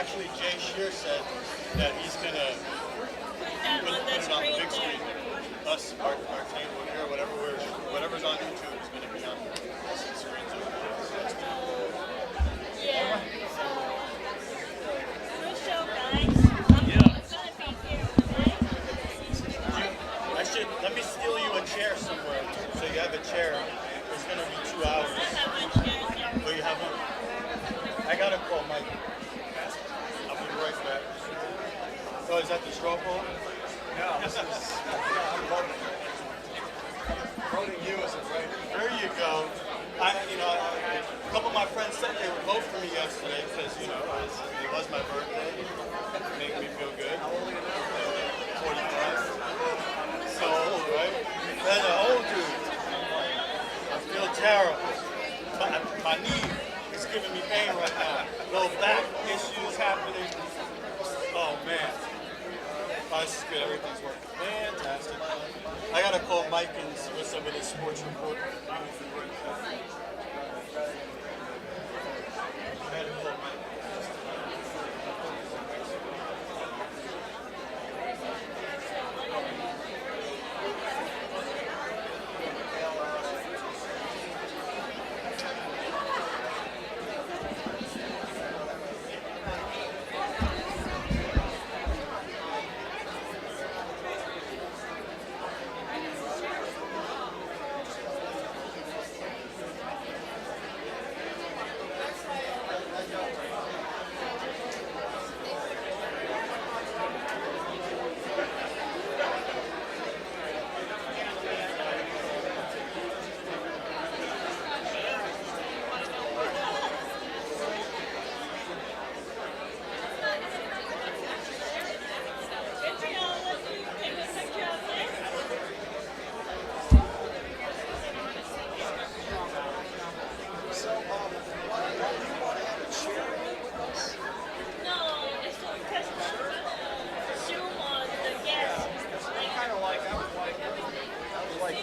Actually, Jay Shear said that he's gonna put it on the big screen. Us, our table here, whatever's on YouTube is gonna be on the screens over there. Yeah. Good show, guys. I'm gonna be here, okay? Let me steal you a chair somewhere. So you have a chair. It's gonna be 2 hours. I have my chairs there. Oh, you have one? I gotta call Mike. I'll be right back. Oh, is that the straw poll? No, this is, I'm voting. Voting you isn't right. There you go. A couple of my friends said they would vote for me yesterday because, it was my birthday. It made me feel good. How old are you now? 45. So old, right? That's an old dude. I feel terrible. My knee is giving me pain right now. Low back issues happening. Oh, man. Oh, this is good. Everything's working fantastic. I gotta call Mike and see what's up with his sports report. I gotta call Mike.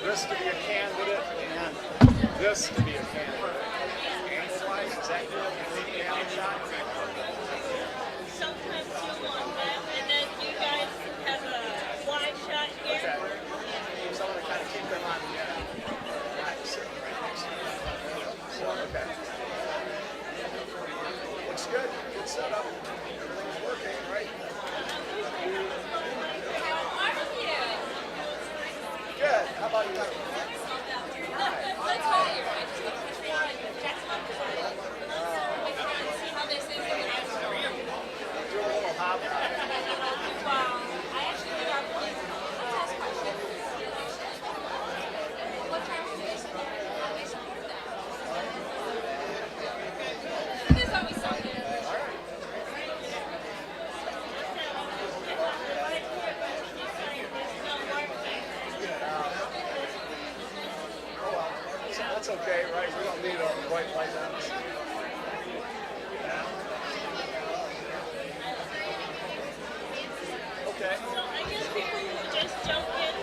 This to be a candidate and this to be a candidate. Angle-wise, is that good? Down shot? Sometimes you want that, and then you guys have a wide shot here. Okay. So I'm going to kind of keep them on the right, sitting right next to you. So, okay. Looks good. Good setup. Everything's working, right? Good. How about you? Do a little hop. That's okay, right? We don't need a white light on us. Okay. So I guess people who just jump in.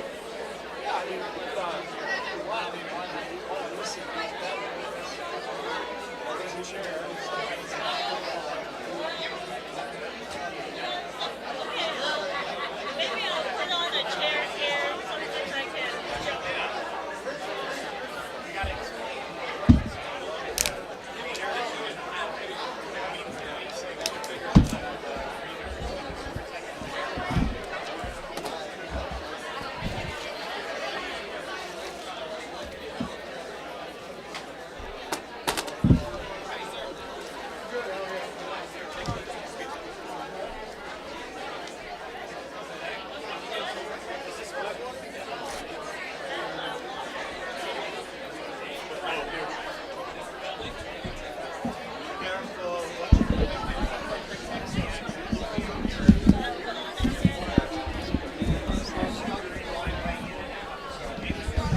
Yeah, I mean, this is there's a chair. Maybe I'll put on a chair here. Sometimes I can jump in.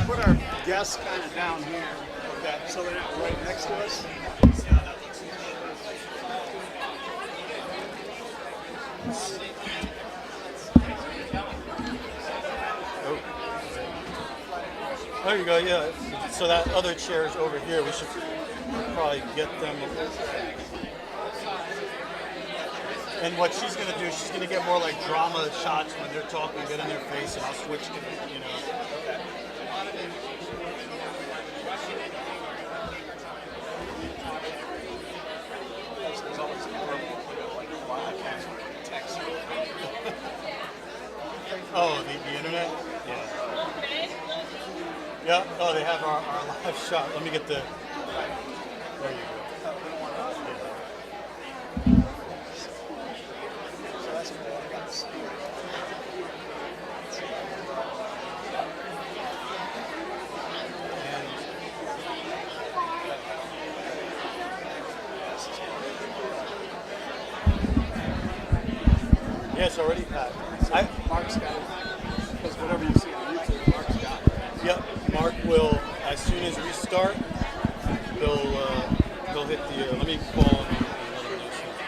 Put our guests kind of down here, okay, so they're not right next to us. There you go, yeah. So that other chair is over here. We should probably get them. And what she's gonna do, she's gonna get more like drama shots when they're talking, get in their face, and I'll switch to it, you know. There's always like podcast text. Oh, the internet? Yeah. Yeah. Oh, they have our live shot. Let me get the. There you go. So that's cool. I got to see. Yeah, it's already packed. Mark's got it. Because whatever you see on YouTube, Mark's got it. Yep, Mark will, as soon as we start, he'll hit the, let me call him and let him know something.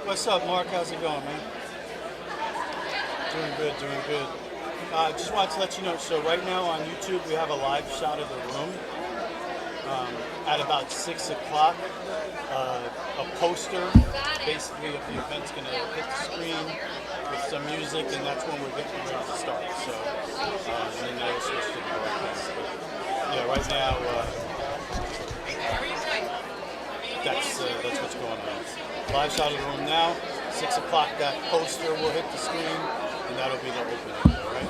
What's up, Mark? How's it going, man? Doing good, doing good. Just wanted to let you know, so right now on YouTube we have a live shot of the room. At about 6 o'clock, a poster basically of the event's going to hit the screen with some music, and that's when we're getting ready to start. So, and then that'll switch to the broadcast. But, yeah, right now, that's what's going on. Live shot of the room now. 6 o'clock, that poster will hit the screen, and that'll be the opening. All right.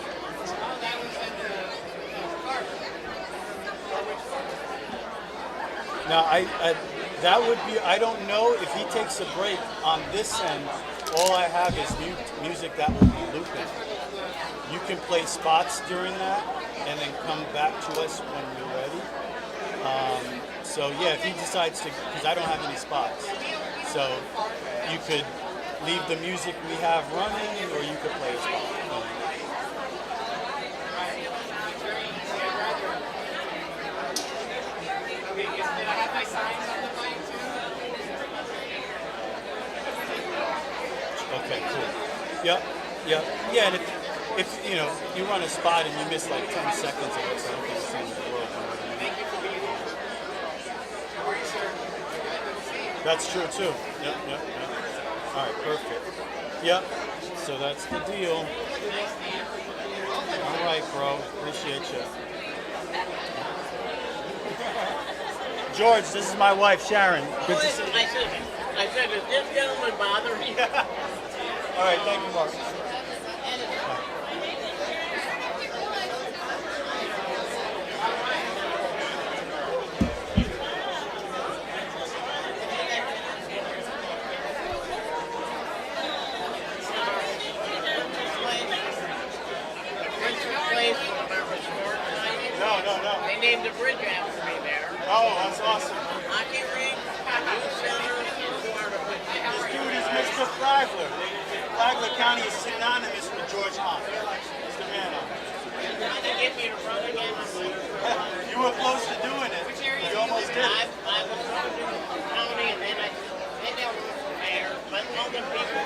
Now, that would be. I don't know if he takes a break on this end. All I have is music that will be looping. You can play spots during that, and then come back to us when you're ready. So yeah, if he decides to, because I don't have any spots, so you could leave the music we have running, or you could play a spot. Okay, cool. Yep, yep. Yeah, and if you know, you run a spot and you miss like 10 seconds of it, so I don't think it's the end of the world. You know what I mean? That's true too. Yep, yep, yep. All right, perfect. Yep. So that's the deal. All right, bro. Appreciate you. George, this is my wife, Sharon. Good to see you. I said, does this gentleman bother me? All right, thank you, Mark. No. They named a bridge after me there. Oh, that's awesome. Hockey rink, youth center, Florida. This dude is Mr. Flagler. Flagler County is synonymous with George Hahn. He's the man on it. Trying to get me to run again. You were close to doing it. You almost did it. I was going to the county, and then I got mayor, but all the people.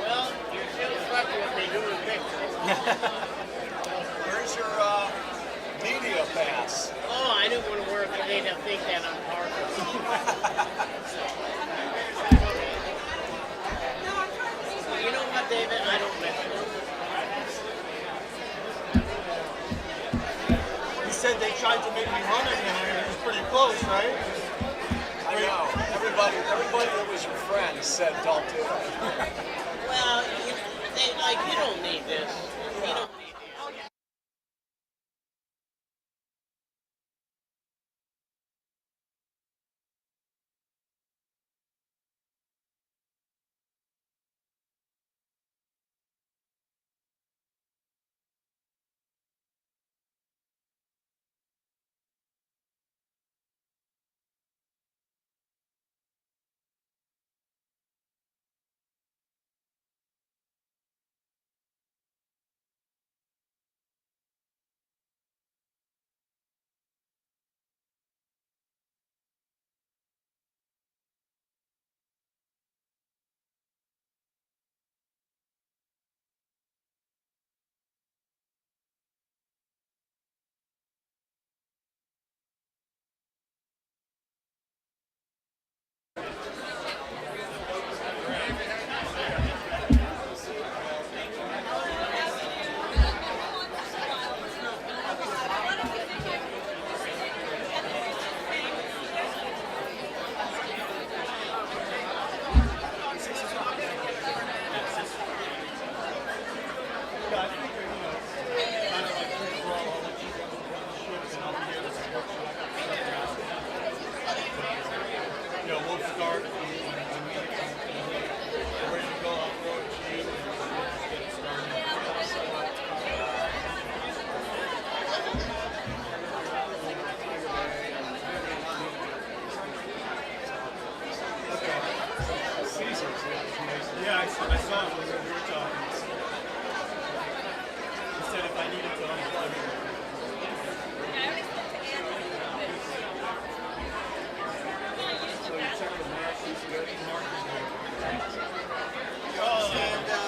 Well, you're still stuck with me doing pictures. Where's your media pass? Oh, I didn't want to work today to think that I'm Parker. You know what, David? I don't miss it. He said they tried to make me run again. It was pretty close, right? I know. Everybody that was your friend said don't do it. Well, you don't need this. You don't I saw him when we were talking. He said if I needed to, Yeah, I already spoke to Anthony about this. Well, I used So the you check bathroom. the mark, he's good. oh,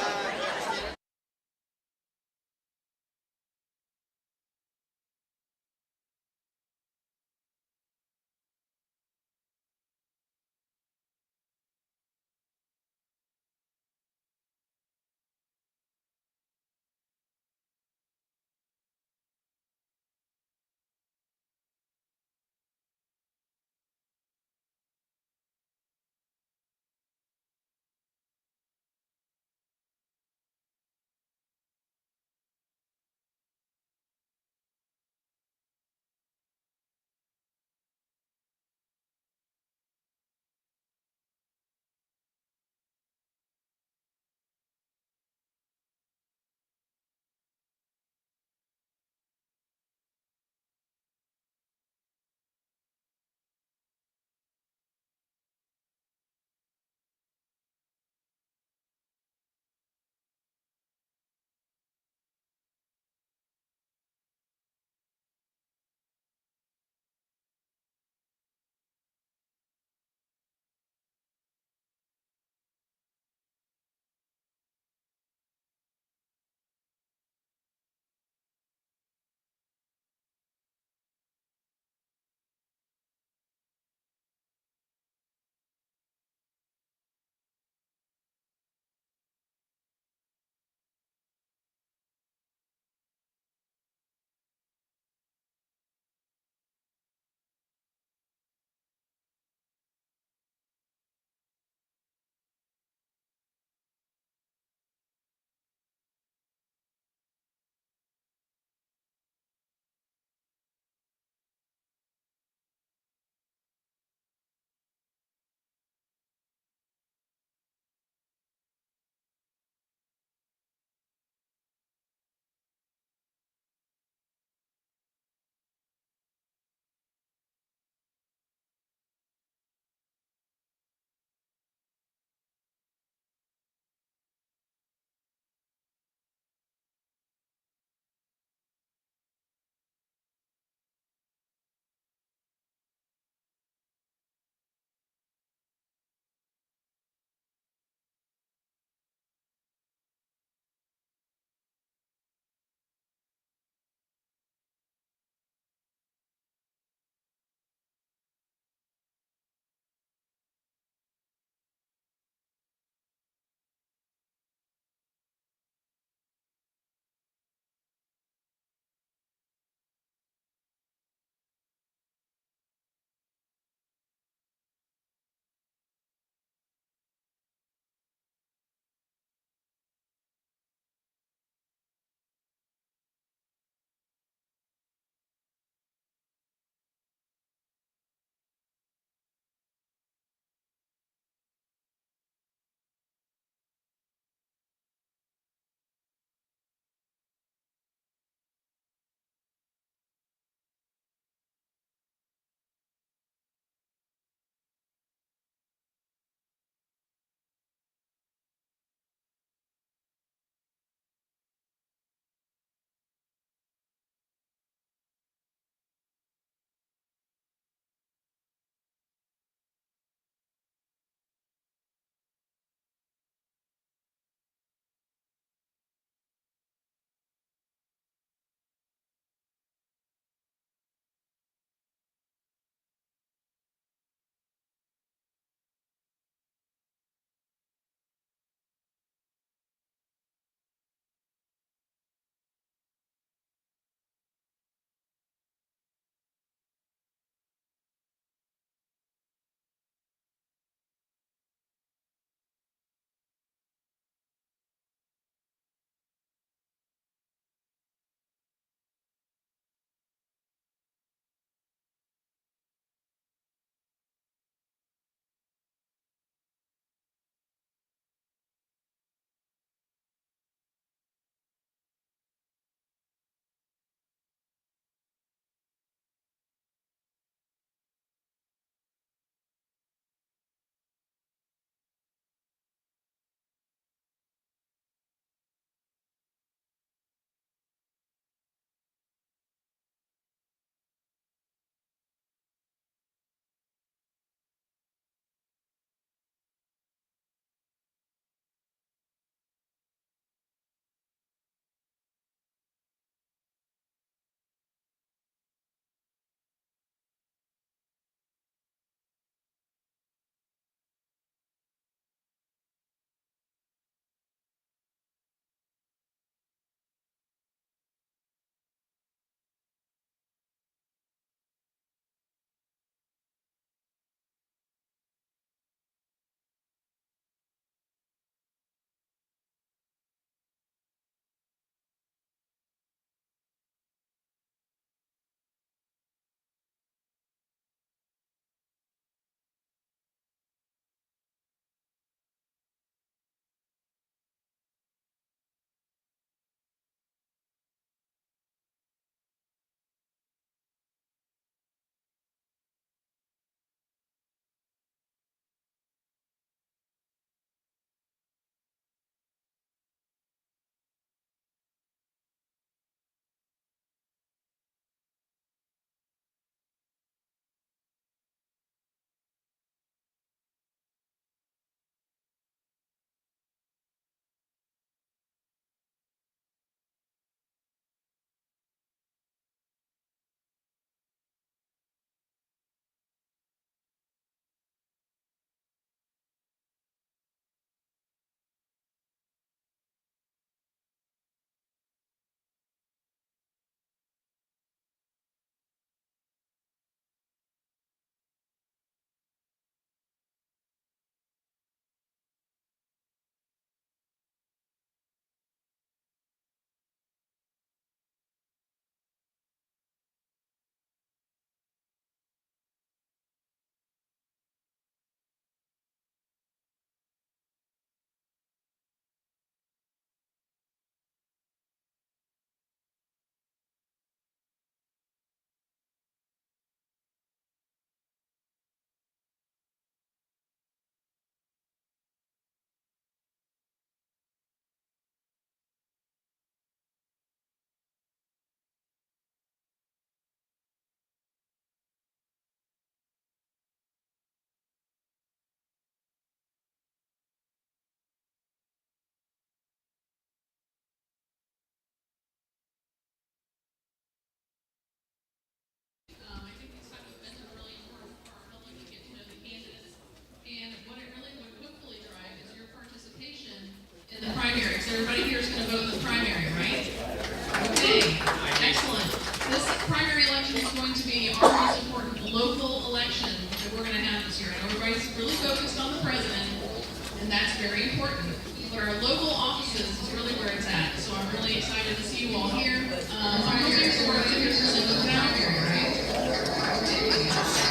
that's very important. But our local offices is really where it's at. So I'm really excited to see you all here. I'm looking forward to your percent of the boundary, right?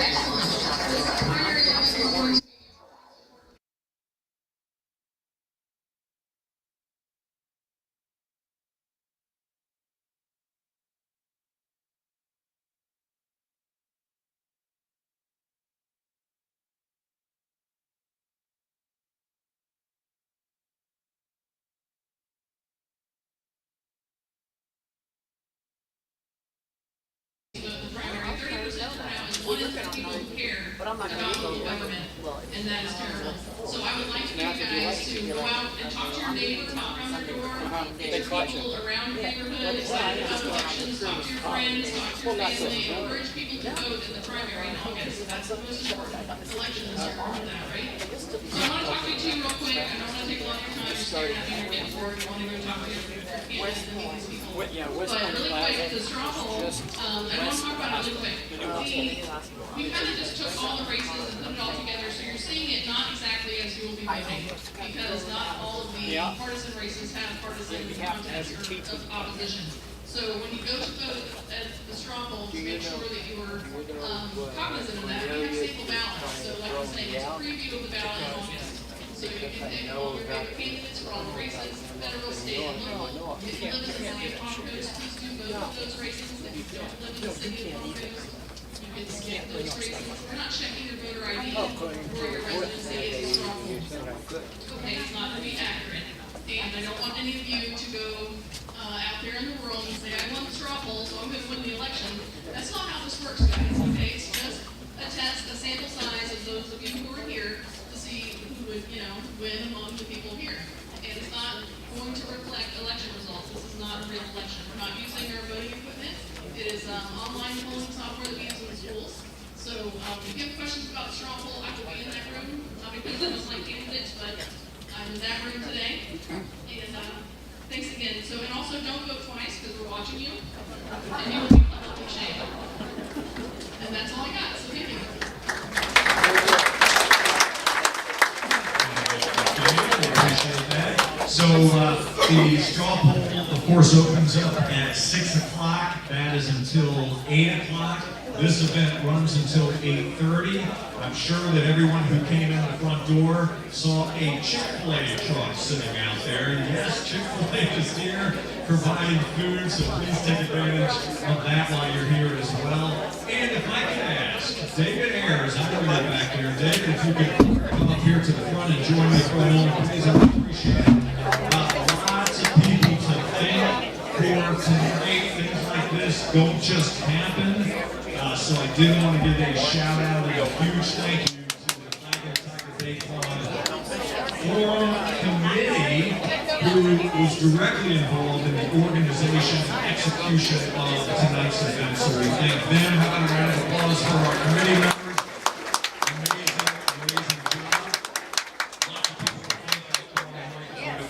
Excellent. Primary 30% turnout is one in 50 people who care about local government, and that is terrible. So I would like for you guys to go out and talk to your neighbor, knock on their door, get your people around your neighborhood, excited about elections, talk to your friends, talk to your family, encourage people to vote in the primary in August. That's the most important. Elections are part of that, right? So I want to talk to you two real quick. I don't want to take a lot of your time. You're staring at me, you're getting bored, you want to go talk to your family. But really quick, the straw poll, I want to talk about it really quick. We kind of just took all the races and put it all together, so you're seeing it not exactly as you will be voting, because not all of the partisan races have partisan contests of opposition. So when you go to vote at the straw poll, just make sure that you are cognizant of that. We have sample ballots, so like I'm saying, it's a preview of the ballot in August. So you can pick all your favorite candidates for all the races, federal, state, and local. If you live in the city of Palm Coast, please do vote for those races. If you don't live in the city of Palm Coast, you can skip those races. We're not checking your voter ID or your residency at the straw poll. Okay, it's not going to be accurate. And I don't want any of you to go out there in the world and say, I won the straw poll, so I'm going to win the election. That's not how this works, guys. Okay, it's just a test, a sample size of those of you who are here, who would, win among the people here. And it's not going to reflect election results. This is not a real election. We're not using our voting equipment. It is online polling software that we use in the schools. So if you have questions about the straw poll, I will be in that room. Not because I don't like candidates, but I'm in that room today. And thanks again. So, and also don't vote twice because we're watching you. And you will be publicly shamed. And that's all I got. So thank you. So the straw poll, of course, opens up at 6 o'clock. That is until 8 o'clock. This event runs until 8:30. I'm sure that everyone who came in the front door saw a Chick-fil-A truck sitting out there. Yes, Chick-fil-A is here providing food, so please take advantage of that while you're here as well. And if I could ask, David Ayers, I know you're back there. David, if you could come up here to the front and join me for a moment, please, I would appreciate it. Lots of people to thank for tonight. Things like this don't just happen. So I did want to give a shout out and a huge thank you to the Flagler Tiger Bay Club Forum Committee, who was directly involved in the organization and execution of tonight's event. So we thank them. How about a round of applause for our committee members? Amazing job. Lots of people to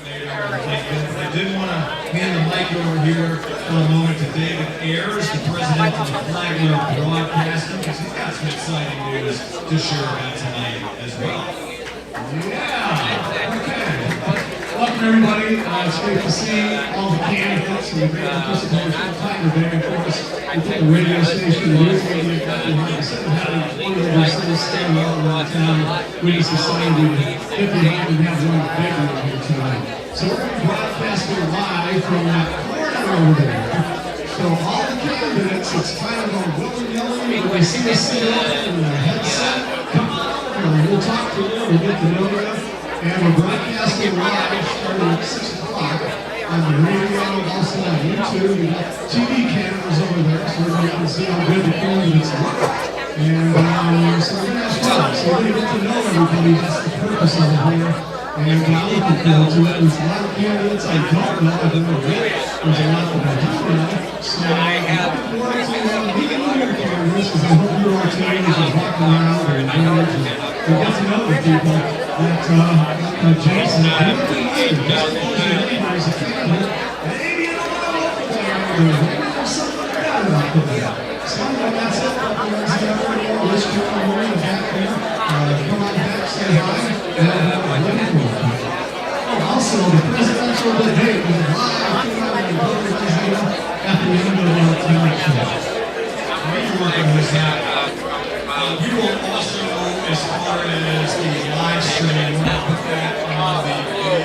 thank. I did want to hand the mic over here for a moment to David Ayers, the president of Flagler Broadcasting, because he's got some exciting news to share about tonight as well. Yeah, okay. Welcome everybody. It's great to see all the candidates and the great participants from Tiger Bay. Of course, we put the radio station, the news media company, instead of having one of our cities standing all around town, we just decided if we had to have one big one here tonight. So we're going to broadcast it live from that corner over there. So all the candidates, it's kind of going willy-nilly, when they see us sit up in the headset, come on over, we'll talk to you, we'll get to know you, and we're broadcasting live starting at 6 o'clock on the radio, also on YouTube. We got TV cameras over there, so everybody can see how good the candidates look. And so we're going to have fun. So we're going to get to know everybody, that's the purpose of it here. And I'm looking forward to it. There's a lot of candidates I don't know, I've never met. There's a lot that I do know. So I'm looking forward to meeting your cameras, because I hope you all too, as you walk around and engage and get to know the people that Jason, I don't know either. Just because your neighbor is a candidate, maybe you don't know what maybe there's something bad about them. So that's it. Let's get over. Let's come over in the back there. Come on back, say hi. And little bit, hey, it was live, came out on the Flagler Tiger at the end of our talent show. We're working with that. We will also, as far as the live stream, we're going to put that on the video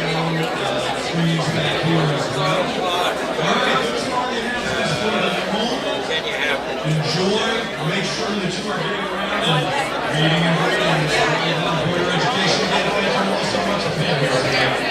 screens back here as well. All right, those are all the announcements for the moment. Enjoy. Make sure that you are getting around and reading and reading. For your education. Thank you all so much for being here today.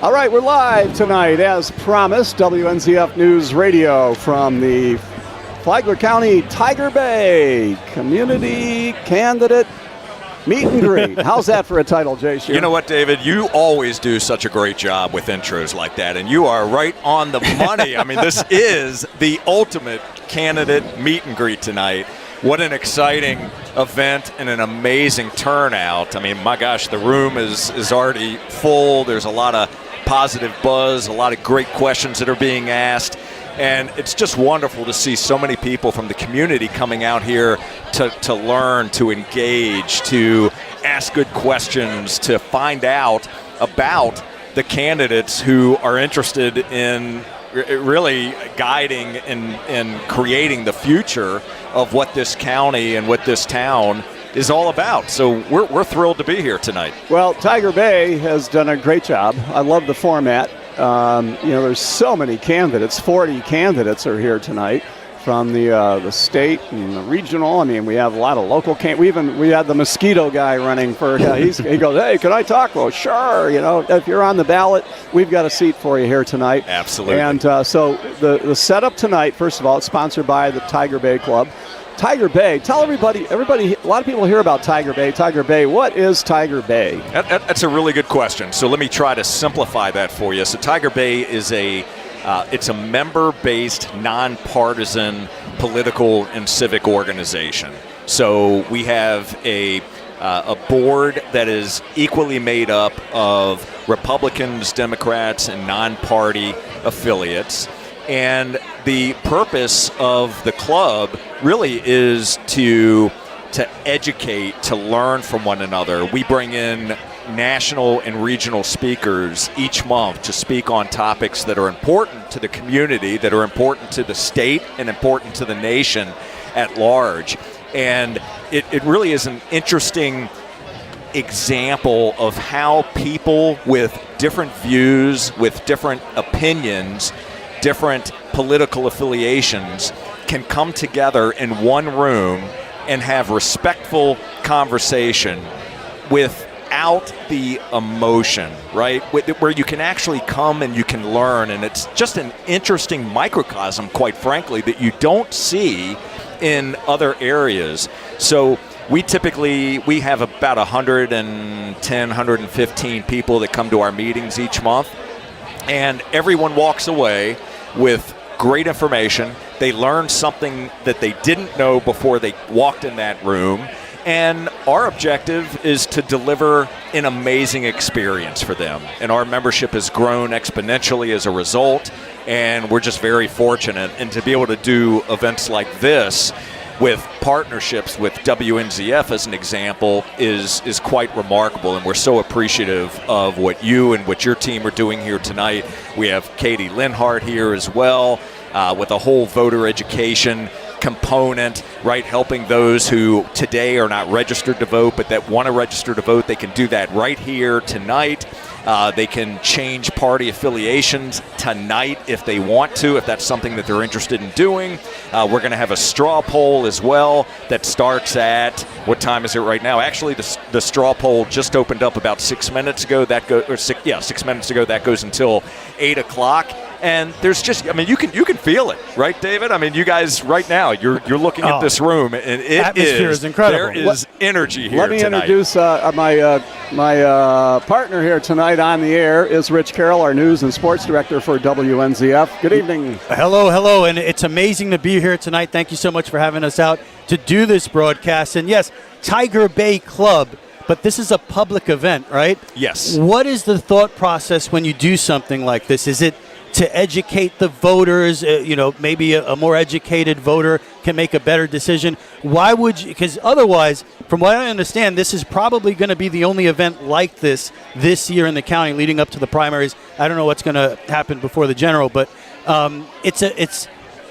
All right, we're live tonight, as promised, WNZF News Radio from the Flagler County Tiger Bay Community Candidate Meet and Greet. How's that for a title, Jay Shearer? You know what, David? You always do such a great job with intros like that, and you are right on the money. I mean, this is the ultimate candidate meet and greet tonight. What an exciting event and an amazing turnout. I mean, my gosh, the room is already full. There's a lot of positive buzz, a lot of great questions that are being asked. And it's just wonderful to see so many people from the community coming out here to learn, to engage, to ask good questions, to find out about the who are interested in really guiding and creating the future of what this county and what this town is all about. So we're thrilled to be here tonight. Well, Tiger Bay has done a great job. I love the format. There's so many candidates. 40 candidates are here tonight from the state and the regional. I mean, we have a lot of local we had the mosquito guy running for. He goes, "Hey, can I talk?" Well, sure. If you're on the ballot, we've got a seat for you here tonight. Absolutely. And so the setup tonight, first of all, it's sponsored by the Tiger Bay Club. Tiger Bay, tell everybody, a lot of people hear about Tiger Bay. Tiger Bay, what is Tiger Bay? That's a really good question. So let me try to simplify that for you. So Tiger Bay is it's a member-based, nonpartisan political and civic organization. So we have a board that is equally made up of Republicans, Democrats, and non-party affiliates. And the purpose of the club really is to educate, to learn from one another. We bring in national and regional speakers each month to speak on topics that are important to the community, that are important to the state, and important to the nation at large. And it really is an interesting example of how people with different views, with different opinions, different political affiliations can come together in one room and have respectful conversation without the emotion, right? Where you can actually come and you can learn, and it's just an interesting microcosm, quite frankly, that you don't see in other areas. So we have about 110, 115 people that come to our meetings each month, and everyone walks away with great information. They learned something that they didn't know before they walked in that room. And our objective is to deliver an amazing experience for them. And our membership has grown exponentially as a result. And we're just very fortunate. And to be able to do events like this with partnerships with WNZF as an example is quite remarkable, and we're so appreciative of what you and what your team are doing here tonight. We have Katie Linhart here as well with a whole voter education component, right, helping those who today are not registered to vote but that want to register to vote. They can do that right here tonight. They can change party affiliations tonight if they want to, if that's something that they're interested in doing. We're going to have a straw poll as well that starts at, what time is it right now? Actually, the straw poll just opened up about 6 minutes ago. 6 minutes ago. That goes until 8 o'clock. And there's just, I mean, you can feel it, right, David? I mean, you guys right now, you're looking at this room, and atmosphere is incredible. There is energy here. Let me tonight. introduce my partner here tonight on the air is Rich Carroll, our news and sports director for WNZF. Good evening. Hello, and it's amazing to be here tonight. Thank you so much for having us out to do this broadcast. And yes, Tiger Bay Club, but this is a public event, right? Yes. What is the thought process when you do something like this? Is it to educate the voters? Maybe a more educated voter can make a better decision. Why would you? Because otherwise, from what I understand, this is probably going to be the only event like this year in the county leading up to the primaries. I don't know what's going to happen before the general, but it's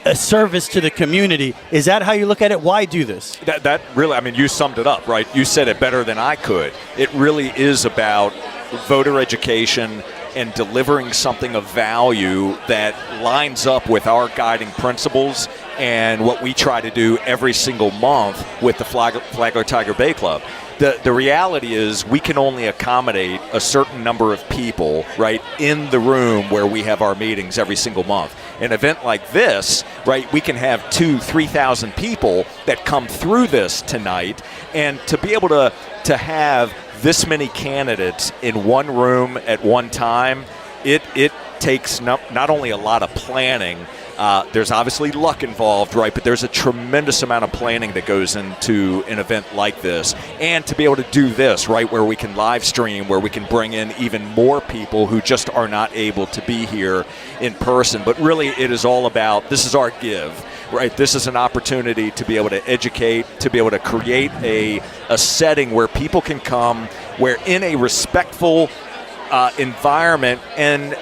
a service to the community. Is that how you look at it? Why do this? That really, I mean, you summed it up, right? You said it better than I could. It really is about voter education, and delivering something of value that lines up with our guiding principles and what we try to do every single month with the Flagler Tiger Bay Club. The reality is we can only accommodate a certain number of people, right, in the room where we have our meetings every single month. An event like this, right, we can have 2,000-3,000 people that come through this tonight, and to be able to have this many candidates in one room at one time, it takes not only a lot of planning. There's obviously luck involved, right? But there's a tremendous amount of planning that goes into an event like this. And to be able to do this, right, where we can live stream, where we can bring in even more people who just are not able to be here in person. But really, it is all about, this is our give, right? This is an opportunity to be able to educate, to be able to create a setting where people can come, where in a respectful environment. And,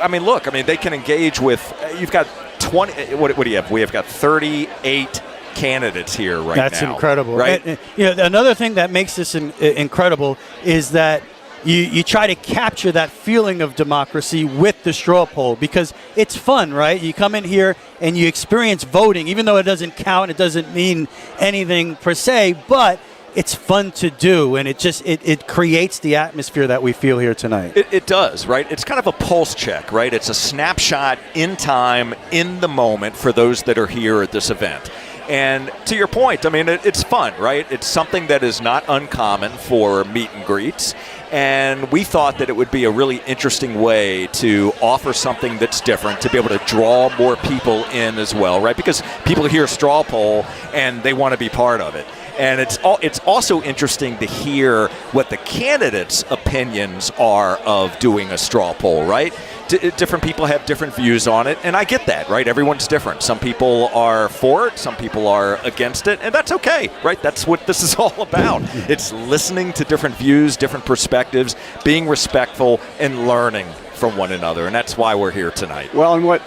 I mean, look, I mean, they can engage with, you've got 20, what do you have? We have got 38 candidates here right now. That's incredible. Right? And, another thing that makes this incredible is that you try to capture that feeling of democracy with the straw poll, because it's fun, right? You come in here and you experience voting, even though it doesn't count, it doesn't mean anything per se, but it's fun to do, and it creates the atmosphere that we feel here tonight. It does, right? It's kind of a pulse check, right? It's a snapshot in time, in the moment for those that are here at this event. And to your point, I mean, it's fun, right? It's something that is not uncommon for meet and greets. And we thought that it would be a really interesting way to offer something that's different, to be able to draw more people in as well, right? Because people hear straw poll and they want to be part of it. And it's also interesting to hear what the candidates' opinions are of doing a straw poll, right? Different people have different views on it, and I get that, right? Everyone's different. Some people are for it, some people are against it, and that's okay, right? That's what this is all about. It's listening to different views, different perspectives, being respectful, and learning from one another, and that's why we're here tonight. Well, and what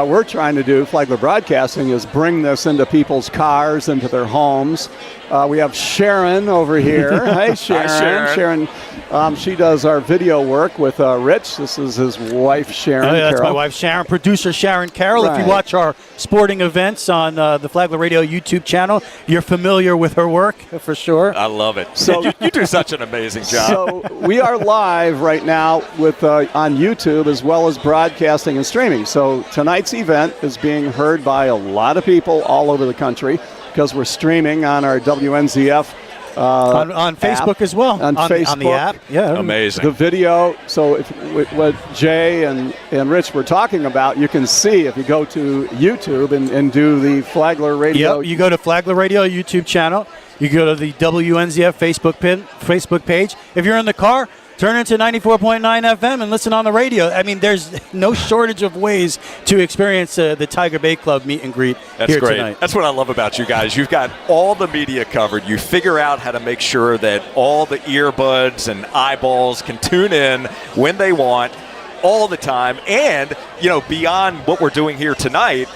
we're trying to do, Flagler Broadcasting, is bring this into people's cars, into their homes. We have Sharon over here. Hey, Sharon. Hi, Sharon. She does our video work with Rich. This is his wife, Sharon. Oh, yeah, that's Carroll. my wife, Sharon. Producer Sharon Carroll. Right. If you watch our sporting events on the Flagler Radio YouTube channel, you're familiar with her work for sure. I love it. So you do such an amazing job. So we are live right now with on YouTube, as well as broadcasting and streaming. So tonight's event is being heard by a lot of people all over the country, because we're streaming on our WNZF on Facebook app, as well. On Facebook. On the app. Yeah. Amazing. The video, so what Jay and Rich were talking about, you can see if you go to YouTube and do the Flagler Radio. Yep, you go to Flagler Radio YouTube channel. You go to the WNZF Facebook page. If you're in the car, turn it to 94.9 FM and listen on the radio. I mean, there's no shortage of ways to experience the Tiger Bay Club meet and greet here great. tonight. That's what I love about you guys. You've got all the media covered. You figure out how to make sure that all the earbuds and eyeballs can tune in when they want, all the time. And, beyond what we're doing here tonight,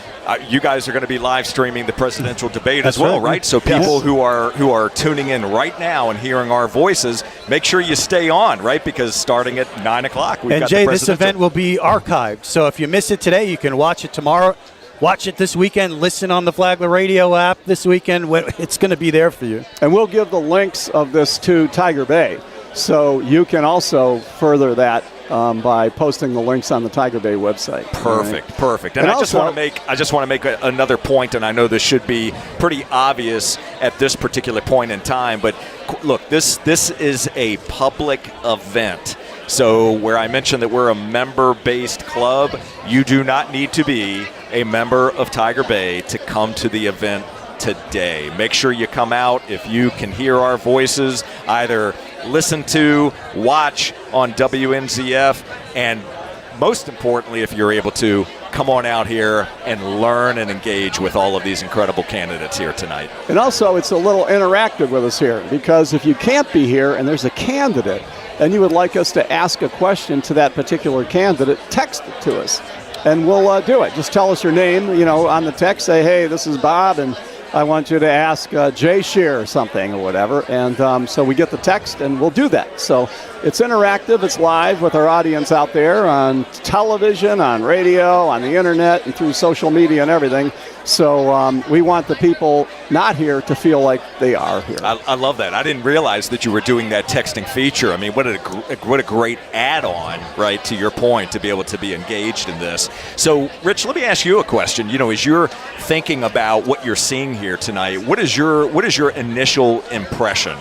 you guys are going to be live streaming the presidential debate as well, right? So people who are tuning in right now and hearing our voices, make sure you stay on, right? Because starting at 9 o'clock, we've got Jay, the this event will be archived. So if you miss it today, you can watch it tomorrow. Watch it this weekend. Listen on the Flagler Radio app this weekend. It's going to be there for you. And we'll give the links of this to Tiger Bay. So you can also further that by posting the links on the Tiger Bay website. Perfect. And I just want to make another point, and I know this should be pretty obvious at this particular point in time, but look, this is a public event. So where I mentioned that we're a member-based club, you do not need to be a member of Tiger Bay to come to the event today. Make sure you come out. If you can hear our voices, either listen to, watch on WNZF, and most importantly, if you're able to, come on out here and learn and engage with all of these incredible candidates here tonight. And also, it's a little interactive with us here, because if you can't be here and there's a candidate and you would like us to ask a question to that particular candidate, text it to us and we'll do it. Just tell us your name, on the text, say, hey, this is Bob, and I want you to ask Jay Shear something or whatever. And so we get the text and we'll do that. So it's interactive, it's live with our audience out there on television, on radio, on the internet, and through social media and everything. So we want the people not here to feel like they are here. I love that. I didn't realize that you were doing that texting feature. I mean, what a great add-on, right, to your point, to be able to be engaged in this. So, Rich, let me ask you a question. As you're thinking about what you're seeing here tonight, what is your initial impression?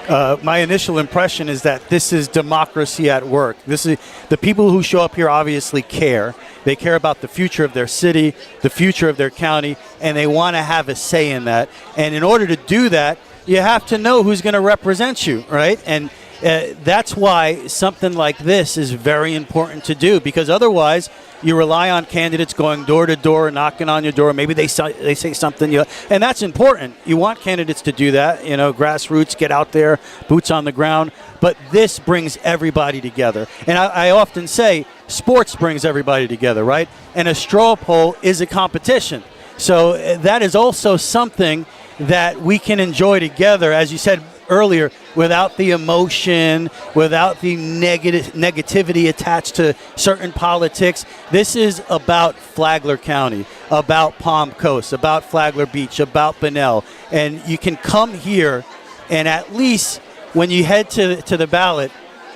My initial impression is that this is democracy at work. This is the people who show up here obviously care. They care about the future of their city, the future of their county, and they want to have a say in that. And in order to do that, you have to know who's going to represent you, right? And that's why something like this is very important to do, because otherwise you rely on candidates going door to door, knocking on your door. Maybe they say something, and that's important. You want candidates to do that, grassroots, get out there, boots on the ground. But this brings everybody together. And I often say sports brings everybody together, right? And a straw poll is a competition. So that is also something that we can enjoy together, as you said earlier, without the emotion, without the negativity attached to certain politics. This is about Flagler County, about Palm Coast, about Flagler Beach, about Bunnell. And you can come here and at least when you head to the ballot,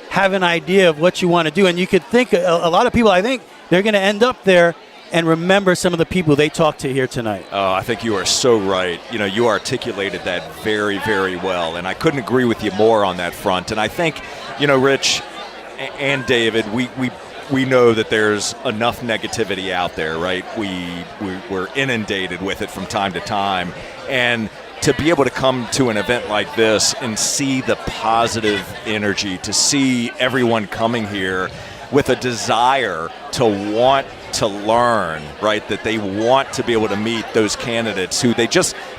have an idea of what you want to do. And you could think, a lot of people, I think, they're going to end up there and remember some of the people they talked to here tonight. Oh, I think you are so right. You articulated that very, very well, and I couldn't agree with you more on that front. And I think, Rich and David, we know that there's enough negativity out there, right? We're inundated with it from time to time, and to be able to come to an event like this and see the positive energy, to see everyone coming here with a desire to want to learn, right? That they want to be able to meet those candidates who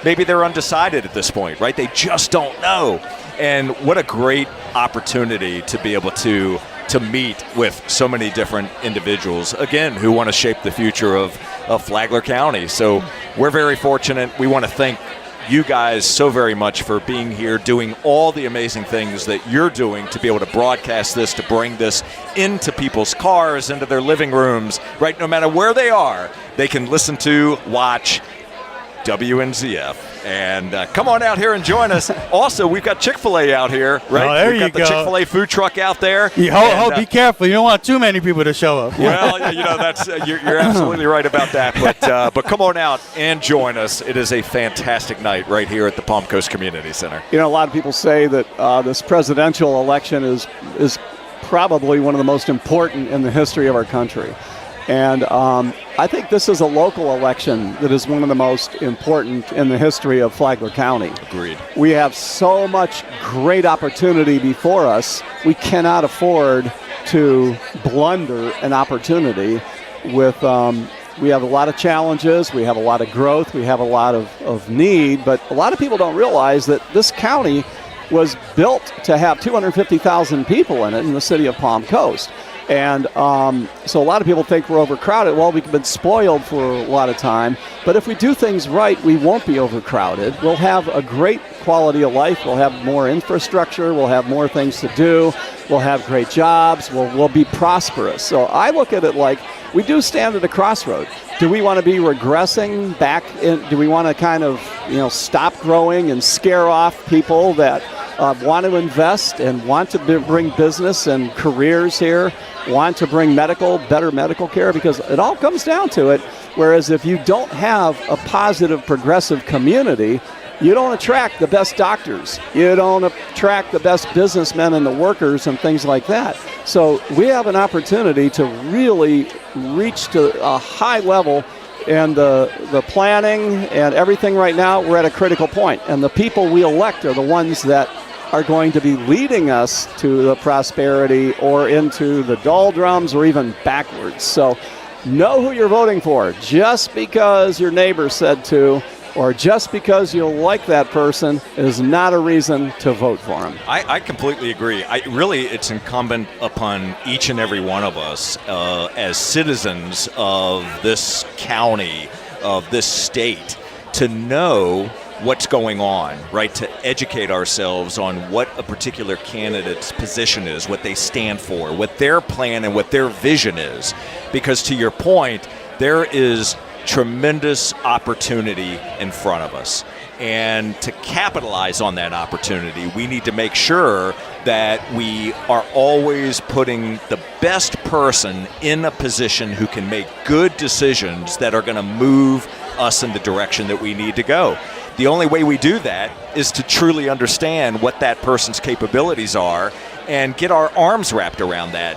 maybe they're undecided at this point, right? They just don't know. And what a great opportunity to be able to meet with so many different individuals, again, who want to shape the future of Flagler County. So we're very fortunate. We want to thank you guys so very much for being here, doing all the amazing things that you're doing to be able to broadcast this, to bring this into people's cars, into their living rooms, right? No matter where they are, they can listen to, watch WNZF. And come on out here and join us. Also, we've got Chick-fil-A out here, right? Oh, there we've got the Chick-fil-A food truck out there. Be careful. You don't want too many people to show up. Well, that's you're absolutely right about that. But come on out and join us. It is a fantastic night right here at the Palm Coast Community Center. A lot of people say that this presidential election is probably one of the most important in the history of our country. And I think this is a local election that is one of the most important in the history of Flagler County. Agreed. We We have so much great opportunity before us. We cannot afford to blunder an opportunity with we have a lot of challenges, we have a lot of growth, we have a lot of need, but a lot of people don't realize that this county was built to have 250,000 people in it in the city of Palm Coast. And so a lot of people think we're overcrowded. Well, we've been spoiled for a lot of time. But if we do things right, we won't be overcrowded. We'll have a great quality of life. We'll have more infrastructure. We'll have more things to do. We'll have great jobs. We'll be prosperous. So I look at it like we do stand at a crossroad. Do we want to be regressing back in? Do we want to kind of, stop growing and scare off people that want to invest and want to bring business and careers here, want to bring better medical care? Because it all comes down to it. Whereas if you don't have a positive, progressive community, you don't attract the best doctors. You don't attract the best businessmen and the workers and things like that. So we have an opportunity to really reach to a high level, and the planning and everything right now, we're at a critical point. And the people we elect are the ones that are going to be leading us to the prosperity or into the doldrums or even backwards. So know who you're voting for. Just because your neighbor said to, or just because you like that person, is not a reason to vote for him. I completely agree. It's incumbent upon each and every one of us as citizens of this county, of this state, to know what's going on, right? To educate ourselves on what a particular candidate's position is, what they stand for, what their plan and what their vision is. Because to your point, there is tremendous opportunity in front of us. And to capitalize on that opportunity, we need to make sure that we are always putting the best person in a position who can make good decisions that are going to move us in the direction that we need to go. The only way we do that is to truly understand what that person's capabilities are and get our arms wrapped around that.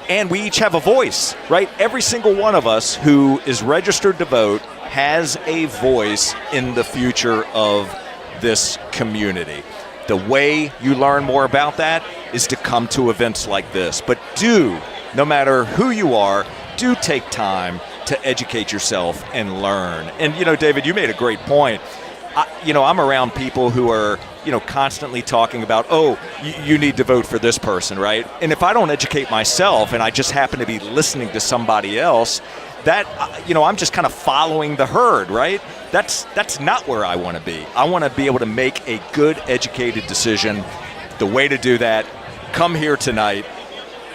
And we each have a voice, right? Every single one of us who is registered to vote has a voice in the future of this community. The way you learn more about that is to come to events like this. But no matter who you are, do take time to educate yourself and learn. And, David, you made a great point. I'm around people who are, constantly talking about, you need to vote for this person, right? And if I don't educate myself and I just happen to be listening to somebody else, that, I'm just kind of following the herd, right? That's not where I want to be. I want to be able to make a good, educated decision. The way to do that, come here tonight,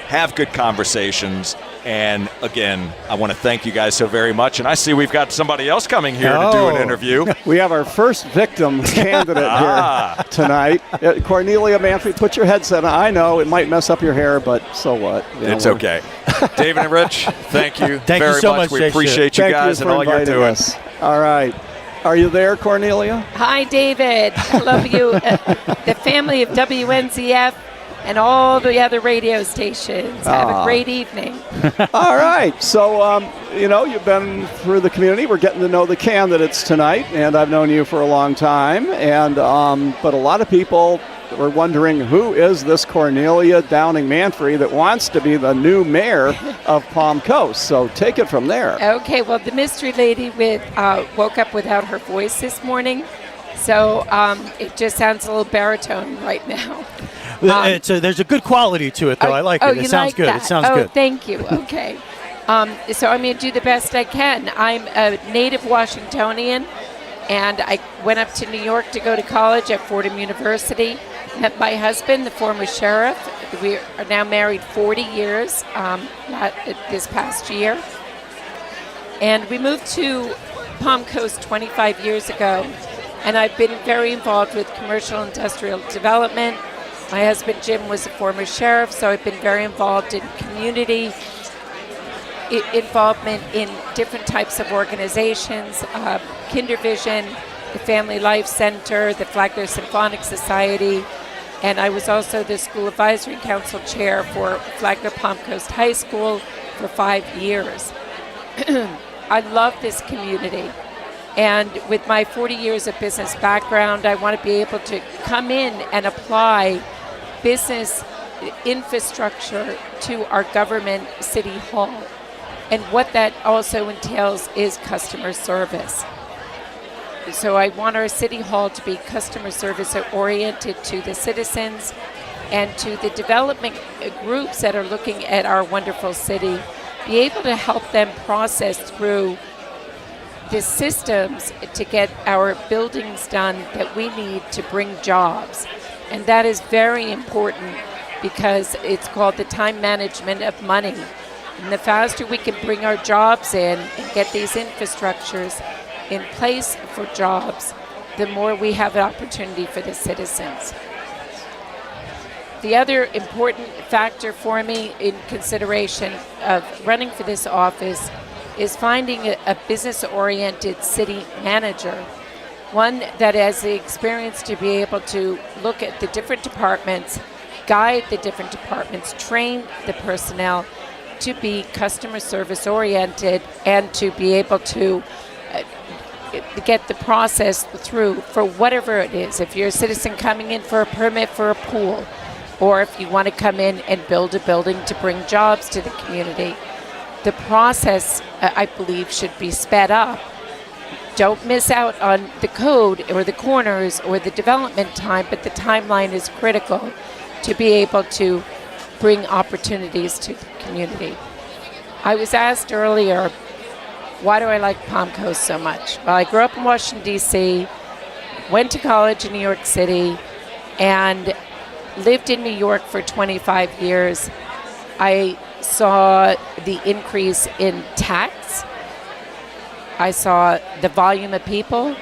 have good conversations. And again, I want to thank you guys so very much. And I see we've got somebody else coming here to do an interview. We have our first victim candidate here tonight. Cornelia Manfrey, put your headset on. I know it might mess up your hair, but so what? It's okay. David and Rich, thank you Thank you very so much. much, We appreciate you guys and all you're doing. Us. All right. Are you there, Cornelia? Hi, David. I love you. The family of WNZF and all the other radio stations. Have a great evening. All right. So, you've been through the community. We're getting to know the candidates tonight, and I've known you for a long time. And but a lot of people were wondering, who is this Cornelia Downing-Manfrey that wants to be the new mayor of Palm Coast? So take it from there. Okay, well, the mystery lady woke up without her voice this morning, so it just sounds a little baritone right now. There's a good quality to it, though. I like it. It sounds good. It sounds good. Thank you. Okay. So I'm going to do the best I can. I'm a native Washingtonian, and I went up to New York to go to college at Fordham University. Met my husband, the former sheriff. We are now married 40 years, this past year. And we moved to Palm Coast 25 years ago, and I've been very involved with commercial industrial development. My husband, Jim, was a former sheriff, so I've been very involved in community involvement in different types of organizations, Kindervision, the Family Life Center, the Flagler Symphonic Society, and I was also the School Advisory Council Chair for Flagler Palm Coast High School for 5 years. I love this community. And with my 40 years of business background, I want to be able to come in and apply business infrastructure to our government city hall. And what that also entails is customer service. So I want our city hall to be customer service oriented to the citizens and to the development groups that are looking at our wonderful city, be able to help them process through the systems to get our buildings done that we need to bring jobs. And that is very important because it's called the time management of money. And the faster we can bring our jobs in and get these infrastructures in place for jobs, the more we have an opportunity for the citizens. The other important factor for me in consideration of running for this office is finding a business-oriented city manager, one that has the experience to be able to look at the different departments, guide the different departments, train the personnel to be customer service oriented and to be able to get the process through for whatever it is. If you're a citizen coming in for a permit for a pool, or if you want to come in and build a building to bring jobs to the community, the process, I believe, should be sped up. Don't miss out on the code or the corners or the development time, but the timeline is critical to be able to bring opportunities to the community. I was asked earlier, why do I like Palm Coast so much? Well, I grew up in Washington, D.C., went to college in New York City, and lived in New York for 25 years. I saw the increase in tax. I saw the volume of people.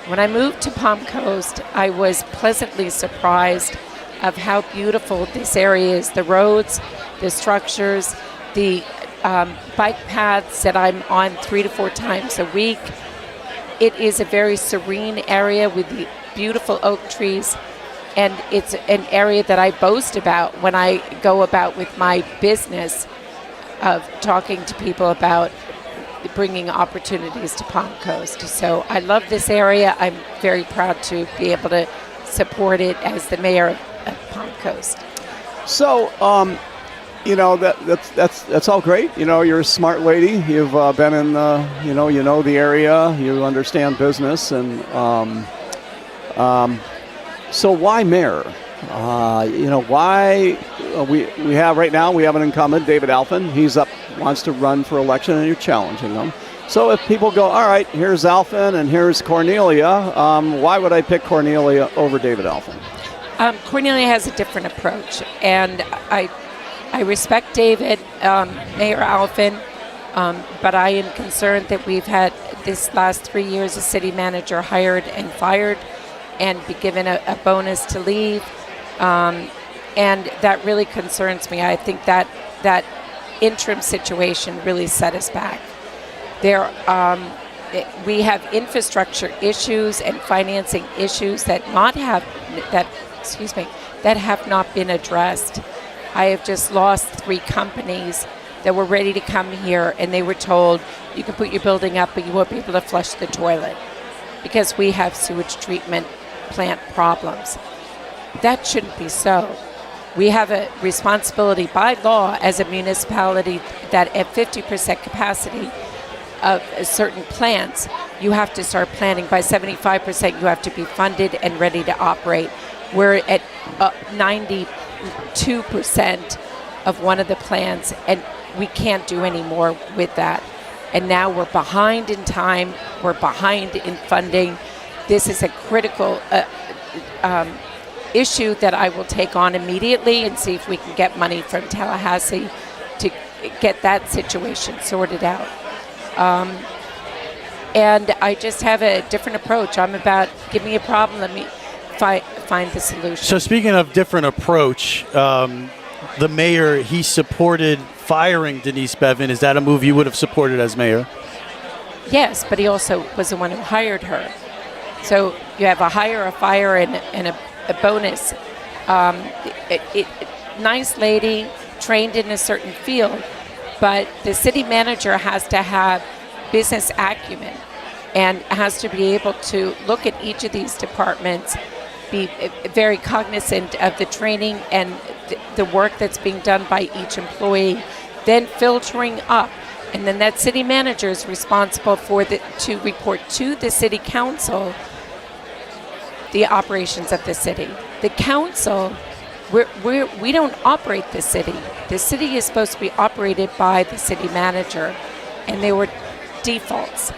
When I moved to Palm Coast, I was pleasantly surprised of how beautiful this area is. The roads, the structures, the bike paths that I'm on 3 to 4 times a week. It is a very serene area with the beautiful oak trees, and it's an area that I boast about when I go about with my business of talking to people about bringing opportunities to Palm Coast. So I love this area. I'm very proud to be able to support it as the mayor of Palm Coast. So, you know, that's all great. You know, you're a smart lady. You've been in the, you know the area. You understand business, and so why mayor? You know, why we have right now, we have an incumbent, David Alphin. He's up, wants to run for election, and you're challenging him. So if people go, all right, here's Alphin and here's Cornelia, why would I pick Cornelia over David Alphin? Cornelia has a different approach, and I respect David, Mayor Alphin, but I am concerned that we've had this last 3 years a city manager hired and fired and be given a bonus to leave. And that really concerns me. I think that interim situation really set us back. We have infrastructure issues and financing issues that have not been addressed. I have just lost 3 companies that were ready to come here, and they were told, you can put your building up, but you won't be able to flush the toilet because we have sewage treatment plant problems. That shouldn't be so. We have a responsibility by law as a municipality that at 50% capacity of certain plants, you have to start planning. By 75%, you have to be funded and ready to operate. We're at 92% of one of the plants, and we can't do any more with that. And now we're behind in time, we're behind in funding. This is a critical issue that I will take on immediately and see if we can get money from Tallahassee to get that situation sorted out. And I just have a different approach. I'm about, give me a problem, let me find the solution. So speaking of different approach, the mayor, he supported firing Denise Bevan. Is that a move you would have supported as mayor? Yes, but he also was the one who hired her. So you have a hire, a fire, and a bonus. Nice lady, trained in a certain field, but the city manager has to have business acumen and has to be able to look at each of these departments, be very cognizant of the training and the work that's being done by each employee, then filtering up. And then that city manager is responsible to report to the city council the operations of the city. The council, we don't operate the city. The city is supposed to be operated by the city manager, and there were defaults.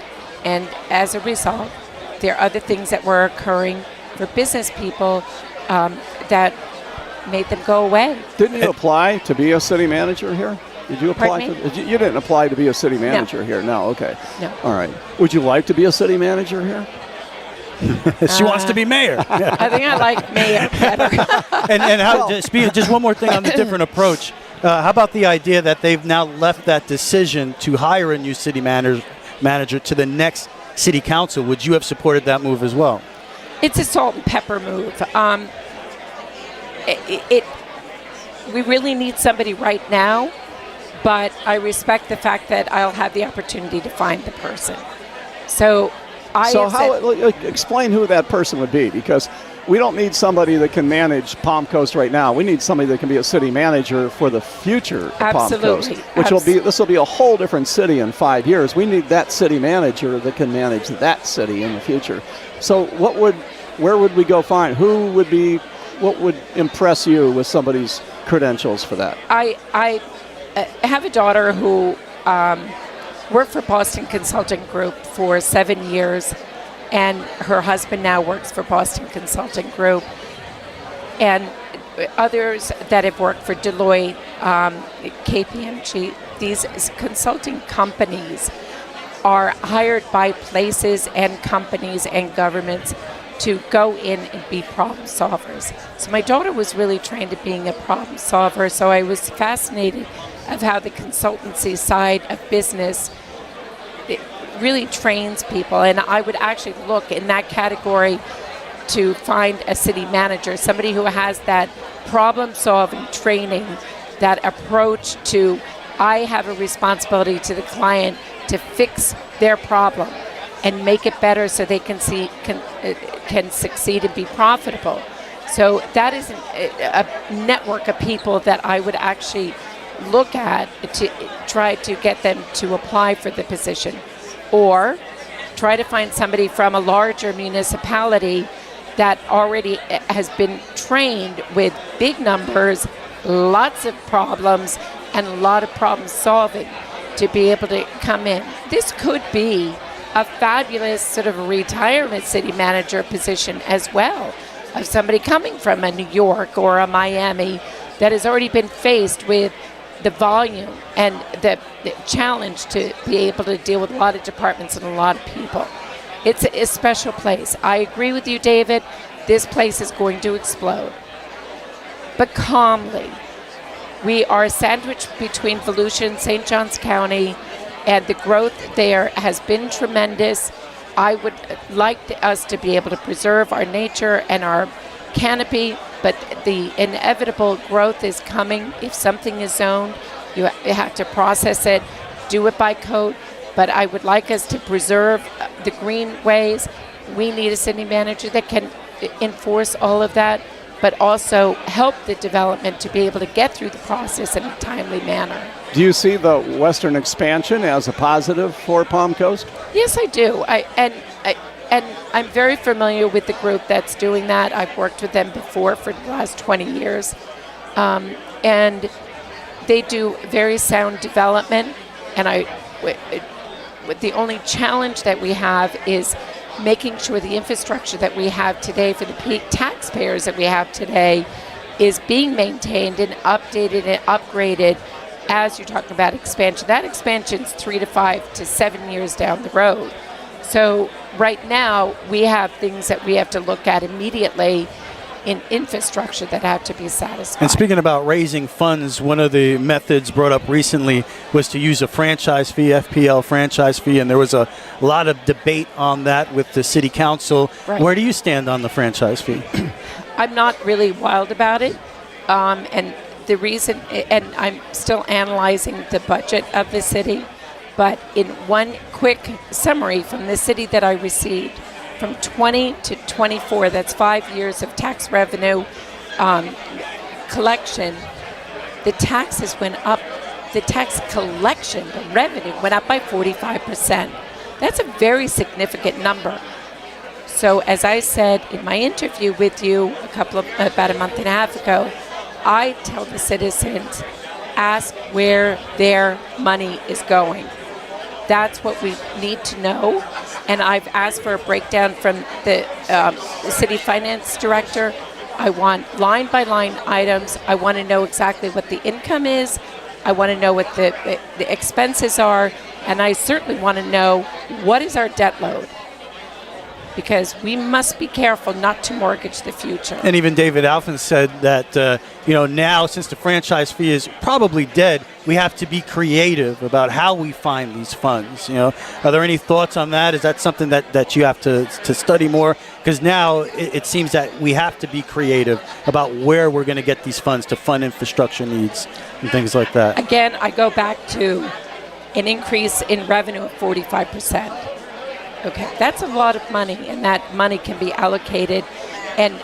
And as a result, there are other things that were occurring for business people that made them go away. Didn't you apply to be a city manager here? Did you apply? You didn't apply to be a city manager here? No, okay. No. All right. Would you like to be a city manager here? She wants to be mayor. I think I like mayor better. and how, just one more thing on the different approach. How about the idea that they've now left that decision to hire a new city manager to the next city council? Would you have supported that move as well? It's a salt and pepper move. We really need somebody right now, but I respect the fact that I'll have the opportunity to find the person. So explain who that person would be, because we don't need somebody that can manage Palm Coast right now. We need somebody that can be a city manager for the future of Palm Coast, this will be a whole different city in 5 years. We need that city manager that can manage that city in the future. So where would we go find? What would impress you with somebody's credentials for that? I have a daughter who worked for Boston Consulting Group for 7 years, and her husband now works for Boston Consulting Group, and others that have worked for Deloitte, KPMG. These consulting companies are hired by places and companies and governments to go in and be problem solvers. So my daughter was really trained at being a problem solver, so I was fascinated of how the consultancy side of business it really trains people. And I would actually look in that category to find a city manager, somebody who has that problem solving training, that approach to, I have a responsibility to the client to fix their problem and make it better so they can succeed and be profitable. So that is a network of people that I would actually look at to try to get them to apply for the position, or try to find somebody from a larger municipality that already has been trained with big numbers, lots of problems, and a lot of problem solving to be able to come in. This could be a fabulous sort of retirement city manager position as well, of somebody coming from a New York or a Miami that has already been faced with the volume and the challenge to be able to deal with a lot of departments and a lot of people. It's a special place. I agree with you, David. This place is going to explode. But calmly. We are sandwiched between Volusia and St. Johns County, and the growth there has been tremendous. I would like us to be able to preserve our nature and our canopy, but the inevitable growth is coming. If something is zoned, you have to process it, do it by code. But I would like us to preserve the greenways. We need a city manager that can enforce all of that, but also help the development to be able to get through the process in a timely manner. Do you see the western expansion as a positive for Palm Coast? Yes, I do. And I'm very familiar with the group that's doing that. I've worked with them before for the last 20 years. And they do very sound development. And the only challenge that we have is making sure the infrastructure that we have today for the taxpayers that we have today is being maintained and updated and upgraded as you're talking about expansion. That expansion's 3 to 5 to 7 years down the road. So right now we have things that we have to look at immediately in infrastructure that have to be satisfied. And speaking about raising funds, one of the methods brought up recently was to use a franchise fee, FPL franchise fee, and there was a lot of debate on that with the city council. Right. Where do you stand on the franchise fee? I'm not really wild about it. And the reason, and I'm still analyzing the budget of the city, but in one quick summary from the city that I received, from 20 to 24, that's 5 years of tax revenue collection, the taxes went up, the tax collection, the revenue went up by 45%. That's a very significant number. So as I said in my interview with you about a month and a half ago, I tell the citizens, ask where their money is going. That's what we need to know. And I've asked for a breakdown from the city finance director. I want line by line items. I want to know exactly what the income is. I want to know what the expenses are. And I certainly want to know what is our debt load. Because we must be careful not to mortgage the future. And even David Alphen said that, now since the franchise fee is probably dead, we have to be creative about how we find these funds. Are there any thoughts on that? Is that something that you have to study more? Because now it seems that we have to be creative about where we're going to get these funds to fund infrastructure needs and things like that. Again, I go back to an increase in revenue of 45%. Okay, that's a lot of money, and that money can be allocated and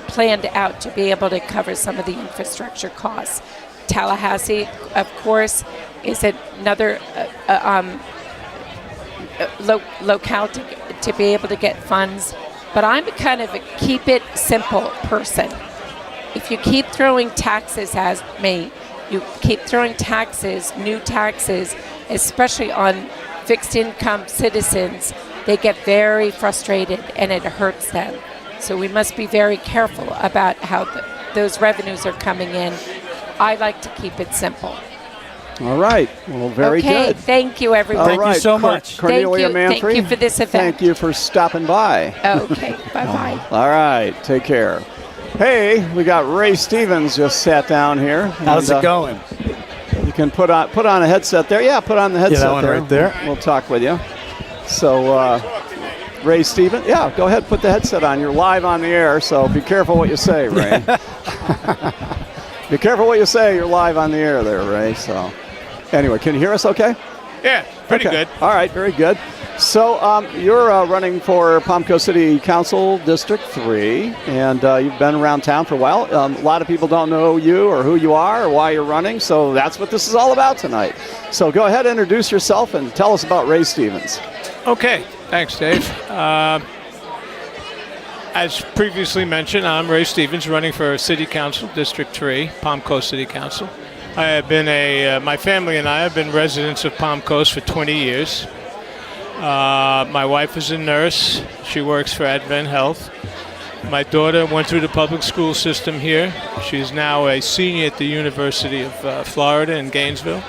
planned out to be able to cover some of the infrastructure costs. Tallahassee, of course, is another locale to be able to get funds. But I'm a kind of a keep it simple person. If you keep throwing taxes at me, you keep throwing taxes, new taxes, especially on fixed income citizens, they get very frustrated and it hurts them. So we must be very careful about how those revenues are coming in. I like to keep it simple. All right. Well, very okay, good. Thank you, everyone. All right. Thank you so much. Cornelia Thank Manfrey. you for this event. Thank you for stopping by. Okay, bye-bye. All right. Take care. Hey, we got Ray Stevens just sat down here. How's it going? You can put on a headset there. Yeah, put on the headset that one there. right there. We'll talk with you. So, Ray Stevens, yeah, go ahead, put the headset on. You're live on the air, so be careful what you say, Ray. Be careful what you say. You're live on the air there, Ray. So, anyway, can you hear us okay? Yeah, pretty good. All right, very good. So you're running for Palmco City Council District 3, and you've been around town for a while. A lot of people don't know you or who you are or why you're running, so that's what this is all about tonight. So go ahead, introduce yourself, and tell us about Ray Stevens. Okay, thanks, Dave. As previously mentioned, I'm Ray Stevens, running for City Council District 3, Palmco City Council. I have been my family and I have been residents of Palm Coast for 20 years. My wife is a nurse. She works for Advent Health. My daughter went through the public school system here. She's now a senior at the University of Florida in Gainesville.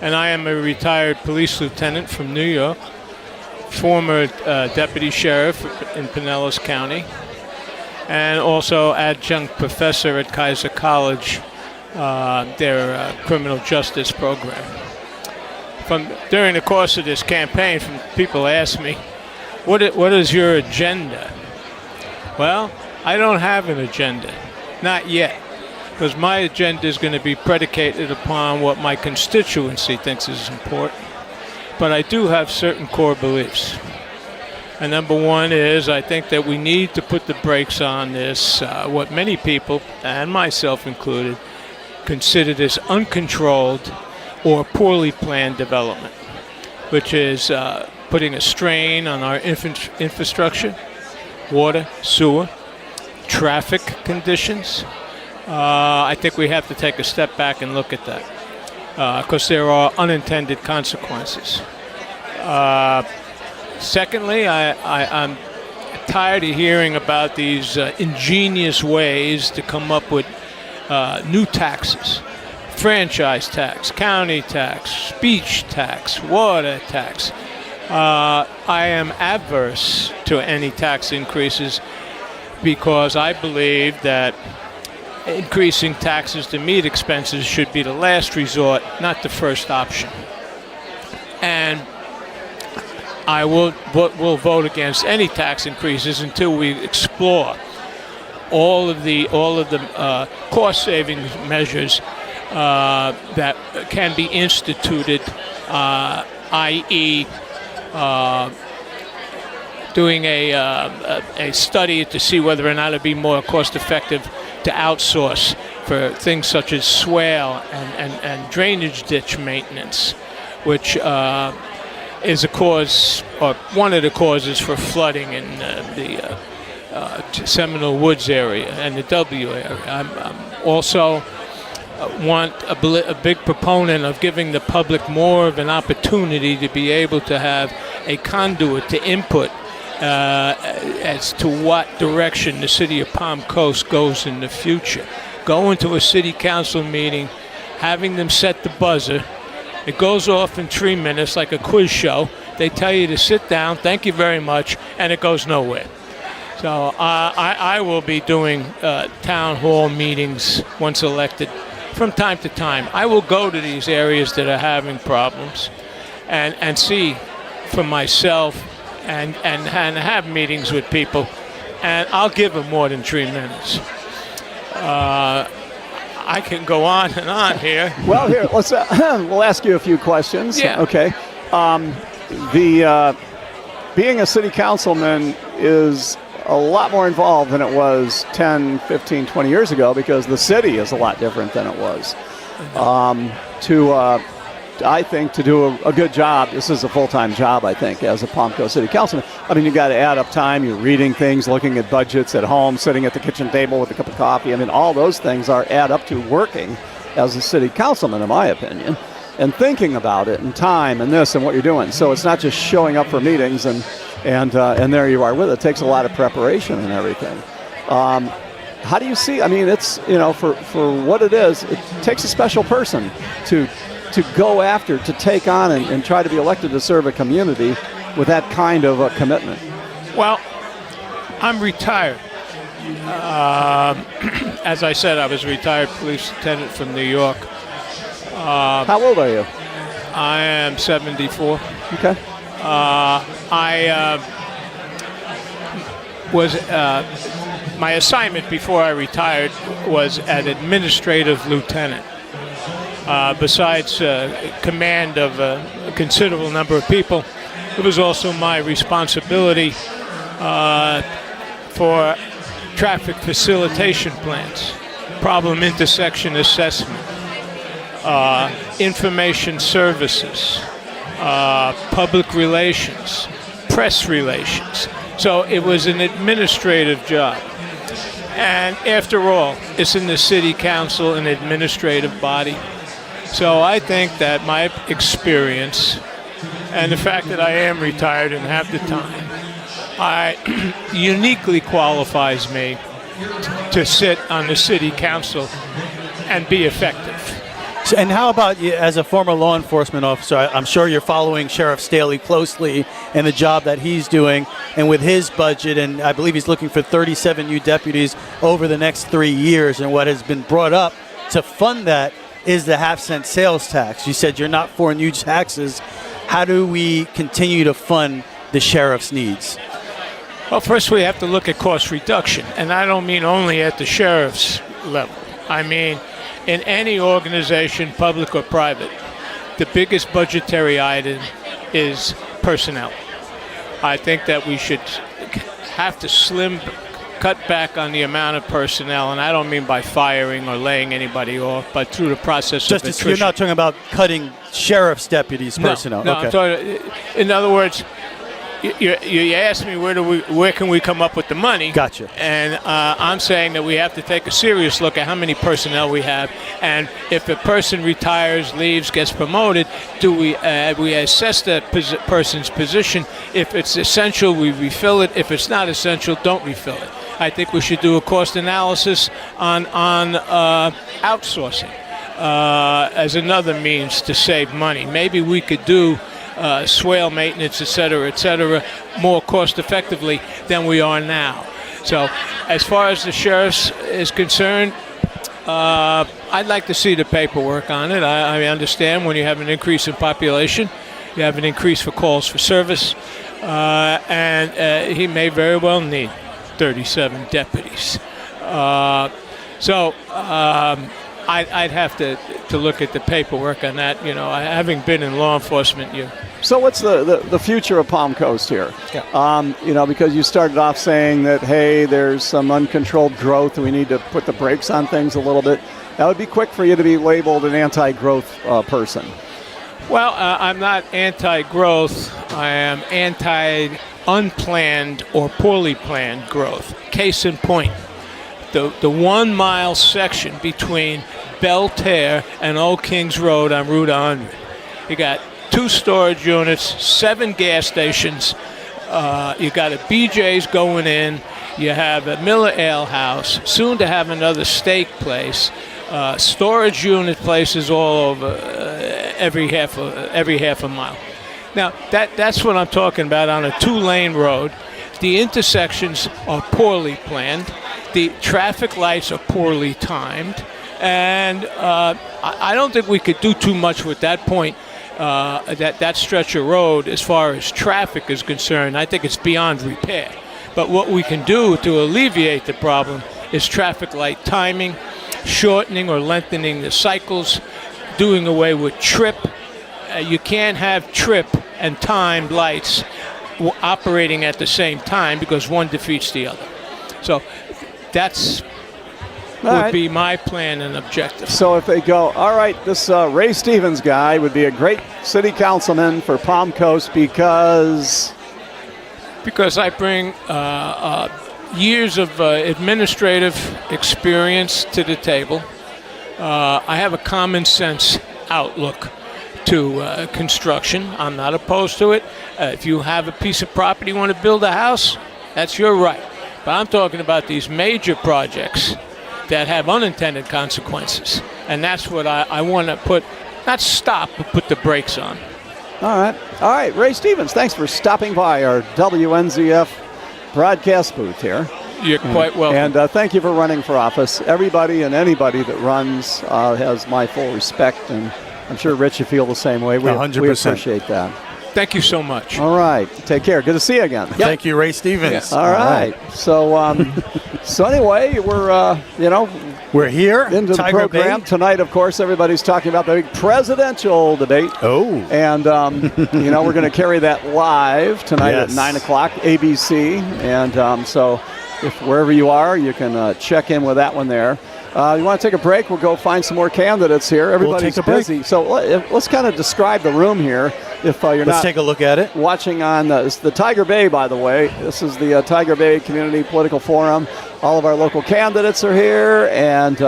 And I am a retired police lieutenant from New York, former deputy sheriff in Pinellas County, and also adjunct professor at Kaiser College, their criminal justice program. During the course of this campaign, people ask me, what is your agenda? Well, I don't have an agenda, not yet, because my agenda is going to be predicated upon what my constituency thinks is important. But I do have certain core beliefs. And number one is I think that we need to put the brakes on this, what many people, and myself included, consider this uncontrolled or poorly planned development, which is putting a strain on our infrastructure, water, sewer, traffic conditions. I think we have to take a step back and look at that, because there are unintended consequences. Secondly, I'm tired of hearing about these ingenious ways to come up with new taxes. Franchise tax, county tax, speech tax, water tax. I am adverse to any tax increases because I believe that increasing taxes to meet expenses should be the last resort, not the first option. And I will vote against any tax increases until we explore all of the cost savings measures that can be instituted, i.e. Doing a study to see whether or not it'd be more cost effective to outsource for things such as swale and drainage ditch maintenance, which is a cause, or one of the causes for flooding in the Seminole Woods area and the W area. I'm also a big proponent of giving the public more of an opportunity to be able to have a conduit to input as to what direction the city of Palm Coast goes in the future. Going to a city council meeting, having them set the buzzer. It goes off in 3 minutes like a quiz show. They tell you to sit down, thank you very much, and it goes nowhere. So I will be doing town hall meetings once elected from time to time. I will go to these areas that are having problems and see for myself and have meetings with people, and I'll give them more than 3 minutes. I can go on and on here. Well, here, let's we'll ask you a few questions. Yeah. Okay. Being a city councilman is a lot more involved than it was 10, 15, 20 years ago because the city is a lot different than it was. I think to do a good job, this is a full-time job, I think, as a Palmco City Councilman. I mean, you got to add up time. You're reading things, looking at budgets at home, sitting at the kitchen table with a cup of coffee. I mean, all those things add up to working as a city councilman, in my opinion. and thinking about it and time and this and what you're doing. So it's not just showing up for meetings and there you are with it. It takes a lot of preparation and everything. How do you see? I mean, it's, for what it is, it takes a special person to go after, to take on and try to be elected to serve a community with that kind of a commitment. Well, I'm retired. As I said, I was a retired police lieutenant from New York. How old are you? I am 74. Okay. My assignment before I retired was an administrative lieutenant. Besides command of a considerable number of people, it was also my responsibility for traffic facilitation plans, problem intersection assessment, information services, public relations, press relations. So it was an administrative job. And after all, it's in the city council, an administrative body. So I think that my experience and the fact that I am retired and have the time, uniquely qualifies me to sit on the city council and be effective. So, and how about you, as a former law enforcement officer? I'm sure you're following Sheriff Staley closely and the job that he's doing, and with his budget, and I believe he's looking for 37 new deputies over the next 3 years, and what has been brought up to fund that is the half-cent sales tax. You said you're not for new taxes. How do we continue to fund the sheriff's needs? Well, first we have to look at cost reduction, and I don't mean only at the sheriff's level. I mean, in any organization, public or private, the biggest budgetary item is personnel. I think that we should have to cut back on the amount of personnel, and I don't mean by firing or laying anybody off, but through the process of attrition. You're not talking about cutting sheriff's deputies' personnel? No, okay. I'm talking, in other words, you asked me where can we come up with the money. Gotcha. And I'm saying that we have to take a serious look at how many personnel we have, and if a person retires, leaves, gets promoted, do we assess that person's position? If it's essential, we refill it. If it's not essential, don't refill it. I think we should do a cost analysis on outsourcing as another means to save money. Maybe we could do swale maintenance, et cetera, more cost effectively than we are now. So as far as the sheriff's is concerned, I'd like to see the paperwork on it. I understand when you have an increase in population, you have an increase for calls for service, and he may very well need 37 deputies. I'd have to look at the paperwork on that. Having been in law enforcement, So what's the future of Palm Coast here? Yeah. Because you started off saying that, hey, there's some uncontrolled growth and we need to put the brakes on things a little bit. That would be quick for you to be labeled an anti-growth person. Well, I'm not anti-growth. I am anti-unplanned or poorly planned growth. Case in point, the 1 mile section between Belterre and Old Kings Road on Route 100. You got 2 storage units, 7 gas stations. You got a BJ's going in. You have a Miller Ale House. Soon to have another steak place. Storage unit places all over every half a mile. Now that's what I'm talking about on a 2-lane road. The intersections are poorly planned. The traffic lights are poorly timed, and I don't think we could do too much with that point. That stretch of road, as far as traffic is concerned, I think it's beyond repair. But what we can do to alleviate the problem is traffic light timing, shortening or lengthening the cycles, doing away with trip. You can't have trip and timed lights operating at the same time because one defeats the other. So that's would be my plan and objective. So if they go, all right, this Ray Stevens guy would be a great city councilman for Palm Coast because I bring years of administrative experience to the table. I have a common sense outlook. to construction. I'm not opposed to it. If you have a piece of property you want to build a house, that's your right. But I'm talking about these major projects that have unintended consequences. And that's what I want to put, not stop, but put the brakes on. All right, Ray Stevens, thanks for stopping by our WNZF broadcast booth here. You're quite welcome. And thank you for running for office. Everybody and anybody that runs has my full respect, and I'm sure, Rich, you feel the same way. 100%. We appreciate that. Thank you so much. All right. Take care. Good to see you again. Yep. Thank you, Ray Stevens. Yes. All right. So anyway, we're here into the Tiger program Bay. tonight. Of course, everybody's talking about the big presidential debate. Oh. And we're going to carry that live tonight at 9 o'clock, ABC. And so, if wherever you are, you can check in with that one there. You want to take a break? We'll go find some more candidates here. Everybody's busy. So let's kind of describe the room here. If you're Let's take a look at it. Watching on the Tiger Bay, by the way. This is the Tiger Bay Community Political Forum. All of our local candidates are here, and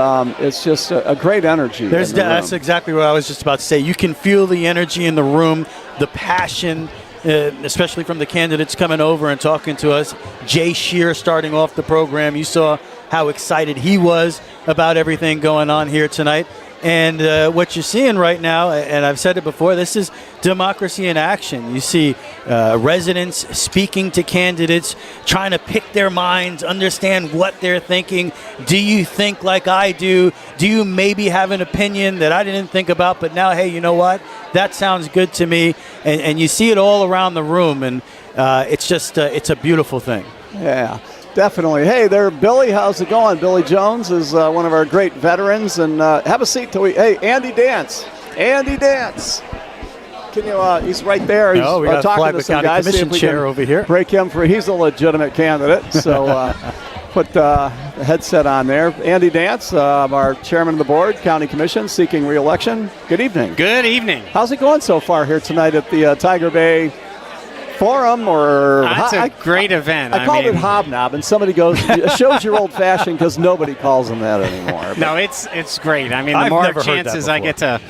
it's just a great energy. That's exactly what I was just about to say. You can feel the energy in the room, the passion, especially from the candidates coming over and talking to us. Jay Shear starting off the program. You saw how excited he was about everything going on here tonight. And what you're seeing right now, and I've said it before, this is democracy in action. You see residents speaking to candidates, trying to pick their minds, understand what they're thinking. Do you think like I do? Do you maybe have an opinion that I didn't think about, but now, hey, you know what? That sounds good to me. And you see it all around the room, and it's just it's a beautiful thing. Yeah. Definitely. Hey there, Billy. How's it going? Billy Jones is one of our great veterans. And have a seat till hey, Andy Dance. Andy Dance. Can you, he's right there. He's we got talking Flagler to some County guys. Commission chair over here. Break him for, he's a legitimate candidate. So put the headset on there. Andy Dance, our chairman of the board, County Commission, seeking re-election. Good evening. Good evening. How's it going so far here tonight at the Tiger Bay Forum? Or it's a great event. I called it Hobnob, and somebody goes, it shows you're old-fashioned because nobody calls them that anymore. No, it's great. I mean, the more chances I get to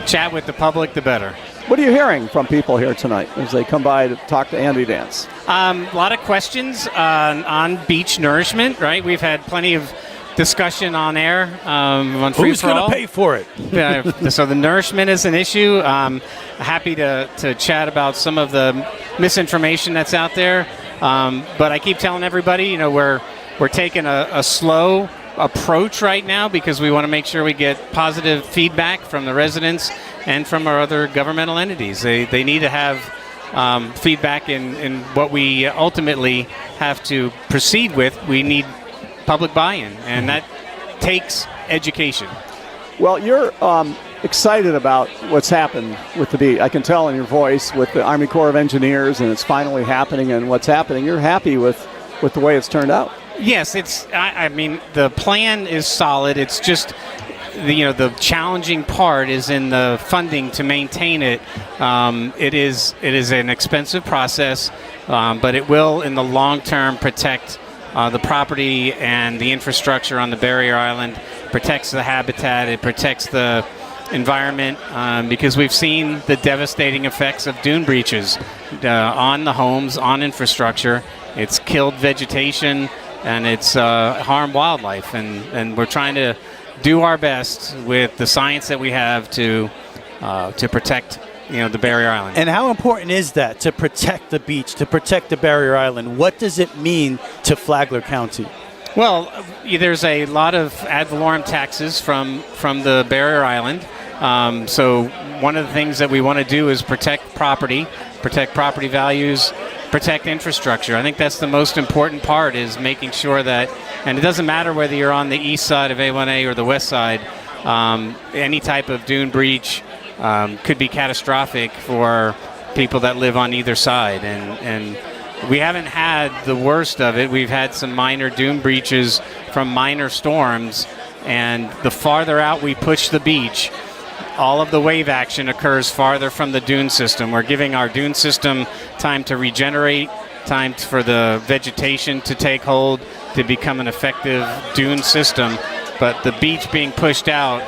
chat with the public, the better. What are you hearing from people here tonight as they come by to talk to Andy Dance? A lot of questions on beach nourishment, right? We've had plenty of discussion on air on Free Who's for All. going to pay for it? So the nourishment is an issue. Happy to chat about some of the misinformation that's out there. But I keep telling everybody, we're taking a slow approach right now because we want to make sure we get positive feedback from the residents and from our other governmental entities. They need to have feedback in what we ultimately have to proceed with. We need public buy-in, and that takes education. Well, you're excited about what's happened with the beat. I can tell in your voice with the Army Corps of Engineers, and it's finally happening, and what's happening. You're happy with the way it's turned out. Yes, I mean, the plan is solid. It's just the challenging part is in the funding to maintain it. It is an expensive process, but it will, in the long term, protect the property and the infrastructure on the barrier island, protects the habitat, it protects the environment, because we've seen the devastating effects of dune breaches on the homes, on infrastructure. It's killed vegetation and it's harmed wildlife, and we're trying to do our best with the science that we have to protect the barrier island. And how important is that to protect the beach, to protect the barrier island? What does it mean to Flagler County? Well, there's a lot of ad valorem taxes from the barrier island. So one of the things that we want to do is protect property values, protect infrastructure. I think that's the most important part, is making sure that, and it doesn't matter whether you're on the east side of A1A or the west side, any type of dune breach could be catastrophic for people that live on either side. And we haven't had the worst of it. We've had some minor dune breaches from minor storms, and the farther out we push the beach, all of the wave action occurs farther from the dune system. We're giving our dune system time to regenerate, time for the vegetation to take hold, to become an effective dune system. But the beach being pushed out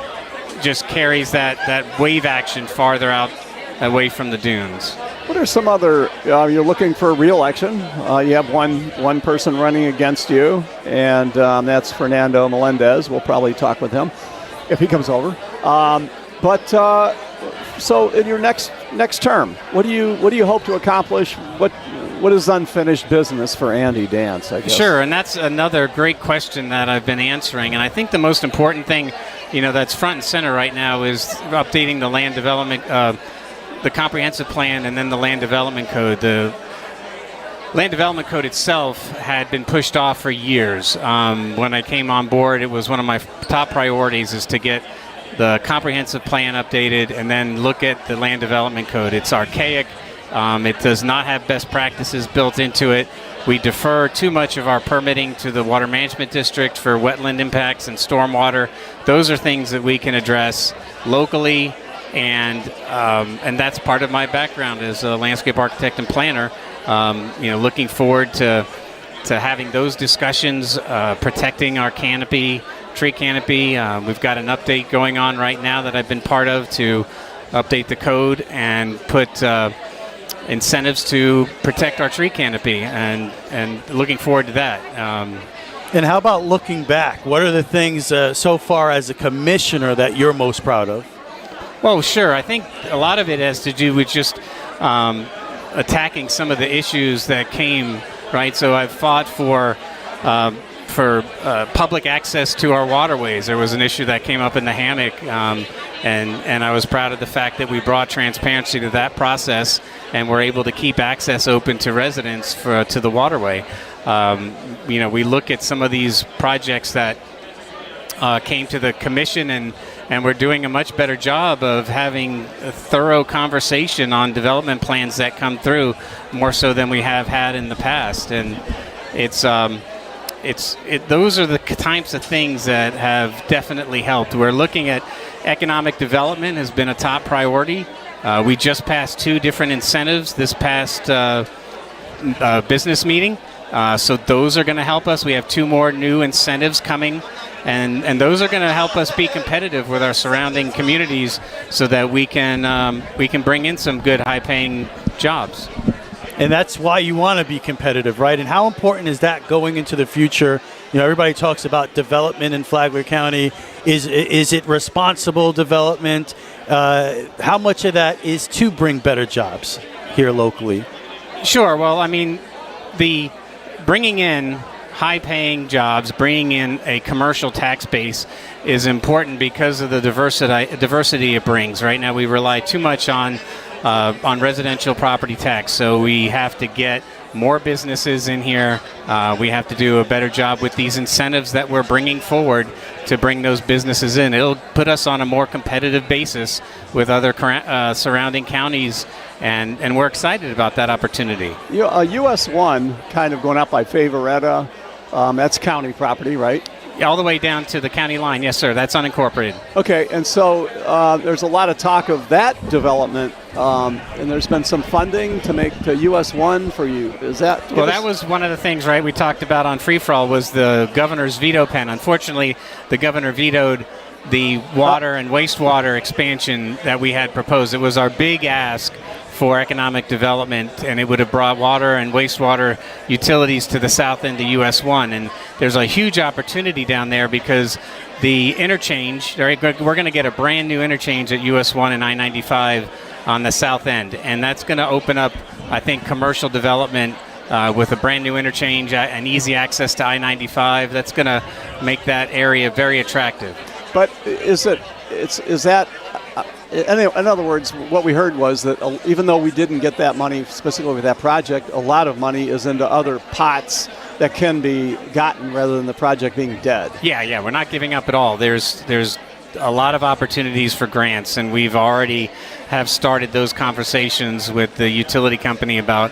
just carries that wave action farther out away from the dunes. What are some other? You're looking for re-election. You have one person running against you, and that's Fernando Melendez. We'll probably talk with him if he comes over. So in your next term, what do you hope to accomplish? What is unfinished business for Andy Dance, I guess? Sure, and that's another great question that I've been answering. And I think the most important thing, that's front and center right now is updating the land development, the comprehensive plan, and then the land development code. The land development code itself had been pushed off for years. When I came on board, it was one of my top priorities is to get the comprehensive plan updated and then look at the land development code. It's archaic. It does not have best practices built into it. We defer too much of our permitting to the Water Management District for wetland impacts and stormwater. Those are things that we can address locally, and that's part of my background as a landscape architect and planner. Looking forward to having those discussions, protecting our tree canopy. We've got an update going on right now that I've been part of to update the code and put incentives to protect our tree canopy, and looking forward to that. And how about looking back? What are the things so far as a commissioner that you're most proud of? Well, sure. I think a lot of it has to do with just attacking some of the issues that came, right? So I've fought for public access to our waterways. There was an issue that came up in the hammock, and I was proud of the fact that we brought transparency to that process, and we're able to keep access open to residents to the waterway. We look at some of these projects that came to the commission, and we're doing a much better job of having a thorough conversation on development plans that come through, more so than we have had in the past. And those are the types of things that have definitely helped. We're looking at economic development has been a top priority. We just passed 2 different incentives this past business meeting. So those are going to help us. We have 2 more new incentives coming, and those are going to help us be competitive with our surrounding communities so that we can bring in some good high-paying jobs. And that's why you want to be competitive, right? And how important is that going into the future? Everybody talks about development in Flagler County. Is it responsible development? How much of that is to bring better jobs here locally? Sure. Well, the bringing in high-paying jobs, bringing in a commercial tax base is important because of the diversity it brings. Right now, we rely too much on residential property tax, so we have to get more businesses in here. We have to do a better job with these incentives that we're bringing forward to bring those businesses in. It'll put us on a more competitive basis with other surrounding counties, and we're excited about that opportunity. US 1 kind of going up by Favoretta. That's county property, right? All the way down to the county line. Yes, sir. That's unincorporated. Okay, and so there's a lot of talk of that development, and there's been some funding to make the US 1 for you. Is that? Well, that was one of the things, right, we talked about on Free For All was the governor's veto pen. Unfortunately, the governor vetoed the water and wastewater expansion that we had proposed. It was our big ask for economic development, and it would have brought water and wastewater utilities to the south end of US 1. And there's a huge opportunity down there because the interchange, right, we're going to get a brand new interchange at US 1 and I-95 on the south end. And that's going to open up, I think, commercial development with a brand new interchange and easy access to I-95. That's going to make that area very attractive. But is that in other words, what we heard was that even though we didn't get that money specifically with that project, a lot of money is into other pots that can be gotten rather than the project being dead. Yeah, we're not giving up at all. There's a lot of opportunities for grants, and we've already have started those conversations with the utility company about,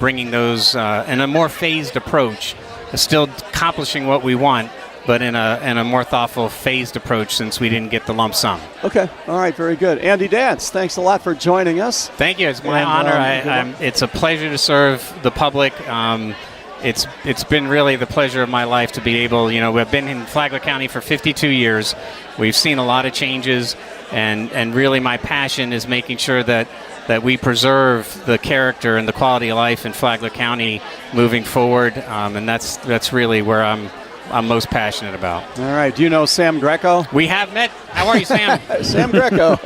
bringing those in a more phased approach, still accomplishing what we want, but in a more thoughtful, phased approach since we didn't get the lump sum. Okay. All right. Very good. Andy Dance, thanks a lot for joining us. Thank you. It's my honor. It's a pleasure to serve the public. It's been really the pleasure of my life to be able, we've been in Flagler County for 52 years. We've seen a lot of changes, and really my passion is making sure that that we preserve the character and the quality of life in Flagler County moving forward, and that's really where I'm most passionate about. All right. Do you know Sam Greco? We have met. How are you, Sam? Sam Greco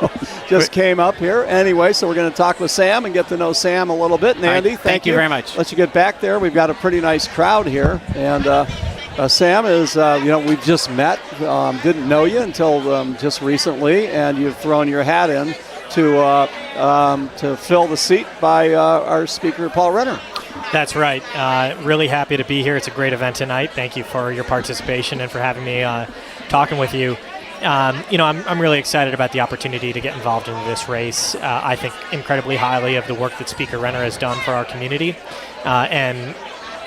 just came up here. Anyway, so we're going to talk with Sam and get to know Sam a little bit. And Andy, thank you very much. Let you get back there. We've got a pretty nice crowd here. And Sam is, we've just met. Didn't know you until just recently. And you've thrown your hat in to fill the seat by our speaker, Paul Renner. That's right. Really happy to be here. It's a great event tonight. Thank you for your participation and for having me talking with you. I'm really excited about the opportunity to get involved in this race. I think incredibly highly of the work that Speaker Renner has done for our community, and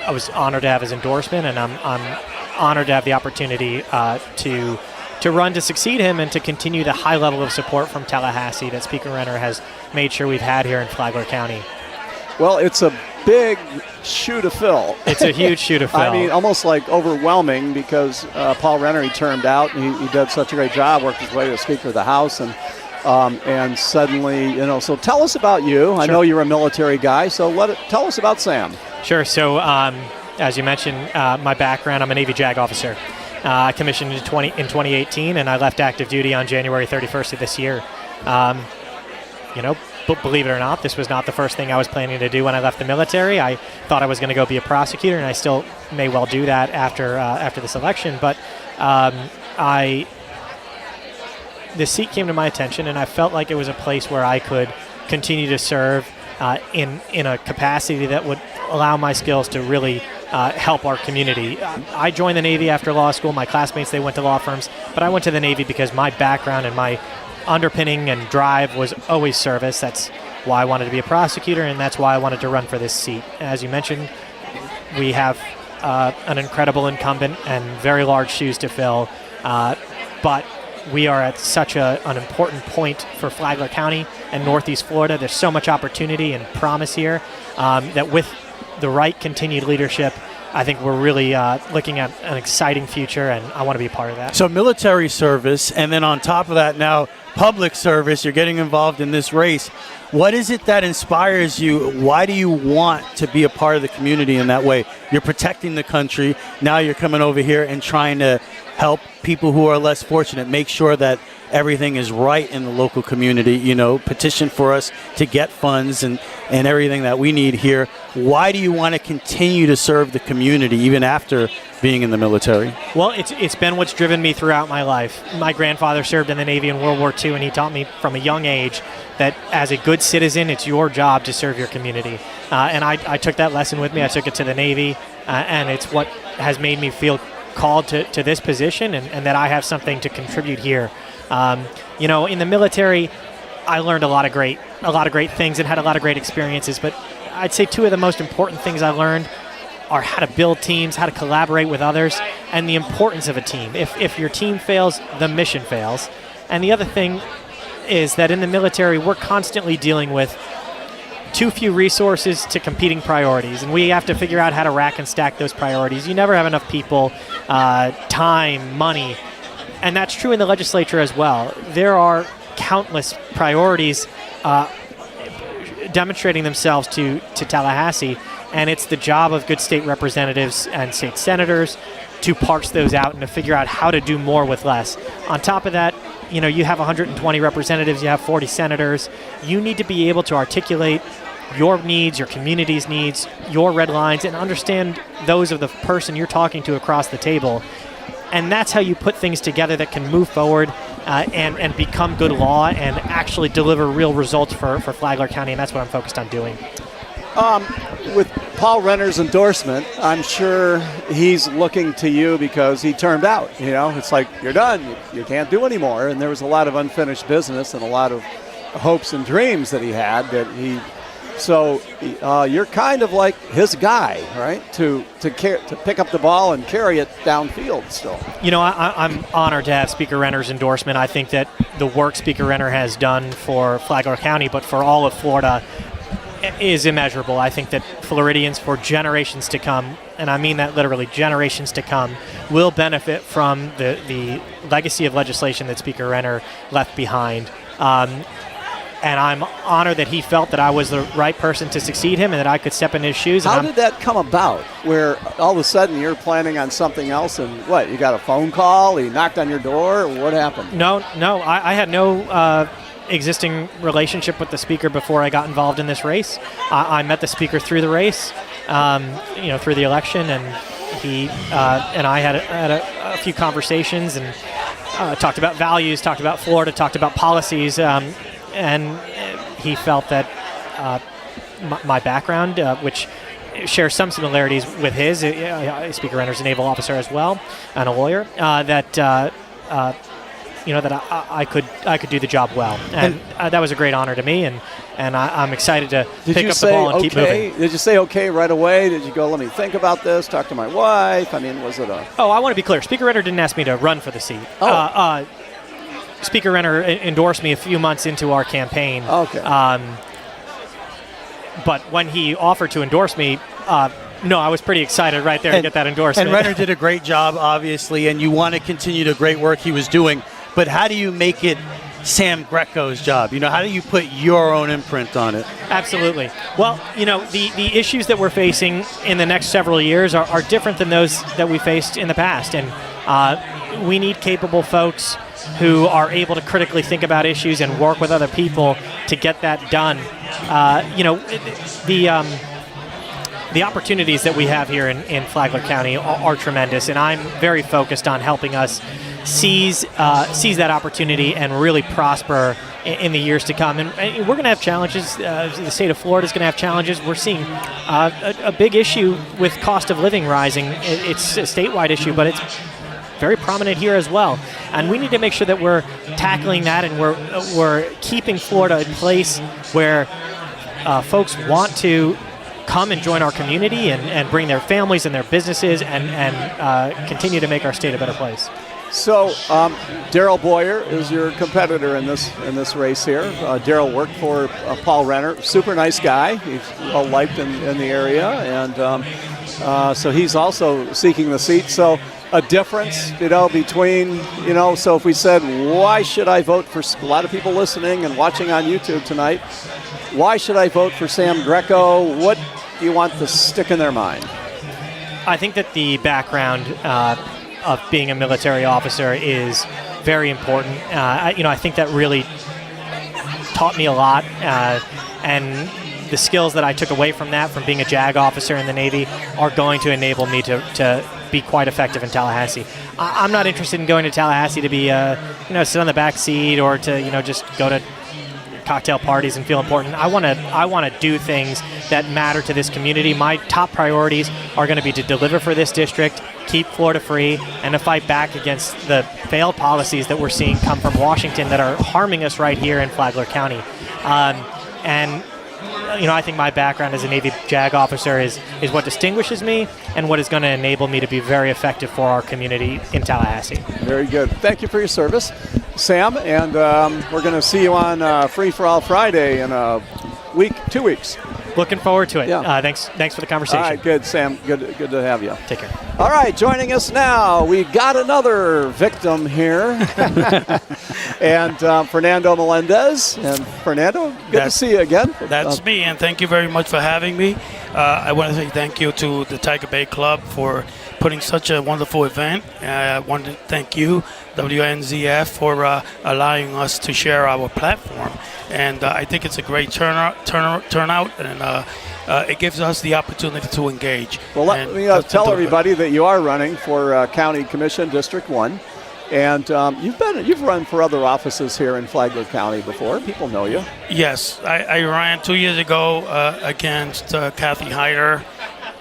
I was honored to have his endorsement, and I'm honored to have the opportunity to run to succeed him and to continue the high level of support from Tallahassee that Speaker Renner has made sure we've had here in Flagler County. Well, it's a big shoe to fill. It's a huge shoe to fill. I mean, almost like overwhelming because Paul Renner, he turned out, and he did such a great job, worked his way to Speaker of the House, and suddenly, so tell us about you. Sure. I know you're a military guy, so tell us about Sam. Sure. So, as you mentioned, my background, I'm a Navy JAG officer. I commissioned in 2018, and I left active duty on January 31st of this year. But believe it or not, this was not the first thing I was planning to do when I left the military. I thought I was going to go be a prosecutor, and I still may well do that after this election. But the seat came to my attention, and I felt like it was a place where I could continue to serve in a capacity that would allow my skills to really help our community. I joined the Navy after law school. My classmates, they went to law firms, but I went to the Navy because my background and my underpinning and drive was always service. That's why I wanted to be a prosecutor, and that's why I wanted to run for this seat. As you mentioned, we have an incredible incumbent and very large shoes to fill, but we are at such an important point for Flagler County and Northeast Florida. There's so much opportunity and promise here that with the right continued leadership, I think we're really looking at an exciting future, and I want to be a part of that. So military service, and then on top of that now public service, you're getting involved in this race. What is it that inspires you? Why do you want to be a part of the community in that way? You're protecting the country. Now you're coming over here and trying to help people who are less fortunate, make sure that everything is right in the local community, petition for us to get funds and everything that we need here. Why do you want to continue to serve the community even after being in the military? Well, it's been what's driven me throughout my life. My grandfather served in the Navy in World War II, and he taught me from a young age that as a good citizen, it's your job to serve your community. And I took that lesson with me. I took it to the Navy, and it's what has made me feel called to this position and that I have something to contribute here. In the military, I learned a lot of great things and had a lot of great experiences, but I'd say two of the most important things I learned are how to build teams, how to collaborate with others, and the importance of a team. If your team fails, the mission fails. And the other thing is that in the military, we're constantly dealing with too few resources to competing priorities, and we have to figure out how to rack and stack those priorities. You never have enough people, time, money, and that's true in the legislature as well. There are countless priorities demonstrating themselves to Tallahassee, and it's the job of good state representatives and state senators to parse those out and to figure out how to do more with less. On top of that, you have 120 representatives, you have 40 senators. You need to be able to articulate your needs, your community's needs, your red lines, and understand those of the person you're talking to across the table. And that's how you put things together that can move forward and become good law and actually deliver real results for Flagler County, and that's what I'm focused on doing. With Paul Renner's endorsement, I'm sure he's looking to you because he turned out. It's like, you're done. You can't do anymore. And there was a lot of unfinished business and a lot of hopes and dreams that he had So you're kind of like his guy, right? To pick up the ball and carry it downfield still. I'm honored to have Speaker Renner's endorsement. I think that the work Speaker Renner has done for Flagler County, but for all of Florida, is immeasurable. I think that Floridians for generations to come, and I mean that literally, generations to come, will benefit from the legacy of legislation that Speaker Renner left behind. and I'm honored that he felt that I was the right person to succeed him and that I could step in his shoes. How did that come about, where all of a sudden you're planning on something else, and what, you got a phone call, he knocked on your door, what happened? No, I had no existing relationship with the speaker before I got involved in this race. I met the speaker through the race, through the election, and he and I had a few conversations and talked about values, talked about Florida, talked about policies, and he felt that my background, which shares some similarities with his, Speaker Renner's a naval officer as well and a lawyer, that I could do the job well, and that was a great honor to me, and I'm excited to pick up the ball and keep moving. Did you say okay right away? Did you go, let me think about this, talk to my wife? I mean, was it a... Oh, I want to be clear. Speaker Renner didn't ask me to run for the seat. Speaker Renner endorsed me a few months into our campaign. Okay. But when he offered to endorse me, no, I was pretty excited right there to get that endorsement. And Renner did a great job, obviously, and you want to continue the great work he was doing. But how do you make it Sam Greco's job? How do you put your own imprint on it? Absolutely. Well, the issues that we're facing in the next several years are different than those that we faced in the past. And we need capable folks who are able to critically think about issues and work with other people to get that done. The opportunities that we have here in Flagler County are tremendous, and I'm very focused on helping us seize that opportunity and really prosper in the years to come. And we're going to have challenges. The state of Florida is going to have challenges. We're seeing a big issue with cost of living rising. It's a statewide issue, but it's very prominent here as well. And we need to make sure that we're tackling that, and we're keeping Florida a place where folks want to come and join our community and bring their families and their businesses and continue to make our state a better place. So, Darrell Boyer is your competitor in this race here. Darrell worked for Paul Renner, super nice guy. He's well liked in the area, and so he's also seeking the seat. So, a difference, between, so if we said, why should I vote for, a lot of people listening and watching on YouTube tonight, why should I vote for Sam Greco? What do you want to stick in their mind? I think that the background of being a military officer is very important. I think that really taught me a lot, and the skills that I took away from that, from being a JAG officer in the Navy, are going to enable me to be quite effective in Tallahassee. I'm not interested in going to Tallahassee to be, sit on the back seat or to, just go to cocktail parties and feel important. I want to do things that matter to this community. My top priorities are going to be to deliver for this district, keep Florida free, and to fight back against the failed policies that we're seeing come from Washington that are harming us right here in Flagler County. I think my background as a Navy JAG officer is what distinguishes me and what is going to enable me to be very effective for our community in Tallahassee. Very good. Thank you for your service, Sam, and we're going to see you on Free for All Friday in 2 weeks. Looking forward to it. Yeah. Thanks for the conversation. All right, good, Sam. Good to have you. Take care. All right, joining us now, we got another victim here, and Fernando Melendez. And Fernando, good to see you again. That's me, and thank you very much for having me. I want to say thank you to the Tiger Bay Club for putting such a wonderful event. I want to thank you, WNZF, for allowing us to share our platform. And I think it's a great turnout, and it gives us the opportunity to engage. Well, let me tell everybody that you are running for County Commission District 1, and you've run for other offices here in Flagler County before. People know you. Yes, I ran 2 years ago against Kathy Hyder,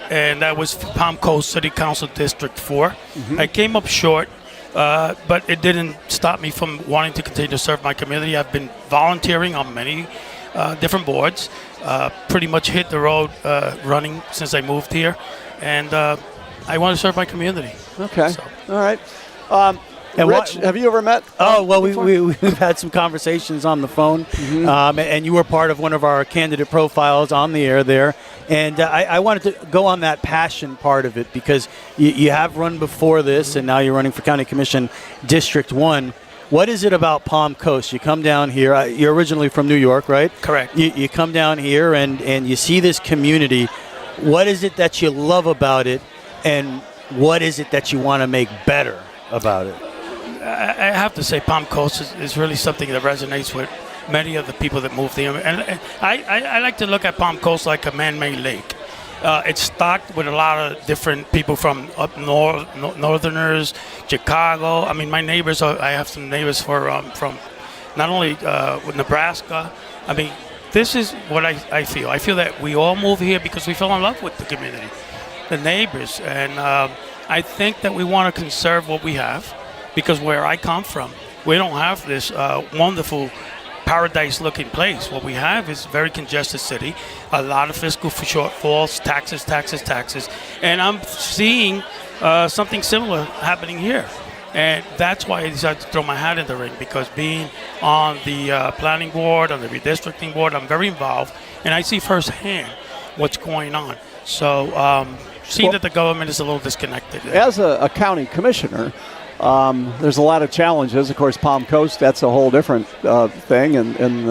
and that was Palm Coast City Council District 4. Mm-hmm. I came up short. But it didn't stop me from wanting to continue to serve my community. I've been volunteering on many different boards, pretty much hit the road running since I moved here, and I want to serve my community. Okay, so. All right. And Rich, have you ever met? Oh, well, we've had some conversations on the phone, mm-hmm. And you were part of one of our candidate profiles on the air there. And I wanted to go on that passion part of it because you have run before this, and now you're running for County Commission District 1. What is it about Palm Coast? You come down here. You're originally from New York, right? Correct. You come down here and you see this community. What is it that you love about it, and what is it that you want to make better about it? I have to say Palm Coast is really something that resonates with many of the people that moved here. And I like to look at Palm Coast like a man-made lake. It's stocked with a lot of different people from up north, northerners, Chicago. I mean, my neighbors, I have some neighbors from not only Nebraska. I mean, this is what I feel. I feel that we all move here because we fell in love with the community, the neighbors. And I think that we want to conserve what we have, because where I come from, we don't have this wonderful paradise-looking place. What we have is a very congested city, a lot of fiscal shortfalls, taxes, and I'm seeing something similar happening here. And that's why I decided to throw my hat in the ring, because being on the planning board, on the redistricting board, I'm very involved, and I see firsthand what's going on. So seeing that the government is a little disconnected. As a county commissioner, there's a lot of challenges. Of course, Palm Coast, that's a whole different thing, and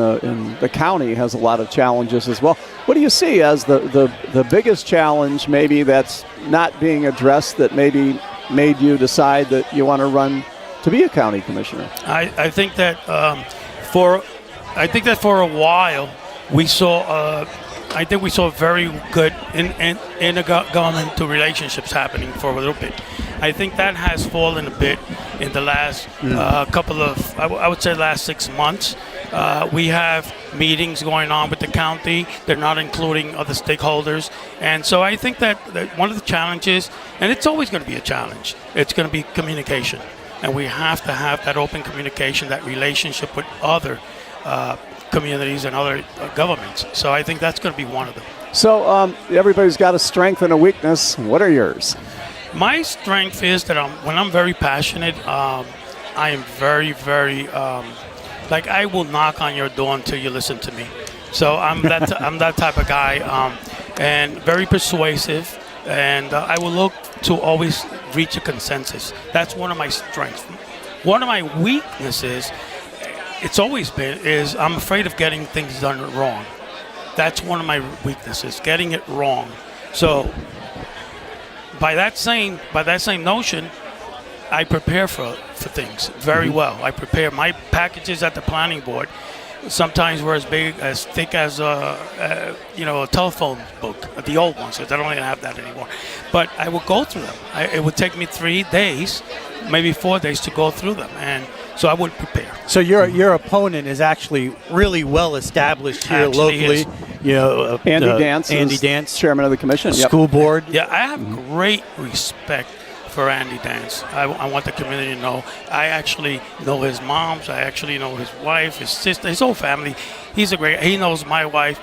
the county has a lot of challenges as well. What do you see as the biggest challenge maybe that's not being addressed that maybe made you decide that you want to run to be a county commissioner? I think that for a while we saw very good in the governmental relationships happening for a little bit. I think that has fallen a bit in the last couple of, I would say, last 6 months. We have meetings going on with the county. They're not including other stakeholders. And so I think that one of the challenges, and it's always going to be a challenge, it's going to be communication. And we have to have that open communication, that relationship with other communities and other governments. So I think that's going to be one of them. So everybody's got a strength and a weakness. What are yours? My strength is that when I'm very passionate, I am very, very, I will knock on your door until you listen to me. So I'm that type of guy, and very persuasive, and I will look to always reach a consensus. That's one of my strengths. One of my weaknesses, it's always been, is I'm afraid of getting things done wrong. That's one of my weaknesses, getting it wrong. So by that same notion, I prepare for things very well. I prepare my packages at the planning board. Sometimes were as thick as a telephone book, the old ones. I don't even have that anymore. But I would go through them. It would take me 3 days, maybe 4 days to go through them, and so I would prepare. So your opponent is actually really well established here locally. Andy Dance, chairman of the commission, school board. Yeah, I have great respect for Andy Dance. I want the community to know. I actually know his moms. I actually know his wife, his sister, his whole family. He knows my wife.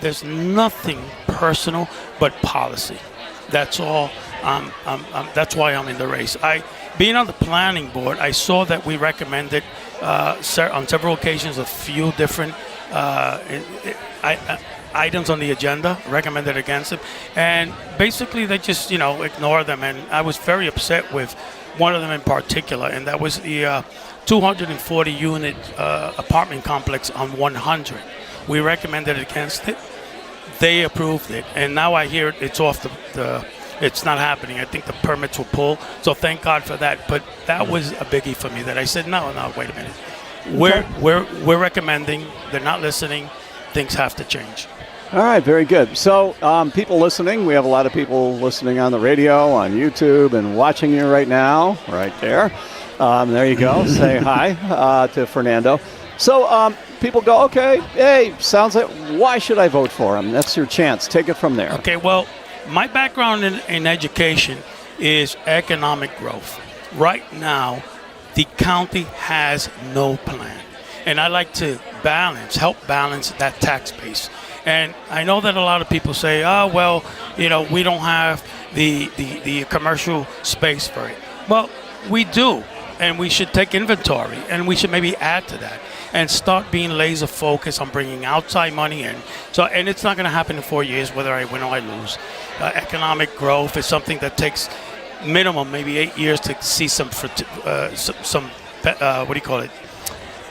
There's nothing personal but policy. That's all. That's why I'm in the race. Being on the planning board, I saw that we recommended on several occasions a few different items on the agenda, recommended against them, and basically they just ignore them. And I was very upset with one of them in particular, and that was the 240 unit apartment complex on 100. We recommended against it. They approved it, and now I hear it's off it's not happening. I think the permits will pull, so thank God for that. But that was a biggie for me, that I said, no, wait a minute. We're recommending. They're not listening. Things have to change. All right, very good. So people listening, we have a lot of people listening on the radio, on YouTube, and watching you right now, right there. There you go. Say hi to Fernando. So people go, okay, hey, sounds like, why should I vote for him? That's your chance. Take it from there. Okay, well, my background in education is economic growth. Right now, the county has no plan. And I like to help balance that tax base. And I know that a lot of people say, we don't have the commercial space for it. Well, we do, and we should take inventory, and we should maybe add to that and start being laser focused on bringing outside money in. So, and it's not going to happen in 4 years, whether I win or I lose. Economic growth is something that takes minimum maybe 8 years to see some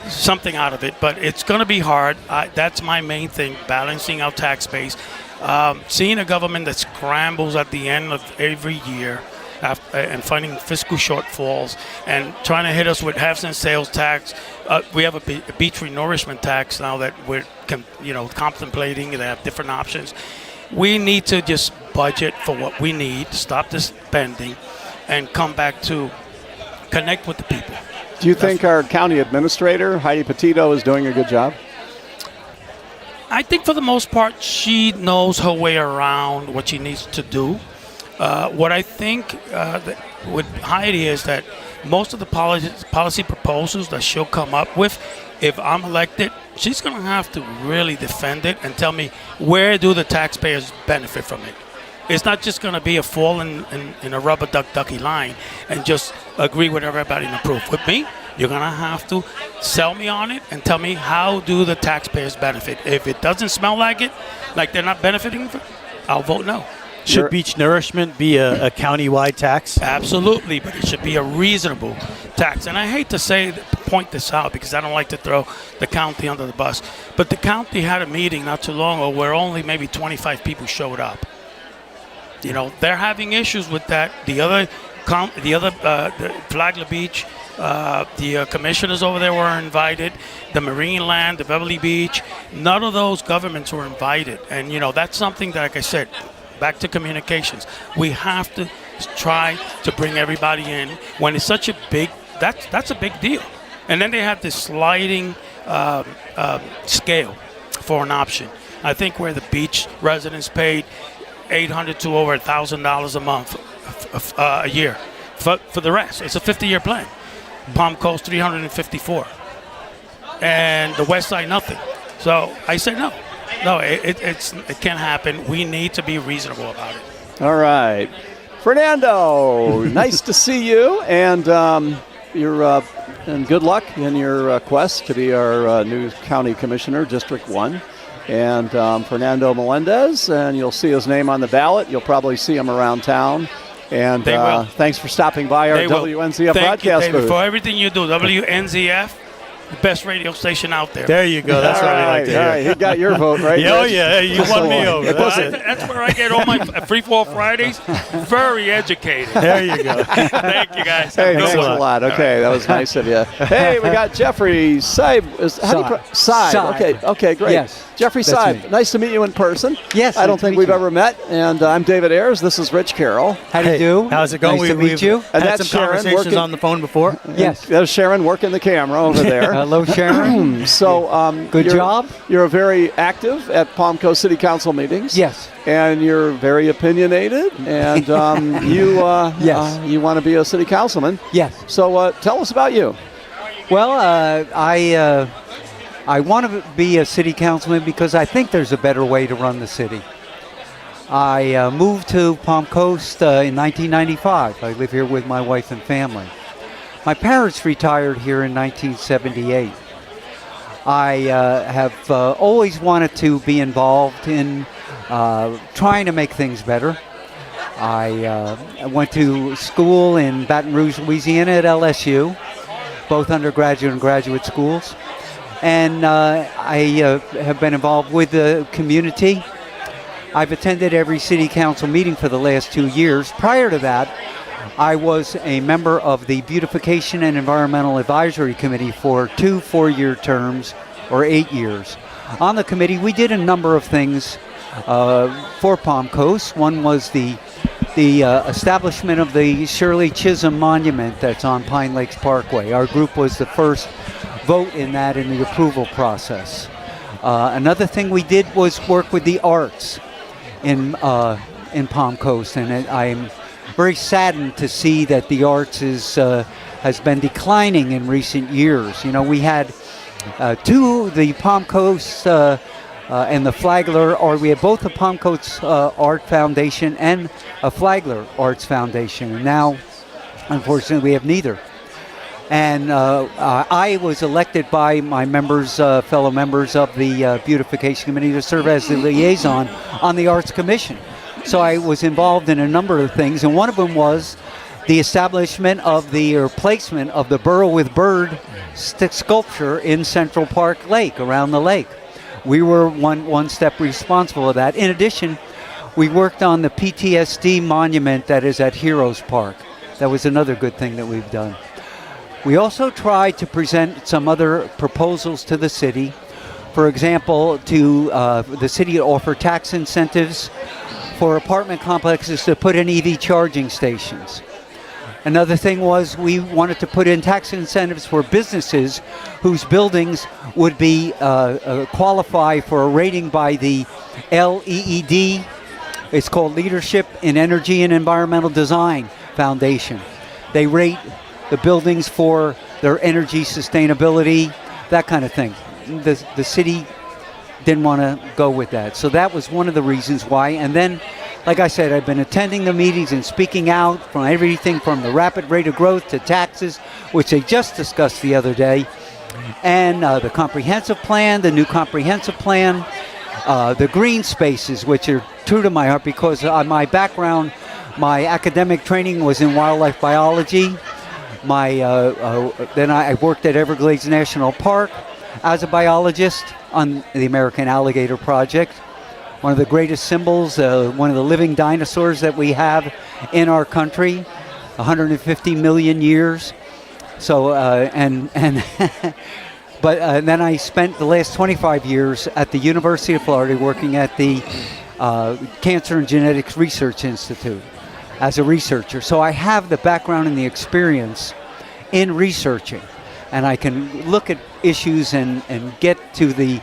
something out of it. But it's going to be hard. That's my main thing, balancing our tax base. Seeing a government that scrambles at the end of every year and finding fiscal shortfalls and trying to hit us with half-cent sales tax. We have a beach renourishment tax now that we're contemplating. They have different options. We need to just budget for what we need, stop the spending, and come back to connect with the people. Do you think our county administrator, Heidi Petito, is doing a good job? I think for the most part, she knows her way around what she needs to do. What I think with Heidi is that most of the policy proposals that she'll come up with, if I'm elected, she's going to have to really defend it and tell me where do the taxpayers benefit from it. It's not just going to be a fall in a rubber ducky line and just agree with everybody and approve. With me, you're going to have to sell me on it and tell me how do the taxpayers benefit. If it doesn't smell like it, like they're not benefiting, I'll vote no. Should beach nourishment be a county-wide tax? Absolutely, but it should be a reasonable tax. And I hate to point this out because I don't like to throw the county under the bus, but the county had a meeting not too long ago where only maybe 25 people showed up. They're having issues with that. The Flagler Beach, the commissioners over there were invited. The Marine Land, the Beverly Beach, none of those governments were invited. And, that's something that, like I said, back to communications. We have to try to bring everybody in when it's such a big, that's a big deal. And then they have this sliding scale for an option. I think where the beach residents paid $800 to over $1,000 a month a year. For the rest, it's a 50-year plan. Palm Coast, $354. And the West Side, nothing. So I said no. No, it can't happen. We need to be reasonable about it. All right. Fernando, nice to see you. And and good luck in your quest to be our new county commissioner, District 1. And Fernando Melendez, and you'll see his name on the ballot. You'll probably see him around town. And thanks for stopping by our WNZF broadcast booth. For everything you do. WNZF, the best radio station out there. There you go. That's what we like to hear. All right. He got your vote, right? Oh, yeah. You won me over. That's where I get all my Free Fall Fridays. Very educated. There you go. Thank you, guys. Hey, thanks a lot. Okay, that was nice of you. Hey, we got Jeffrey Seib. Seib. Okay, great. Yes. Jeffrey Seib, nice to meet you in person. Yes. I don't think we've ever met. And I'm David Ayers. This is Rich Carroll. How do you do? How's it going? Nice to meet you. And had that's some Sharon conversations on the phone before. Yes. There's Sharon working the camera over there. Hello, Sharon. So, good job. You're very active at Palm Coast City Council meetings. Yes. And you're very opinionated, and you want to be a city councilman. Yes. So tell us about you. Well, I want to be a city councilman because I think there's a better way to run the city. I moved to Palm Coast in 1995. I live here with my wife and family. My parents retired here in 1978. I have always wanted to be involved in trying to make things better. I went to school in Baton Rouge, Louisiana at LSU, both undergraduate and graduate schools. And I have been involved with the community. I've attended every city council meeting for the last 2 years. Prior to that, I was a member of the Beautification and Environmental Advisory Committee for 2 4-year terms, or 8 years. On the committee, we did a number of things for Palm Coast. One was the establishment of the Shirley Chisholm Monument that's on Pine Lakes Parkway. Our group was the first vote in that in the approval process. Another thing we did was work with the arts in Palm Coast, and I'm very saddened to see that the arts has been declining in recent years. You know, we had the Palm Coast and the Flagler, or we had both the Palm Coast Art Foundation and a Flagler Arts Foundation, and now, unfortunately, we have neither. And I was elected by my fellow members of the Beautification Committee to serve as the liaison on the Arts Commission. So I was involved in a number of things, and one of them was the establishment of the or placement of the Burrow with Bird sculpture in Central Park Lake, around the lake. We were one step responsible for that. In addition, we worked on the PTSD monument that is at Heroes Park. That was another good thing that we've done. We also tried to present some other proposals to the city. For example, to the city to offer tax incentives for apartment complexes to put in EV charging stations. Another thing was we wanted to put in tax incentives for businesses whose buildings would be qualify for a rating by the LEED. It's called Leadership in Energy and Environmental Design Foundation. They rate the buildings for their energy sustainability, that kind of thing. The city didn't want to go with that. So that was one of the reasons why. And then, like I said, I've been attending the meetings and speaking out from everything from the rapid rate of growth to taxes, which they just discussed the other day, and the comprehensive plan, the new comprehensive plan, the green spaces, which are true to my heart because my background, my academic training was in wildlife biology. Then I worked at Everglades National Park as a biologist on the American Alligator Project, one of the greatest symbols, one of the living dinosaurs that we have in our country, 150 million years. So, but then I spent the last 25 years at the University of Florida working at the Cancer and Genetics Research Institute as a researcher. So I have the background and the experience in researching, and I can look at issues and get to the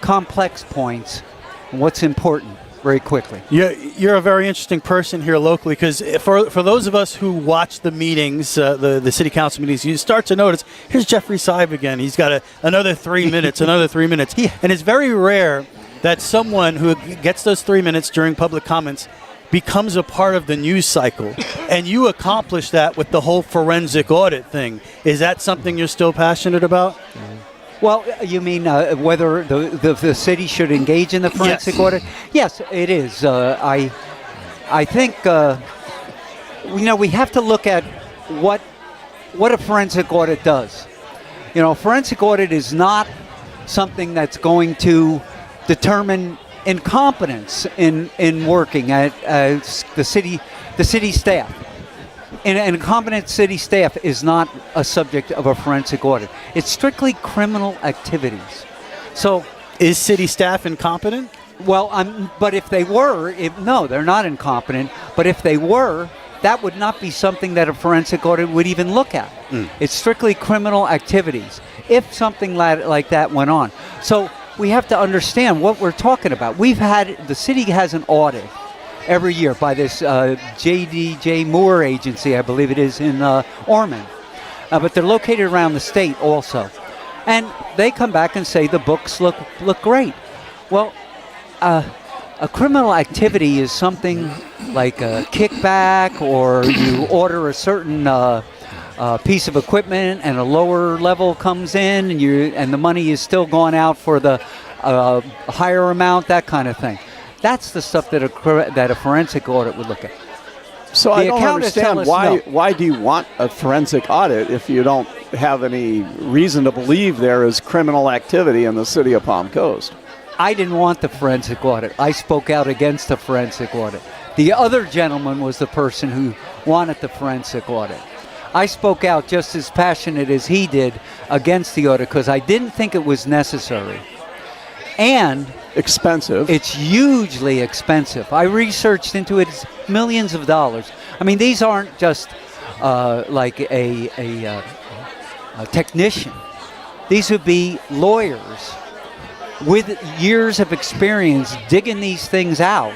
complex points and what's important very quickly. You're a very interesting person here locally, because for those of us who watch the meetings, the city council meetings, you start to notice, here's Jeffrey Seib again. He's got another 3 minutes, another 3 minutes. Yeah. And it's very rare that someone who gets those 3 minutes during public comments becomes a part of the news cycle. And you accomplish that with the whole forensic audit thing. Is that something you're still passionate about? Well, you mean whether the city should engage in the forensic audit? Yes, it is. I think we have to look at what a forensic audit does. Forensic audit is not something that's going to determine incompetence in working at the city staff. An incompetent city staff is not a subject of a forensic audit. It's strictly criminal activities. So, is city staff incompetent? Well, but if they were, no, they're not incompetent. But if they were, that would not be something that a forensic audit would even look at. It's strictly criminal activities. If something like that went on, so we have to understand what we're talking about. The city has an audit every year by this JDJ Moore agency, I believe it is, in Ormond. But they're located around the state also. And they come back and say the books look great. Well, a criminal activity is something like a kickback, or you order a certain piece of equipment and a lower level comes in and the money is still going out for the higher amount, that kind of thing. That's the stuff that a forensic audit would look at. So I don't understand why do you want a forensic audit if you don't have any reason to believe there is criminal activity in the city of Palm Coast? I didn't want the forensic audit. I spoke out against the forensic audit. The other gentleman was the person who wanted the forensic audit. I spoke out just as passionate as he did against the audit because I didn't think it was necessary. And expensive. It's hugely expensive. I researched into it. It's millions of dollars. I mean, these aren't just like a technician. These would be lawyers with years of experience digging these things out,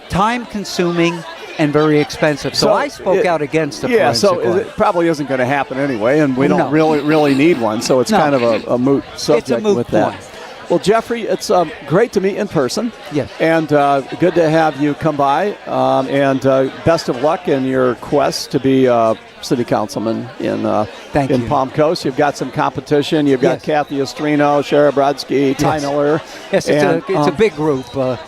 time-consuming and very expensive. So I spoke out against the forensic audit. It probably isn't going to happen anyway, and we don't really need one. So it's kind of a moot subject. It's a moot with point. that. Well, Jeffrey, it's great to meet in person. Yes. And good to have you come by. And best of luck in your quest to be city councilman in Palm Coast. You've got some competition. You've got Kathy Estrino, Shara Brodsky, Ty Miller. Yes, it's a big group. But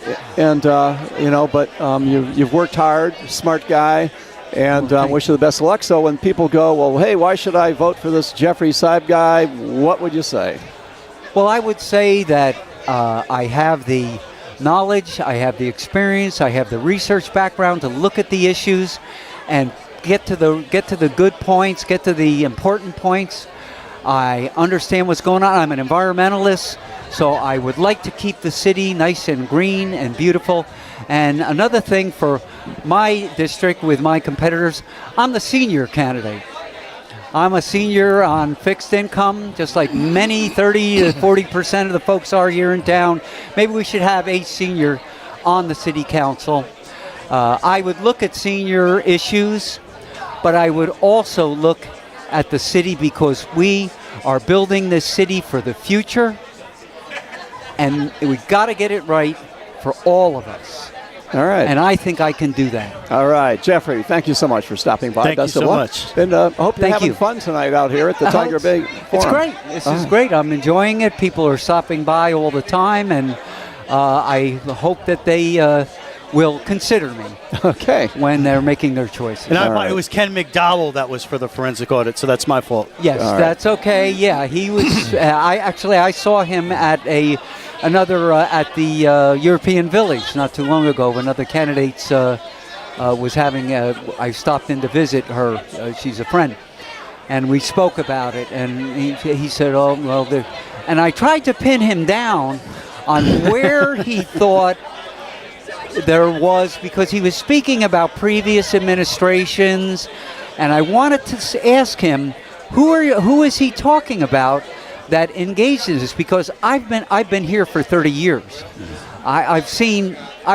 you've worked hard, smart guy. And wish you the best of luck. So when people go, well, hey, why should I vote for this Jeffrey Seib guy? What would you say? Well, I would say that I have the knowledge, I have the experience, I have the research background to look at the issues and get to the good points, get to the important points. I understand what's going on. I'm an environmentalist, so I would like to keep the city nice and green and beautiful. And another thing for my district with my competitors, I'm the senior candidate. I'm a senior on fixed income, just like many 30 to 40% of the folks are here in town. Maybe we should have a senior on the city council. I would look at senior issues, but I would also look at the city because we are building this city for the future, and we got to get it right for all of us. All right. And I think I can do that. All right. Jeffrey, thank you so much for stopping by. Thank you Best so of luck. much. And I hope you're having fun tonight out here at the Tiger Bay Forum. It's great. This is great. I'm enjoying it. People are stopping by all the time, and I hope that they will consider me. Okay. When they're making their choices. And it was Ken McDowell that was for the forensic audit, so that's my fault. Yes, that's okay. Yeah, he was. I saw him at another at the European Village not too long ago. Another candidate was having. I stopped in to visit her. She's a friend, and we spoke about it. And he said, "Oh well," and I tried to pin him down on where he thought there was, because he was speaking about previous administrations, and I wanted to ask him, who is he talking about that engages us? Because I've been here for 30 years. I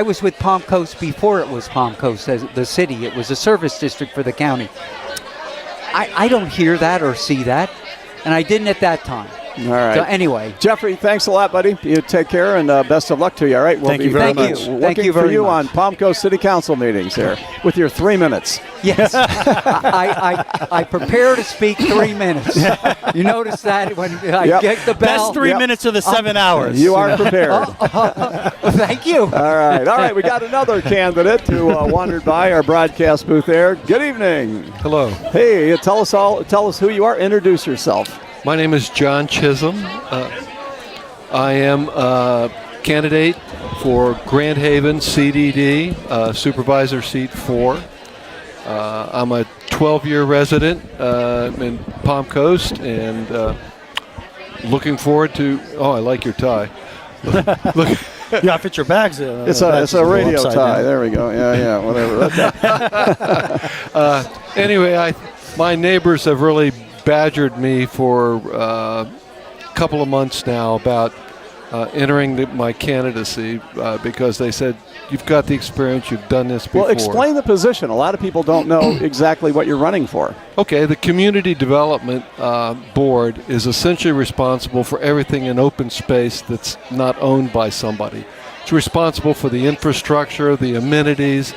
was with Palm Coast before it was Palm Coast as the city. It was a service district for the county. I don't hear that or see that, and I didn't at that time. All right. So anyway, Jeffrey, thanks a lot, buddy. You take care, and best of luck to you. All right. We'll Thank you very much. Thank you for very you much. on Palm Coast City Council meetings here with your 3 minutes. Yes. I prepare to speak 3 minutes. You notice that when I get the bell. Best 3 minutes of the 7 hours. You are prepared. Thank you. All right. We got another candidate who wandered by our broadcast booth there. Good evening. Hello. Hey, tell us who you are. Introduce yourself. My name is John Chisholm. I am a candidate for Grand Haven CDD, Supervisor Seat 4. I'm a 12-year resident in Palm Coast, and looking forward to. Oh, I like your tie. Look. Yeah, fit your bags. It's a radio tie. Down. There we go. Yeah, whatever. Okay. Anyway, my neighbors have really badgered me for a couple of months now about entering my candidacy because they said, you've got the experience, you've done this before. Well, explain the position. A lot of people don't know exactly what you're running for. Okay, the Community Development Board is essentially responsible for everything in open space that's not owned by somebody. It's responsible for the infrastructure, the amenities,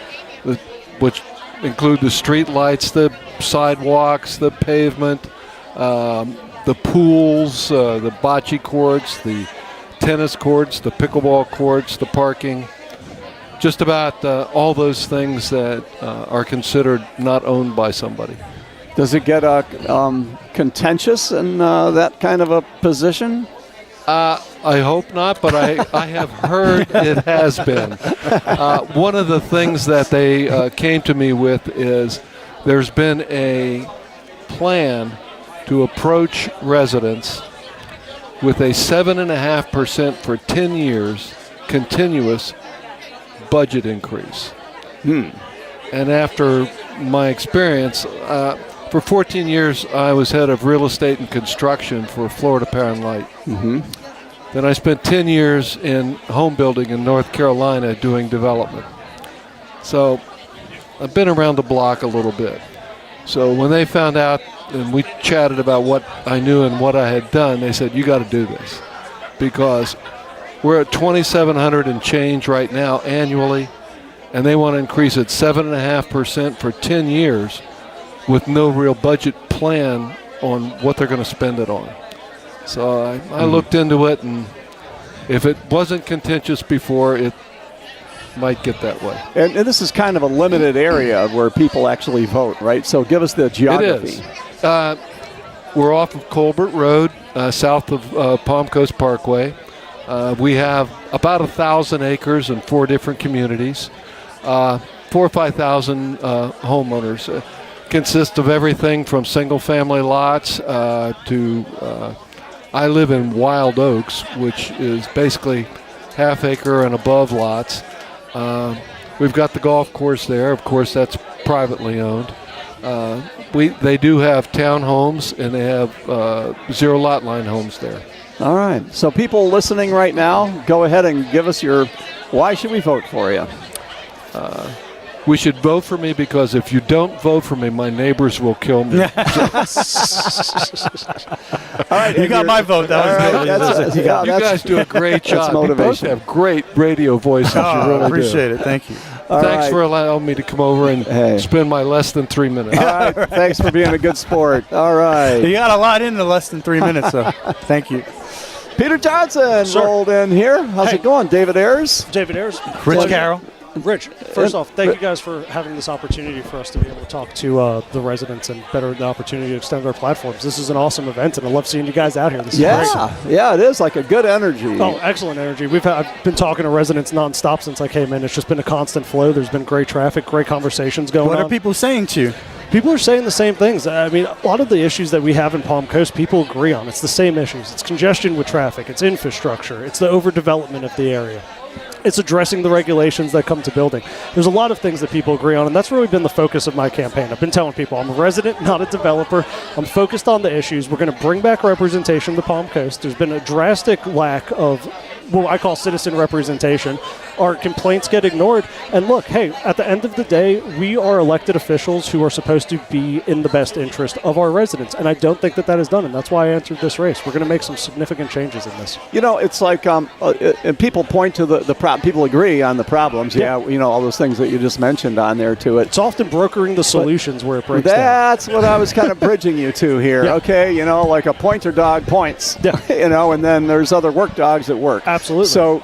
which include the street lights, the sidewalks, the pavement, the pools, the bocce courts, the tennis courts, the pickleball courts, the parking, just about all those things that are considered not owned by somebody. Does it get contentious in that kind of a position? I hope not, but I have heard it has been. One of the things that they came to me with is there's been a plan to approach residents with a 7.5% for 10 years continuous budget increase. And after my experience, for 14 years I was head of real estate and construction for Florida Power and Light. Then I spent 10 years in home building in North Carolina doing development. So I've been around the block a little bit. So when they found out and we chatted about what I knew and what I had done, they said, you got to do this. Because we're at $2,700 and change right now annually, and they want to increase it 7.5% for 10 years with no real budget plan on what they're going to spend it on. So I looked into it, and if it wasn't contentious before, might get that way. And this is kind of a limited area where people actually vote, right? So give us the geography. It is. We're off of Colbert Road, south of Palm Coast Parkway. We have about 1,000 acres in 4 different communities. 4,000 or 5,000 homeowners. Consist of everything from single-family lots to I live in Wild Oaks, which is basically half-acre and above lots. We've got the golf course there. Of course, that's privately owned. They do have townhomes, and they have 0 lot line homes there. All right. So people listening right now, go ahead and give us your why should we vote for you? We should vote for me because if you don't vote for me, my neighbors will kill me. All right, you got my vote. You guys do a great job. You both have great radio voices. You really appreciate do. it. Thank you. Thanks for allowing me to come over and spend my less than 3 minutes. All right. Thanks for being a good sport. All right. You got a lot in the less than 3 minutes, so thank you. Peter Johnson rolled in here. How's it going? David Ayers? David Ayers. Rich Carroll. Rich, first off, thank you guys for having this opportunity for us to be able to talk to the residents and better the opportunity to extend our platforms. This is an awesome event, and I love seeing you guys out here. This is great. Yeah, it is like a good energy. Oh, excellent energy. I've been talking to residents nonstop since I came in. It's just been a constant flow. There's been great traffic, great conversations going on. What are people saying to you? People are saying the same things. I mean, a lot of the issues that we have in Palm Coast, people agree on. It's the same issues. It's congestion with traffic. It's infrastructure. It's the overdevelopment of the area. It's addressing the regulations that come to building. There's a lot of things that people agree on, and that's really been the focus of my campaign. I've been telling people I'm a resident, not a developer. I'm focused on the issues. We're going to bring back representation to Palm Coast. There's been a drastic lack of what I call citizen representation. Our complaints get ignored. And look, hey, at the end of the day, we are elected officials who are supposed to be in the best interest of our residents. And I don't think that is done. And that's why I entered this race. We're going to make some significant changes in this. You know, it's like and people point to the problem. People agree on the problems. Yeah, you know, all those things that you just mentioned on there to it. It's often brokering the solutions where it breaks That's down. what I was kind of bridging you to here. Yeah. Okay, you know, like a pointer dog points. Yeah. You know, and then there's other work dogs that work. Absolutely. So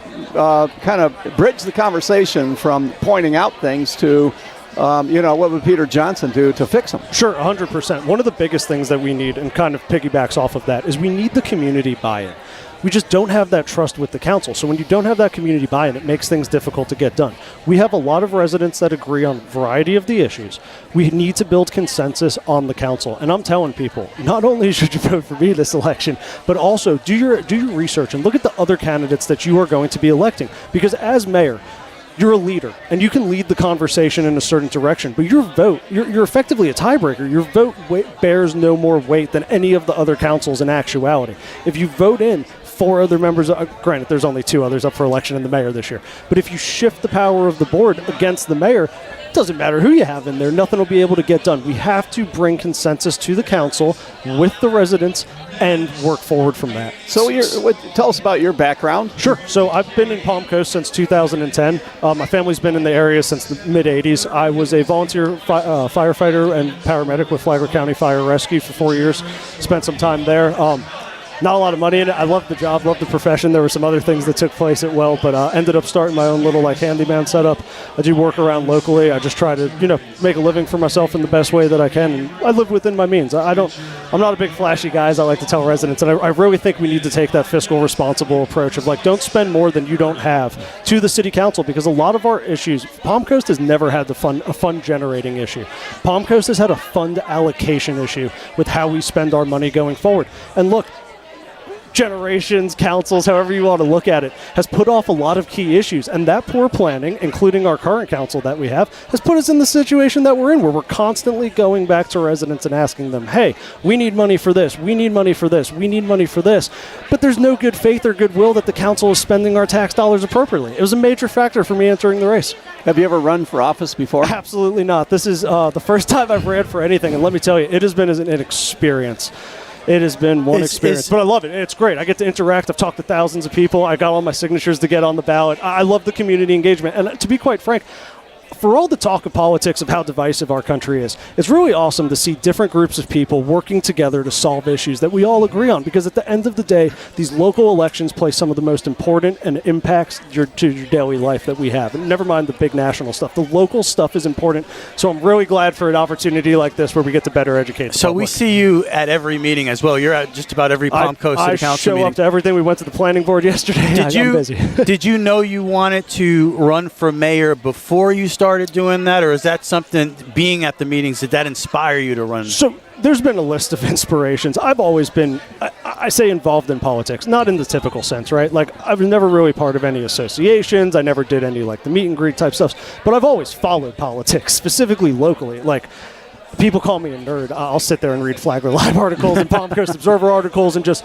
kind of bridge the conversation from pointing out things to, you know, what would Peter Johnson do to fix them? Sure, 100%. One of the biggest things that we need, and kind of piggybacks off of that, is we need the community buy-in. We just don't have that trust with the council. So when you don't have that community buy-in, it makes things difficult to get done. We have a lot of residents that agree on a variety of the issues. We need to build consensus on the council. And I'm telling people, not only should you vote for me this election, but also do your research and look at the other candidates that you are going to be electing. Because as mayor, you're a leader, and you can lead the conversation in a certain direction, but your vote, you're effectively a tiebreaker. Your vote bears no more weight than any of the other councils in actuality. If you vote in 4 other members, granted, there's only 2 others up for election and the mayor this year, but if you shift the power of the board against the mayor, it doesn't matter who you have in there, nothing will be able to get done. We have to bring consensus to the council with the residents and work forward from that. So tell us about your background. Sure. So I've been in Palm Coast since 2010. My family's been in the area since the mid-'80s. I was a volunteer firefighter and paramedic with Flagler County Fire Rescue for 4 years. Spent some time there. Not a lot of money in it. I loved the job, loved the profession. There were some other things that took place at well, but ended up starting my own little handyman setup. I do work around locally. I just try to, make a living for myself in the best way that I can. And I live within my means. I'm not a big flashy guy, as I like to tell residents. And I really think we need to take that fiscal responsible approach of don't spend more than you don't have to the city council, because a lot of our issues, Palm Coast has never had a fund generating issue. Palm Coast has had a fund allocation issue with how we spend our money going forward. And look, generations, councils, however you want to look at it, has put off a lot of key issues. And that poor planning, including our current council that we have, has put us in the situation that we're in, where we're constantly going back to residents and asking them, hey, we need money for this, we need money for this, we need money for this. But there's no good faith or goodwill that the council is spending our tax dollars appropriately. It was a major factor for me entering the race. Have you ever run for office before? Absolutely not. This is the first time I've ran for anything. And let me tell you, it has been an experience. It has been one experience, but I love it. It's great. I get to interact. I've talked to thousands of people. I got all my signatures to get on the ballot. I love the community engagement. And to be quite frank, for all the talk of politics of how divisive our country is, it's really awesome to see different groups of people working together to solve issues that we all agree on, because at the end of the day, these local elections play some of the most important and impacts to your daily life that we have. And never mind the big national stuff. The local stuff is important, so I'm really glad for an opportunity like this where we get to better educate the So public. we see you at every meeting as well. You're at just about every Palm Coast City Council I show meeting. up to everything. We went to the planning board yesterday. I'm busy. Did you know you wanted to run for mayor before you started doing that, or is that something, being at the meetings, did that inspire you to run? So there's been a list of inspirations. I've always been, I say involved in politics, not in the typical sense, right? Like, I was never really part of any associations. I never did any, like, the meet and greet type stuff. But I've always followed politics, specifically locally. Like, people call me a nerd. I'll sit there and read Flagler Live articles and Palm Coast Observer articles and just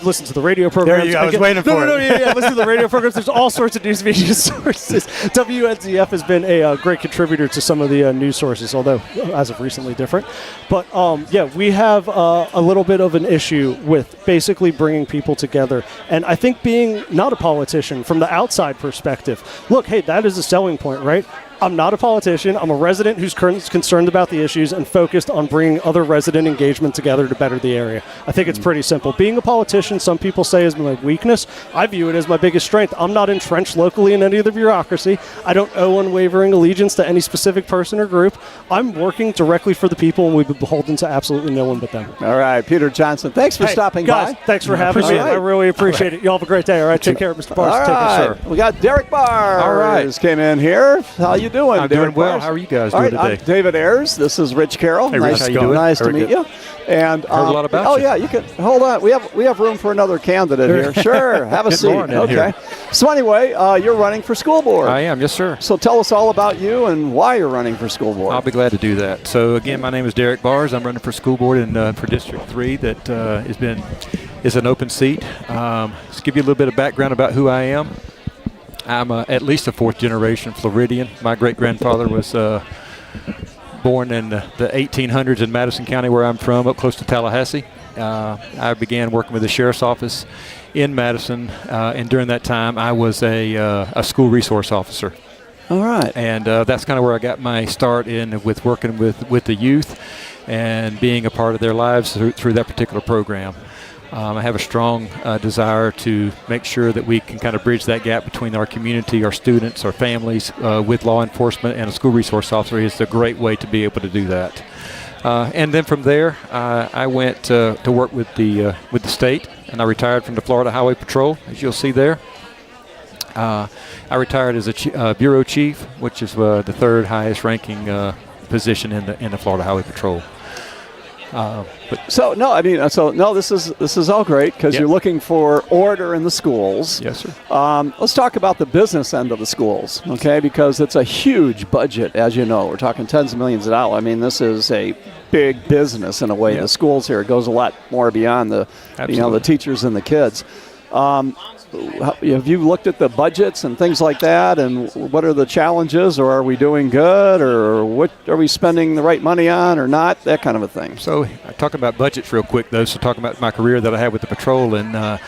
listen to the radio programs. There you go. I was waiting for it. Yeah, listen to the radio programs. There's all sorts of news media sources. WNZF has been a great contributor to some of the news sources, although as of recently different. But yeah, we have a little bit of an issue with basically bringing people together. And I think being not a politician, from the outside perspective, look, hey, that is a selling point, right? I'm not a politician. I'm a resident who's concerned about the issues and focused on bringing other resident engagement together to better the area. I think it's pretty simple. Being a politician, some people say, is my weakness. I view it as my biggest strength. I'm not entrenched locally in any of the bureaucracy. I don't owe unwavering allegiance to any specific person or group. I'm working directly for the people, and we've been beholden to absolutely no one but them. All right, Peter Johnson, thanks for stopping guys, by. Thanks for having me. I really appreciate it. You all have a great day. All right, take care, Mr. Bars. All Take care, right, sir. we got Derek Bars. All right. Came in here. How you doing? I'm Derek doing well. Bars? How are you guys All doing right, today? I'm David Ayers. This is Rich Carroll. Hey, Rich, nice how you doing? Nice to Very meet good. you. And Heard a lot about oh you. yeah, you can hold on. We have room for another candidate here. Sure, have a Get seat. Lauren in Okay. here. So anyway, you're running for school board. I am, yes, sir. So tell us all about you and why you're running for school board. I'll be glad to do that. So again, my name is Derek Bars. I'm running for school board for District 3. That is an open seat. Let's give you a little bit of background about who I am. I'm at least a fourth generation Floridian. My great grandfather was born in the 1800s in Madison County, where I'm from, up close to Tallahassee. I began working with the sheriff's office in Madison, and during that time, I was a school resource officer. All right. And that's kind of where I got my start in with working with the youth and being a part of their lives through that particular program. I have a strong desire to make sure that we can kind of bridge that gap between our community, our students, our families, with law enforcement, and a school resource officer is a great way to be able to do that. And then from there, I went to work with the state, and I retired from the Florida Highway Patrol, as you'll see there. I retired as a bureau chief, which is the third highest ranking position in the Florida Highway Patrol. This is all great because you're looking for order in the schools. Yes, sir. Let's talk about the business end of the schools, okay? Because it's a huge budget, as you know. We're talking tens of millions of dollars. I mean, this is a big business in a way. Yeah. The schools here, it goes a lot more beyond the teachers and the kids. Have you looked at the budgets and things like that, and what are the challenges, or are we doing good, or what are we spending the right money on or not, that kind of a thing? So talking about budgets real quick, though, so talking about my career that I had with the patrol and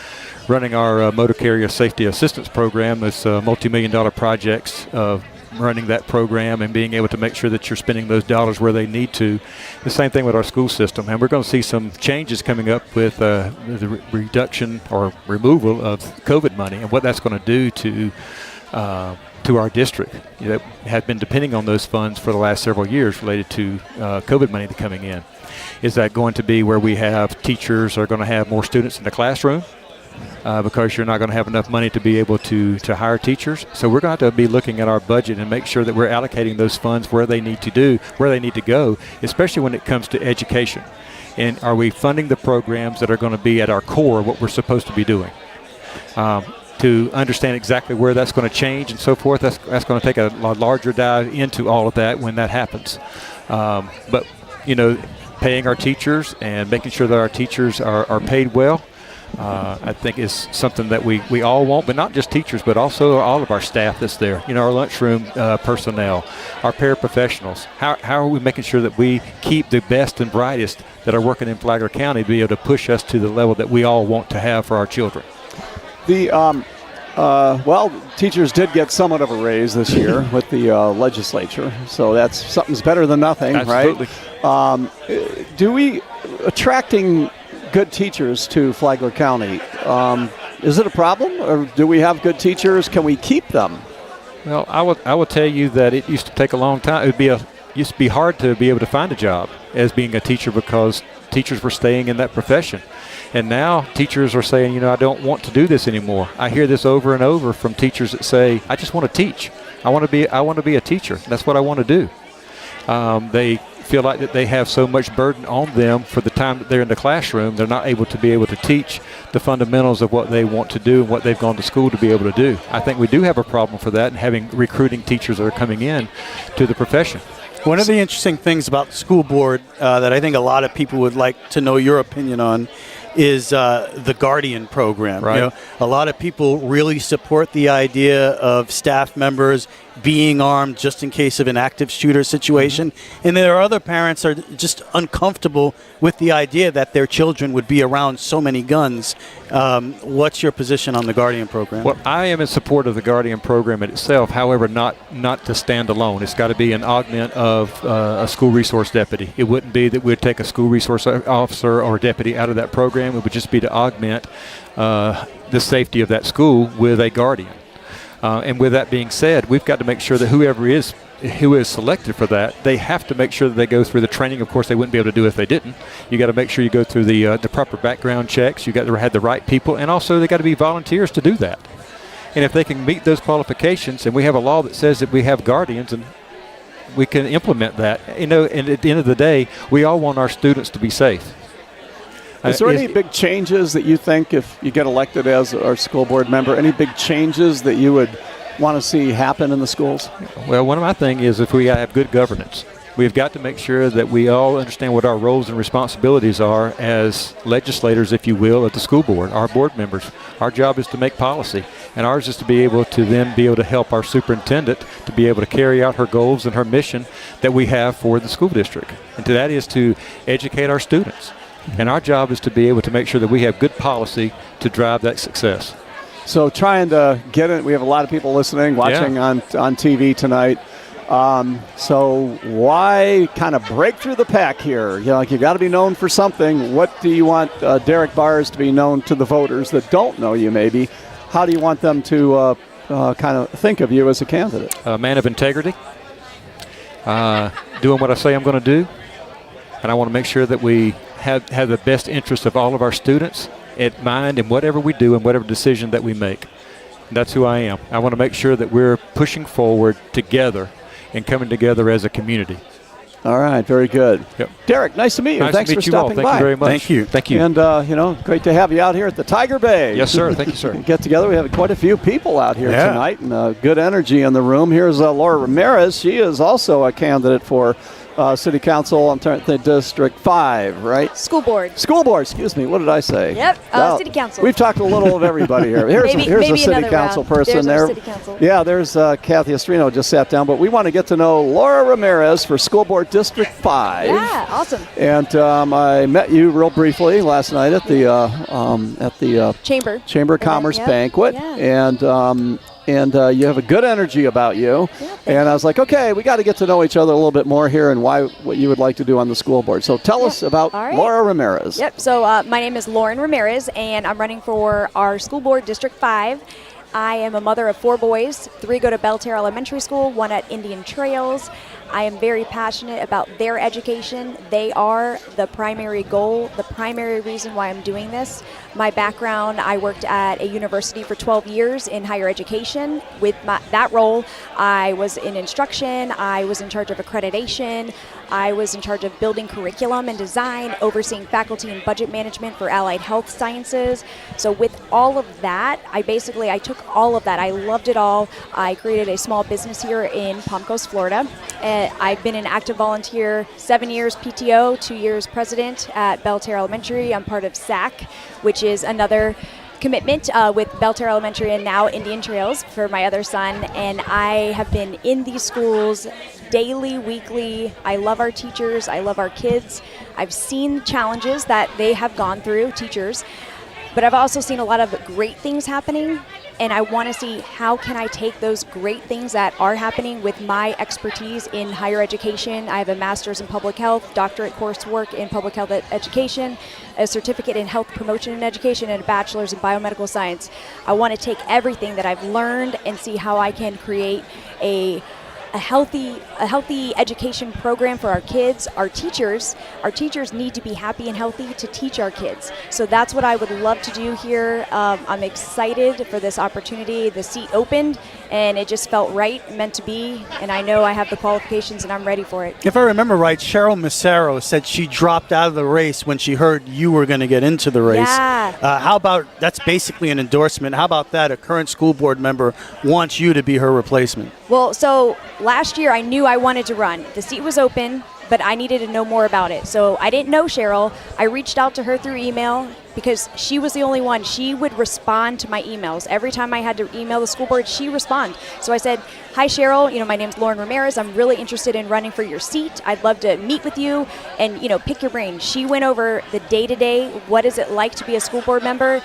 running our motor carrier safety assistance program, this multi-million-dollar projects of running that program and being able to make sure that you're spending those dollars where they need to. The same thing with our school system, and we're going to see some changes coming up with the reduction or removal of COVID money and what that's going to do to our district that have been depending on those funds for the last several years related to COVID money coming in. Is that going to be where we have teachers are going to have more students in the classroom? Because you're not going to have enough money to be able to hire teachers. So we're going to have to be looking at our budget and make sure that we're allocating those funds where they need to go, especially when it comes to education. And are we funding the programs that are going to be at our core, what we're supposed to be doing? To understand exactly where that's going to change and so forth, that's going to take a larger dive into all of that when that happens. But, paying our teachers and making sure that our teachers are paid well, I think is something that we all want, but not just teachers, but also all of our staff that's there. Our lunchroom personnel, our paraprofessionals. How are we making sure that we keep the best and brightest that are working in Flagler County to be able to push us to the level that we all want to have for our children? Well, teachers did get somewhat of a raise this year with the legislature, so that's something's better than nothing, Absolutely. right? Do we attracting good teachers to Flagler County? Is it a problem, or do we have good teachers? Can we keep them? Well, I will tell you that it used to take a long time. Used to be hard to be able to find a job as being a teacher because teachers were staying in that profession. And now teachers are saying, I don't want to do this anymore. I hear this over and over from teachers that say, I just want to teach. I want to be a teacher. That's what I want to do. They feel like that they have so much burden on them for the time that they're in the classroom. They're not able to teach the fundamentals of what they want to do and what they've gone to school to be able to do. I think we do have a problem for that and having recruiting teachers that are coming in to the profession. One of the interesting things about the school board that I think a lot of people would like to know your opinion on is the Guardian program. Right. A lot of people really support the idea of staff members being armed just in case of an active shooter situation. Mm-hmm. And there are other parents that are just uncomfortable with the idea that their children would be around so many guns. What's your position on the Guardian program? Well, I am in support of the Guardian program itself, however, not to stand alone. It's got to be an augment of a school resource deputy. It wouldn't be that we'd take a school resource officer or deputy out of that program. It would just be to augment the safety of that school with a guardian. And with that being said, we've got to make sure that who is selected for that, they have to make sure that they go through the training. Of course, they wouldn't be able to do it if they didn't. You got to make sure you go through the proper background checks. You got to have the right people, and also they got to be volunteers to do that. And if they can meet those qualifications, and we have a law that says that we have guardians, and we can implement that. And at the end of the day, we all want our students to be safe. Is there any big changes that you think, if you get elected as our school board member, any big changes that you would want to see happen in the schools? Well, one of my things is if we have good governance. We've got to make sure that we all understand what our roles and responsibilities are as legislators, if you will, at the school board, our board members. Our job is to make policy, and ours is to be able to help our superintendent to be able to carry out her goals and her mission that we have for the school district. And that is to educate our students. And our job is to be able to make sure that we have good policy to drive that success. So trying to get it, we have a lot of people listening, watching on TV tonight. So why kind of break through the pack here? You got to be known for something. What do you want Derek Bars to be known to the voters that don't know you maybe? How do you want them to kind of think of you as a candidate? A man of integrity, doing what I say I'm going to do. And I want to make sure that we have the best interest of all of our students at mind in whatever we do and whatever decision that we make. That's who I am. I want to make sure that we're pushing forward together and coming together as a community. All right, very good. Yep. Derek, nice to meet you. Nice Thanks to meet for you all. stopping Thank by. you very much. Thank you. And, great to have you out here at the Tiger Bay. Yes, sir. Thank you, sir. Get together. We have quite a few people out here tonight, and good energy in the room. Here's Laura Ramirez. She is also a candidate for City Council. I'm trying to think, District 5, right? School Board. School Board, excuse me. What did I say? Yep, City Council. We've talked a little of everybody here. Here's maybe a City Council person there. City Council. Yeah, there's Kathy Estrino just sat down, but we want to get to know Laura Ramirez for School Board District 5. Yeah, awesome. And I met you real briefly last night at the Chamber of Commerce banquet, and you have a good energy about you. Yeah, and I was like, okay, we got to get to know each other a little bit more here and what you would like to do on the school board. So tell us about Laura Ramirez. Yep, so my name is Lauren Ramirez, and I'm running for our school board, District 5. I am a mother of 4 boys. 3 go to Belterre Elementary School, 1 at Indian Trails. I am very passionate about their education. They are the primary goal, the primary reason why I'm doing this. My background, I worked at a university for 12 years in higher education. With that role, I was in instruction, I was in charge of accreditation, I was in charge of building curriculum and design, overseeing faculty and budget management for allied health sciences. So with all of that, I took all of that. I loved it all. I created a small business here in Palm Coast, Florida. I've been an active volunteer 7 years PTO, 2 years president at Belterre Elementary. I'm part of SAC, which is another commitment with Belterre Elementary and now Indian Trails for my other son. And I have been in these schools daily, weekly. I love our teachers. I love our kids. I've seen challenges that they have gone through, teachers, but I've also seen a lot of great things happening. and I want to see how can I take those great things that are happening with my expertise in higher education. I have a master's in public health, doctorate coursework in public health education, a certificate in health promotion and education, and a bachelor's in biomedical science. I want to take everything that I've learned and see how I can create a healthy education program for our kids. Our teachers need to be happy and healthy to teach our kids. So that's what I would love to do here. I'm excited for this opportunity. The seat opened and it just felt right, meant to be, and I know I have the qualifications and I'm ready for it. If I remember right, Cheryl Massaro said she dropped out of the race when she heard you were going to get into the race. Yeah. How about, that's basically an endorsement. How about that? A current school board member wants you to be her replacement. Well, so last year I knew I wanted to run. The seat was open, but I needed to know more about it. So I didn't know Cheryl. I reached out to her through email because she was the only one. She would respond to my emails. Every time I had to email the school board, she would respond. So I said, hi Cheryl, my name's Lauren Ramirez. I'm really interested in running for your seat. I'd love to meet with you and, pick your brain. She went over the day-to-day, what is it like to be a school board member?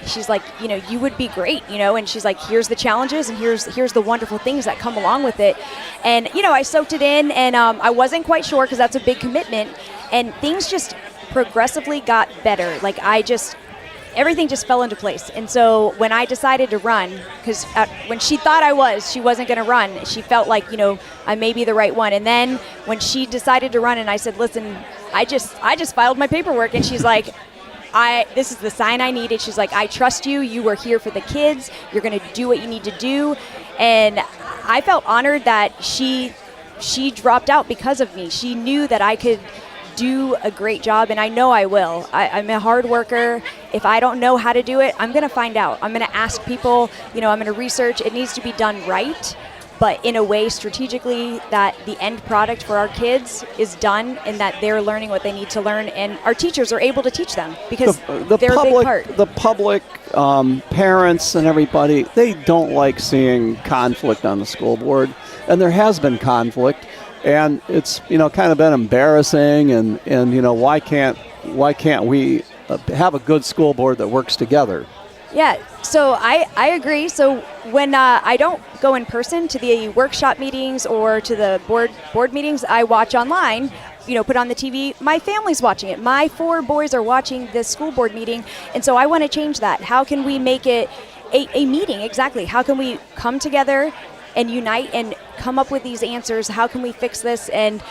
She's like, you would be great, and she's like, here's the challenges and here's the wonderful things that come along with it. And, I soaked it in, and I wasn't quite sure because that's a big commitment. And things just progressively got better. Like everything just fell into place. And so when I decided to run, because when she thought she wasn't going to run, she felt like, I may be the right one. And then when she decided to run and I said, listen, I just filed my paperwork, and she's like, this is the sign I needed. She's like, I trust you. You were here for the kids. You're going to do what you need to do. And I felt honored that she dropped out because of me. She knew that I could do a great job, and I know I will. I'm a hard worker. If I don't know how to do it, I'm going to find out. I'm going to ask people, I'm going to research. It needs to be done right, but in a way strategically that the end product for our kids is done and that they're learning what they need to learn, and our teachers are able to teach them because they're a big part. The public, parents and everybody, they don't like seeing conflict on the school board, and there has been conflict, and it's kind of been embarrassing, and why can't we have a good school board that works together? Yeah, so I agree. So when I don't go in person to the workshop meetings or to the board meetings, I watch online, put on the TV. My family's watching it. My 4 boys are watching this school board meeting, and so I want to change that. How can we make it a meeting? Exactly. How can we come together and unite and come up with these answers? How can we fix this? And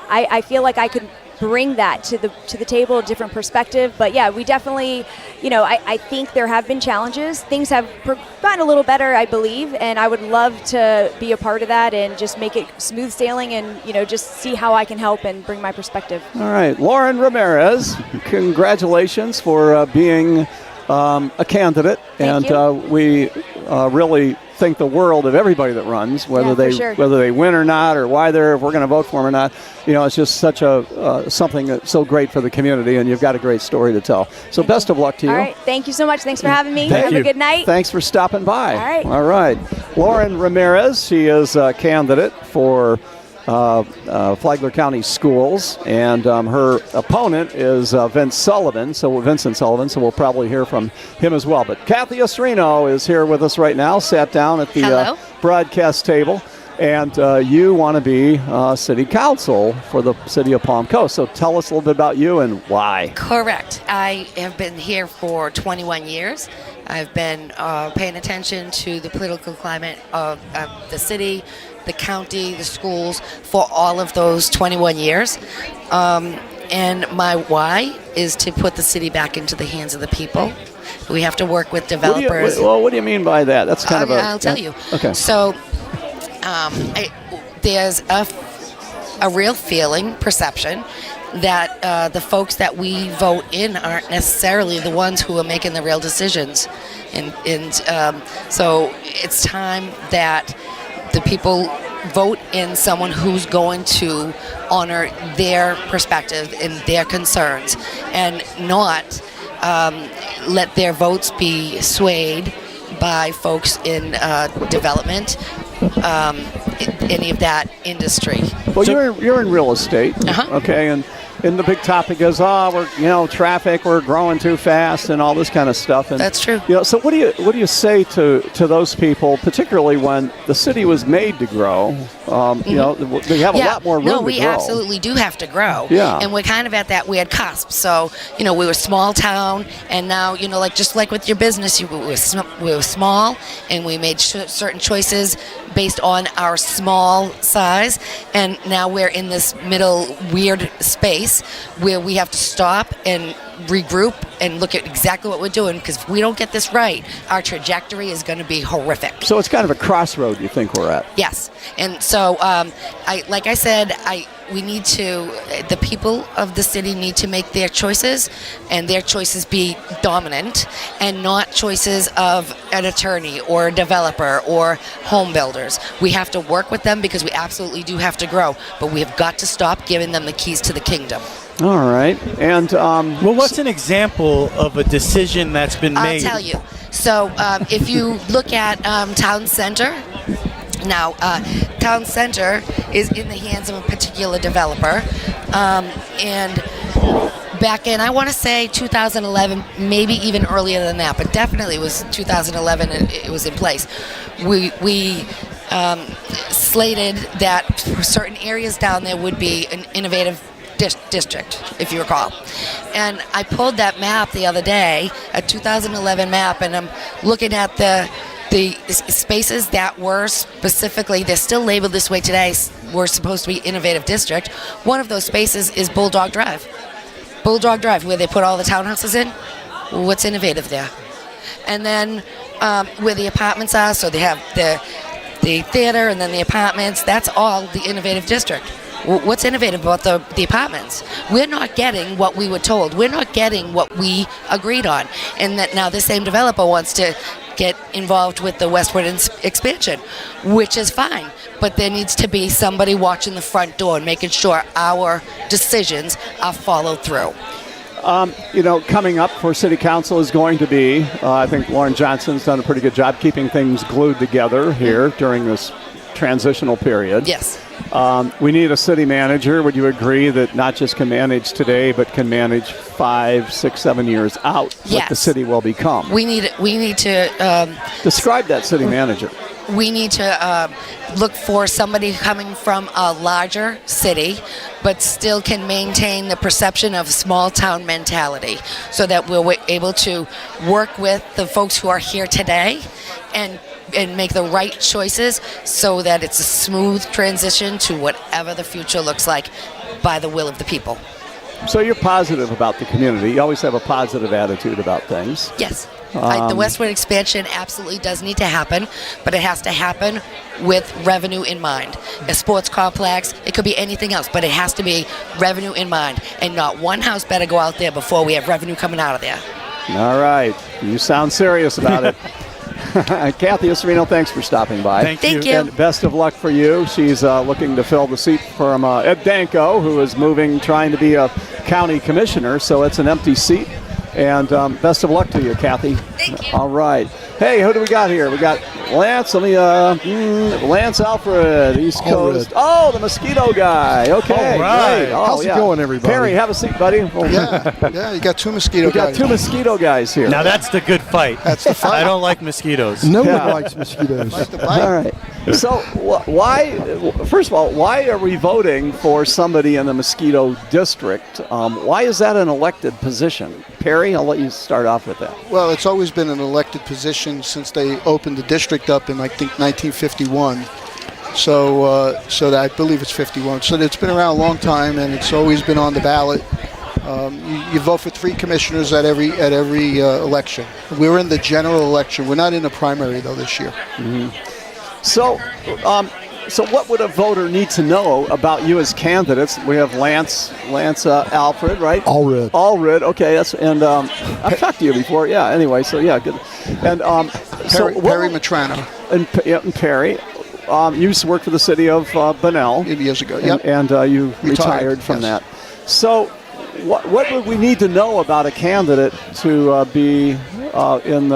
I feel like I could bring that to the table, a different perspective. But yeah, we definitely, I think there have been challenges. Things have gotten a little better, I believe, and I would love to be a part of that and just make it smooth sailing and, just see how I can help and bring my perspective. All right, Lauren Ramirez, congratulations for being a candidate. Thank and you. We really think the world of everybody that runs, whether they win or not, or if we're going to vote for them or not. It's just such something that's so great for the community, and you've got a great story to tell. So best of luck to you. All right, thank you so much. Thanks for having me. Thank Have you. a good night. Thanks for stopping by. All right. Lauren Ramirez, she is a candidate for Flagler County Schools, and her opponent is Vincent Sullivan, so we'll probably hear from him as well. But Kathy Ostrino is here with us right now, sat down at the broadcast table, and you want to be city council for the city of Palm Coast. So tell us a little bit about you and why. Correct. I have been here for 21 years. I've been paying attention to the political climate of the city, the county, the schools for all of those 21 years. And my why is to put the city back into the hands of the people. We have to work with developers. What do you mean by that? That's kind of I'll tell you. Okay. So there's a real feeling, perception, that the folks that we vote in aren't necessarily the ones who are making the real decisions. And so it's time that the people vote in someone who's going to honor their perspective and their concerns, and not let their votes be swayed by folks in development, any of that industry. Well, you're in real estate, okay, and and the big topic is, we're traffic, we're growing too fast, and all this kind of stuff. And that's true. So what do you say to those people, particularly when the city was made to grow? They have a lot more room to grow. No, we absolutely do have to grow. Yeah. And we're kind of at that weird cusp. So, we were a small town, and now, just like with your business, we were small, and we made certain choices based on our small size, and now we're in this middle weird space where we have to stop and regroup and look at exactly what we're doing, because if we don't get this right, our trajectory is going to be horrific. So it's kind of a crossroad you think we're at. Yes. And so, like I said, we need to, the people of the city need to make their choices, and their choices be dominant, and not choices of an attorney or a developer or home builders. We have to work with them because we absolutely do have to grow, but we have got to stop giving them the keys to the kingdom. All right. And what's an example of a decision that's been made? I'll tell you. So if you look at Town Center, now Town Center is in the hands of a particular developer, and back in, I want to say 2011, maybe even earlier than that, but definitely it was 2011 and it was in place. We slated that for certain areas down there would be an innovative district, if you recall. And I pulled that map the other day, a 2011 map, and I'm looking at the spaces that were specifically, they're still labeled this way today, were supposed to be innovative district. One of those spaces is Bulldog Drive. Bulldog Drive, where they put all the townhouses in. What's innovative there? And then where the apartments are, so they have the theater and then the apartments, that's all the innovative district. What's innovative about the apartments? We're not getting what we were told. We're not getting what we agreed on. And that now the same developer wants to get involved with the westward expansion, which is fine. But there needs to be somebody watching the front door and making sure our decisions are followed through. Coming up for City Council is going to be, I think Lauren Johnson's done a pretty good job keeping things glued together here during this transitional period. Yes. We need a city manager. Would you agree that not just can manage today, but can manage 5, 6, 7 years out what the city will become? We need to describe that city manager. We need to look for somebody coming from a larger city, but still can maintain the perception of small town mentality, so that we're able to work with the folks who are here today and make the right choices so that it's a smooth transition to whatever the future looks like by the will of the people. So you're positive about the community. You always have a positive attitude about things. Yes. The westward expansion absolutely does need to happen, but it has to happen with revenue in mind. A sports complex, it could be anything else, but it has to be revenue in mind. And not one house better go out there before we have revenue coming out of there. All right. You sound serious about it. Kathy Osorino, thanks for stopping by. Thank you. And best of luck for you. She's looking to fill the seat from Ed Danko, who is trying to be a county commissioner, so it's an empty seat. And best of luck to you, Kathy. Thank you. All right. Hey, who do we got here? We got Lance. Lance Alfred, East Coast. Oh, the mosquito guy. Okay, all right. great. Oh, How's it going, everybody? Perry, have a seat, buddy. Yeah, you got two mosquito guys. We got two mosquito guys here. Now that's the good fight. That's the fight. I don't like mosquitoes. No one likes mosquitoes. Like the bite. All right. So first of all, why are we voting for somebody in the mosquito district? Why is that an elected position? Perry, I'll let you start off with that. Well, it's always been an elected position since they opened the district up in, I think, 1951. So that I believe it's 51. So it's been around a long time, and it's always been on the ballot. You vote for 3 commissioners at every election. We're in the general election. We're not in the primary, though, this year. Mm-hmm. So what would a voter need to know about you as candidates? We have Lance Alfred, right? Allred. Okay, I've talked to you before. Yeah. Anyway, so yeah, good. And Perry Matrano. And Perry. You used to work for the city of Bunnell years ago. Yep. And you retired from that. So what would we need to know about a candidate to be in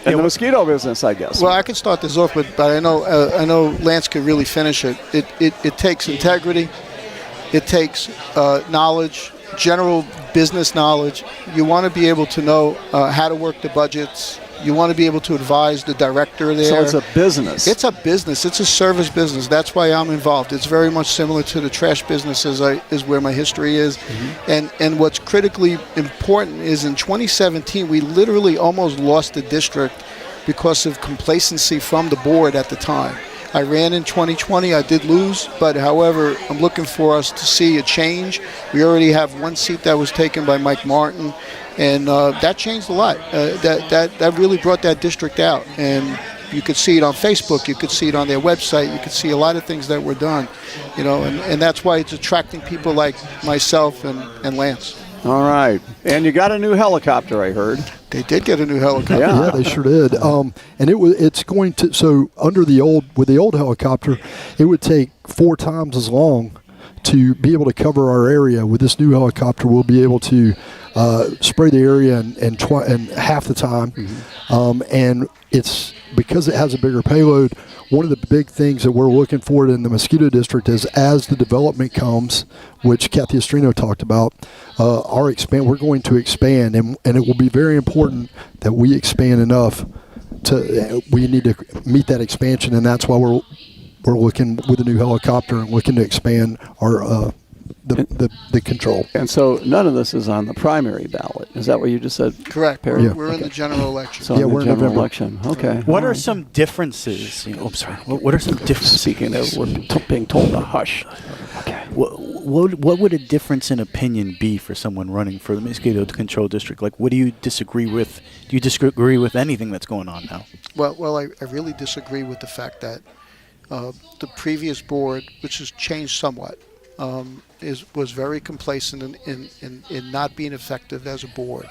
the mosquito business, I guess? Well, I can start this off, but I know Lance could really finish it. It takes integrity. It takes knowledge, general business knowledge. You want to be able to know how to work the budgets. You want to be able to advise the director there. So it's a business. It's a business. It's a service business. That's why I'm involved. It's very much similar to the trash business is where my history is. And what's critically important is in 2017, we literally almost lost the district because of complacency from the board at the time. I ran in 2020. I did lose, but however, I'm looking for us to see a change. We already have one seat that was taken by Mike Martin, and that changed a lot. That really brought that district out, and you could see it on Facebook. You could see it on their website. You could see a lot of things that were done, and that's why it's attracting people like myself and Lance. All right. And you got a new helicopter, I heard. They did get a new helicopter. Yeah, they sure did. And it's going to, so with the old helicopter, it would take 4 times as long to be able to cover our area. With this new helicopter, we'll be able to spray the area in half the time. And it's because it has a bigger payload. One of the big things that we're looking for in the mosquito district is as the development comes, which Kathy Estrino talked about, we're going to expand, and it will be very important that we expand enough we need to meet that expansion, and that's why we're looking with a new helicopter and looking to expand our the control. And so none of this is on the primary ballot. Is that what you just said? Correct. Perry? We're in the general election. So we're in the general election. Okay. What are some differences? I'm sorry. What are some differences? Speaking of, we're being told to hush. Okay. What would a difference in opinion be for someone running for the mosquito control district? Like, what do you disagree with? Do you disagree with anything that's going on now? Well, I really disagree with the fact that the previous board, which has changed somewhat, was very complacent in not being effective as a board.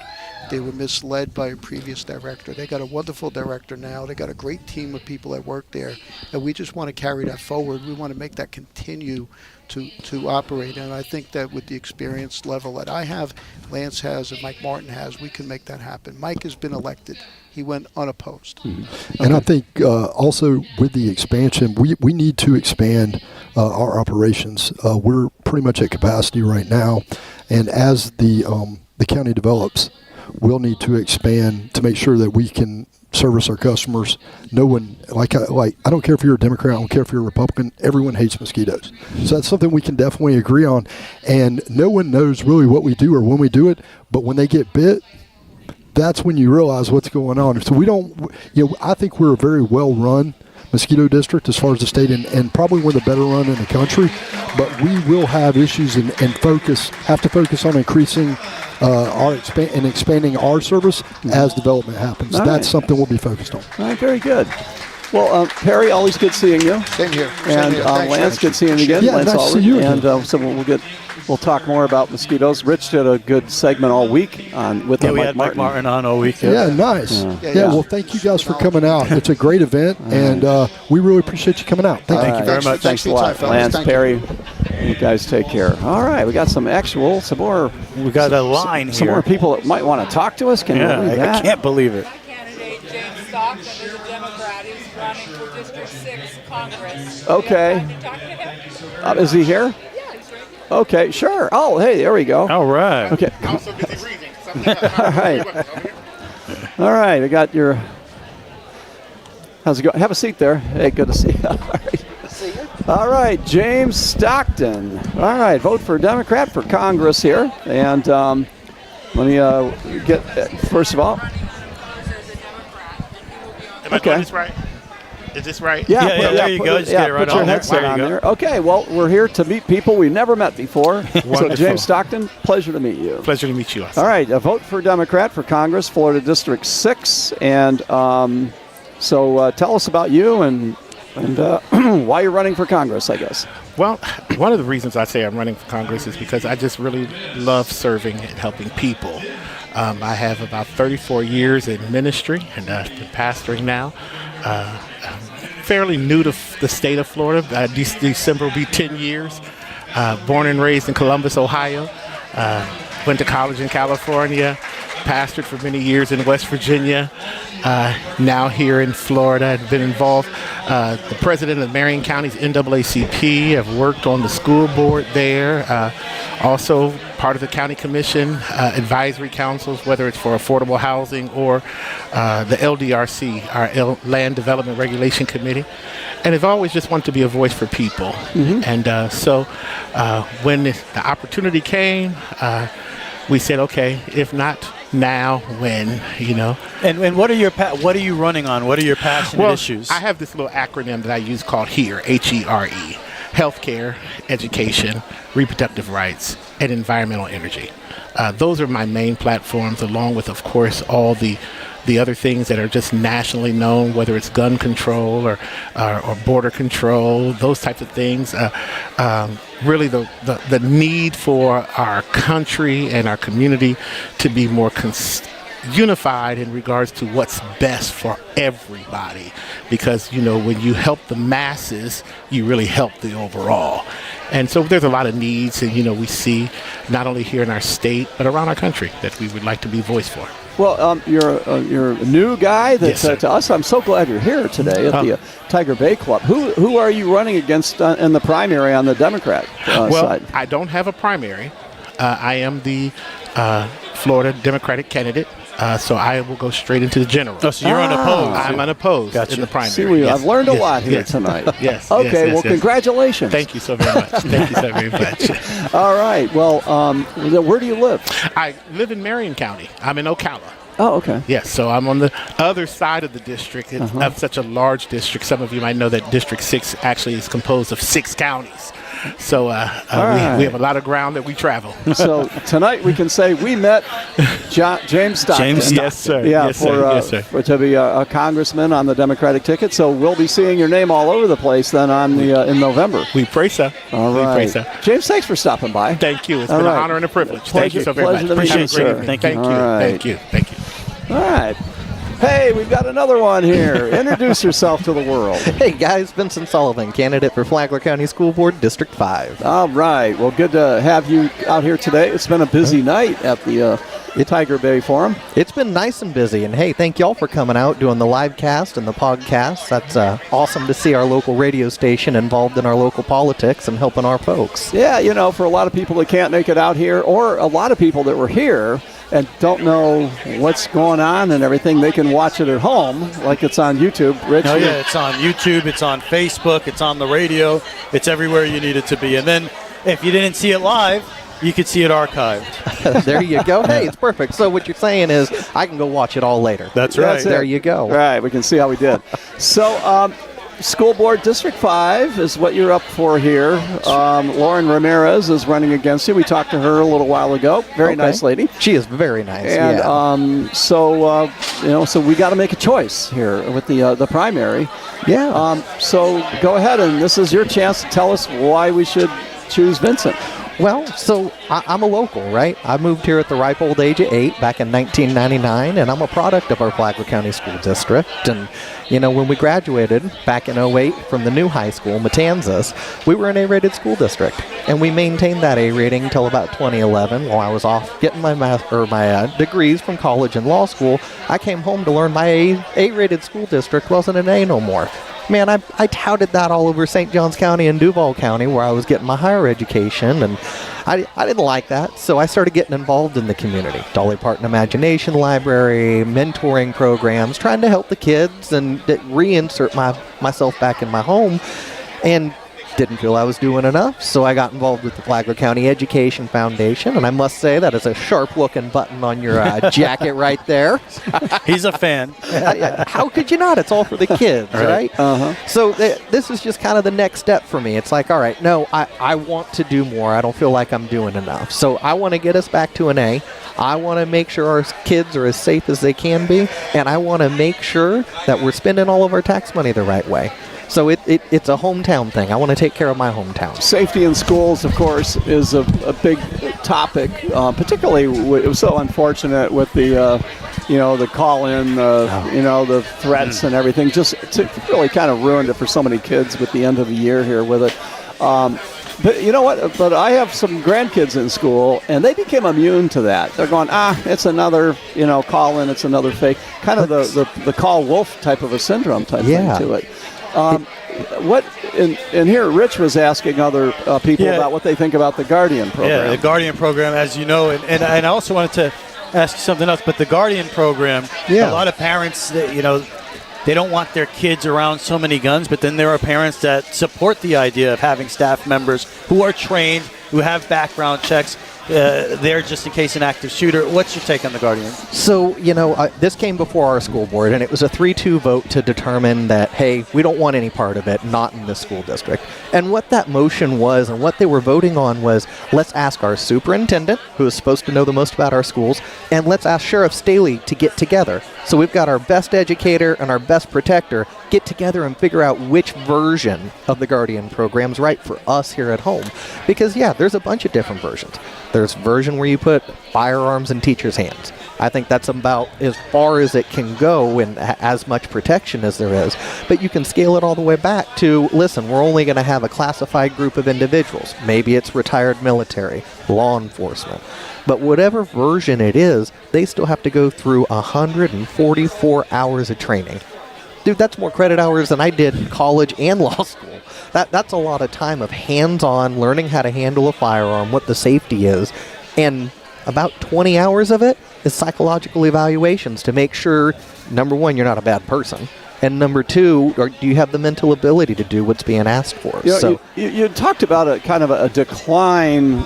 They were misled by a previous director. They got a wonderful director now. They got a great team of people that work there, and we just want to carry that forward. We want to make that continue to operate, and I think that with the experience level that I have, Lance has, and Mike Martin has, we can make that happen. Mike has been elected. He went unopposed. And I think also with the expansion, we need to expand our operations. We're pretty much at capacity right now, and as the county develops, we'll need to expand to make sure that we can service our customers. No one, I don't care if you're a Democrat, I don't care if you're a Republican, everyone hates mosquitoes. So that's something we can definitely agree on, and no one knows really what we do or when we do it, but when they get bit, that's when you realize what's going on. So we don't, I think we're a very well-run mosquito district as far as the state, and probably one of the better run in the country, but we will have issues and have to focus on increasing and expanding our service as development happens. That's something we'll be focused on. All right, very good. Well, Perry, always good seeing you. Same here. And Lance, good seeing you again. Yeah, Lance nice to see you again. And so we'll talk more about mosquitoes. Rich did a good segment all week with we Mike had Martin. Mike Martin on all week. Yeah, nice. Yeah, well, thank you guys for coming out. It's a great event, and we really appreciate you coming out. Thank you very much. Thanks a lot, Lance, Perry. You guys take care. All right, we got some more. We got a line here. Some more people that might want to talk to us. Can you believe that? I can't believe it. Candidate James Stockton is a Democrat. He's running for District 6 Congress. Okay. Can you talk to him? Is he here? Yeah, he's right here. Okay, sure. Oh, hey, there we go. All right. Okay. I'm so busy reading. All right. All right, I got your. How's it going? Have a seat there. Hey, good to see you. All right. All right, James Stockton. All right, vote for Democrat for Congress here. And let me get, first of all. Am I doing this right? Is this right? Yeah, there you go. Just get it right put your on there. headset There you on go. there. Okay, well, we're here to meet people we've never met before. So, James Stockton, pleasure to meet you. Pleasure to meet you. All right, a vote for Democrat for Congress, Florida District 6. And so tell us about you and why you're running for Congress, I guess. Well, one of the reasons I say I'm running for Congress is because I just really love serving and helping people. I have about 34 years in ministry and been pastoring now. I'm fairly new to the state of Florida. This December will be 10 years. Born and raised in Columbus, Ohio. Went to college in California. Pastored for many years in West Virginia. Now here in Florida. I've been involved the president of Marion County's NAACP. I've worked on the school board there. Also part of the county commission, advisory councils, whether it's for affordable housing or the LDRC, our Land Development Regulation Committee. And I've always just wanted to be a voice for people. And so when the opportunity came, we said, okay, if not now, when, you know. And what are you running on? What are your passionate issues? I have this little acronym that I use called HERE, H-E-R-E, healthcare, education, reproductive rights, and environmental energy. Those are my main platforms, along with, of course, all the other things that are just nationally known, whether it's gun control or border control, those types of things. Really the need for our country and our community to be more unified in regards to what's best for everybody. Because, you know, when you help the masses, you really help the overall. And so there's a lot of needs, and, you know, we see not only here in our state, but around our country that we would like to be voiced for. Well, you're a new guy Yes, to us. I'm so glad you're here today at the Tiger Bay Club. Who are you running against in the primary on the Democrat side? I don't have a primary. I am the Florida Democratic candidate. So I will go straight into the general. Oh, so you're unopposed. I'm unopposed Gotcha. in the primary. See, I've learned a lot here tonight. Yes. Okay, well, congratulations. Thank you so very much. Thank you so very much. All right. Well, where do you live? I live in Marion County. I'm in Ocala. Oh, okay. Yes, so I'm on the other side of the district. It's of such a large district. Some of you might know that District 6 actually is composed of 6 counties. So we have a lot of ground that we travel. So tonight we can say we met James Stockton. Yes, sir. Yeah, yes, sir. Yes, sir. for to be a congressman on the Democratic ticket. So we'll be seeing your name all over the place then on the in November. We pray so. All right. We pray so. James, thanks for stopping by. Thank you. It's been an honor and a privilege. Thank you so very much. Pleasure to meet you, sir. Thank you. Thank you. Thank you. All right. Hey, we've got another one here. Introduce yourself to the world. Hey, guys. Vincent Sullivan, candidate for Flagler County School Board, District 5. All right. Well, good to have you out here today. It's been a busy night at the Tiger Bay Forum. It's been nice and busy. And, hey, thank y'all for coming out, doing the live cast and the podcast. That's awesome to see our local radio station involved in our local politics and helping our folks. Yeah, you know, for a lot of people that can't make it out here, or a lot of people that were here and don't know what's going on and everything, they can watch it at home like it's on YouTube. Rich? Oh, yeah, it's on YouTube, it's on Facebook, it's on the radio, it's everywhere you need it to be. And then if you didn't see it live, you could see it archived. There you go. Hey, it's perfect. So what you're saying is I can go watch it all later. That's right. There you go. Right, we can see how we did. So, School Board District 5 is what you're up for here. Lauren Ramirez is running against you. We talked to her a little while ago. Very nice lady. She is very nice. And so we got to make a choice here with the primary. Yeah. So go ahead, and this is your chance to tell us why we should choose Vincent. Well, so I'm a local, right? I moved here at the ripe old age of 8 back in 1999, and I'm a product of our Flagler County School District. And, you know, when we graduated back in 08 from the new high school, Matanzas, we were an A-rated school district. And we maintained that A rating until about 2011 while I was off getting my degrees from college and law school. I came home to learn my A-rated school district wasn't an A no more. Man, I touted that all over St. Johns County and Duval County where I was getting my higher education, and I didn't like that, so I started getting involved in the community. Dolly Parton Imagination Library, mentoring programs, trying to help the kids and reinsert myself back in my home, and didn't feel I was doing enough, so I got involved with the Flagler County Education Foundation, and I must say that is a sharp-looking button on your jacket right there. He's a fan. How could you not? It's all for the kids, right? So this is just kind of the next step for me. It's like, all right, no, I want to do more. I don't feel like I'm doing enough. So I want to get us back to an A. I want to make sure our kids are as safe as they can be, and I want to make sure that we're spending all of our tax money the right way. So it's a hometown thing. I want to take care of my hometown. Safety in schools, of course, is a big topic. Particularly, it was so unfortunate with the call-in, the threats and everything. Just really kind of ruined it for so many kids with the end of the year here with it. But you know what? But I have some grandkids in school, and they became immune to that. They're going, it's another, call-in, it's another fake. Kind of the call wolf type of a syndrome type thing to it. And here, Rich was asking other people about what they think about the Guardian program. Yeah, the Guardian program, as you know, and I also wanted to ask you something else. But the Guardian program, a lot of parents, they don't want their kids around so many guns. But then there are parents that support the idea of having staff members who are trained, who have background checks. There just in case an active shooter. What's your take on the Guardian? So, this came before our school board, and it was a 3-2 vote to determine that, hey, we don't want any part of it, not in this school district. And what that motion was and what they were voting on was, let's ask our superintendent, who is supposed to know the most about our schools, and let's ask Sheriff Staley to get together. So we've got our best educator and our best protector get together and figure out which version of the Guardian program's right for us here at home. Because, there's a bunch of different versions. There's a version where you put firearms in teachers' hands. I think that's about as far as it can go and as much protection as there is. But you can scale it all the way back to, listen, we're only going to have a classified group of individuals. Maybe it's retired military, law enforcement. But whatever version it is, they still have to go through 144 hours of training. Dude, that's more credit hours than I did in college and law school. That's a lot of time of hands-on, learning how to handle a firearm, what the safety is, and about 20 hours of it is psychological evaluations to make sure, number one, you're not a bad person, and number two, do you have the mental ability to do what's being asked for? You talked about a kind of a decline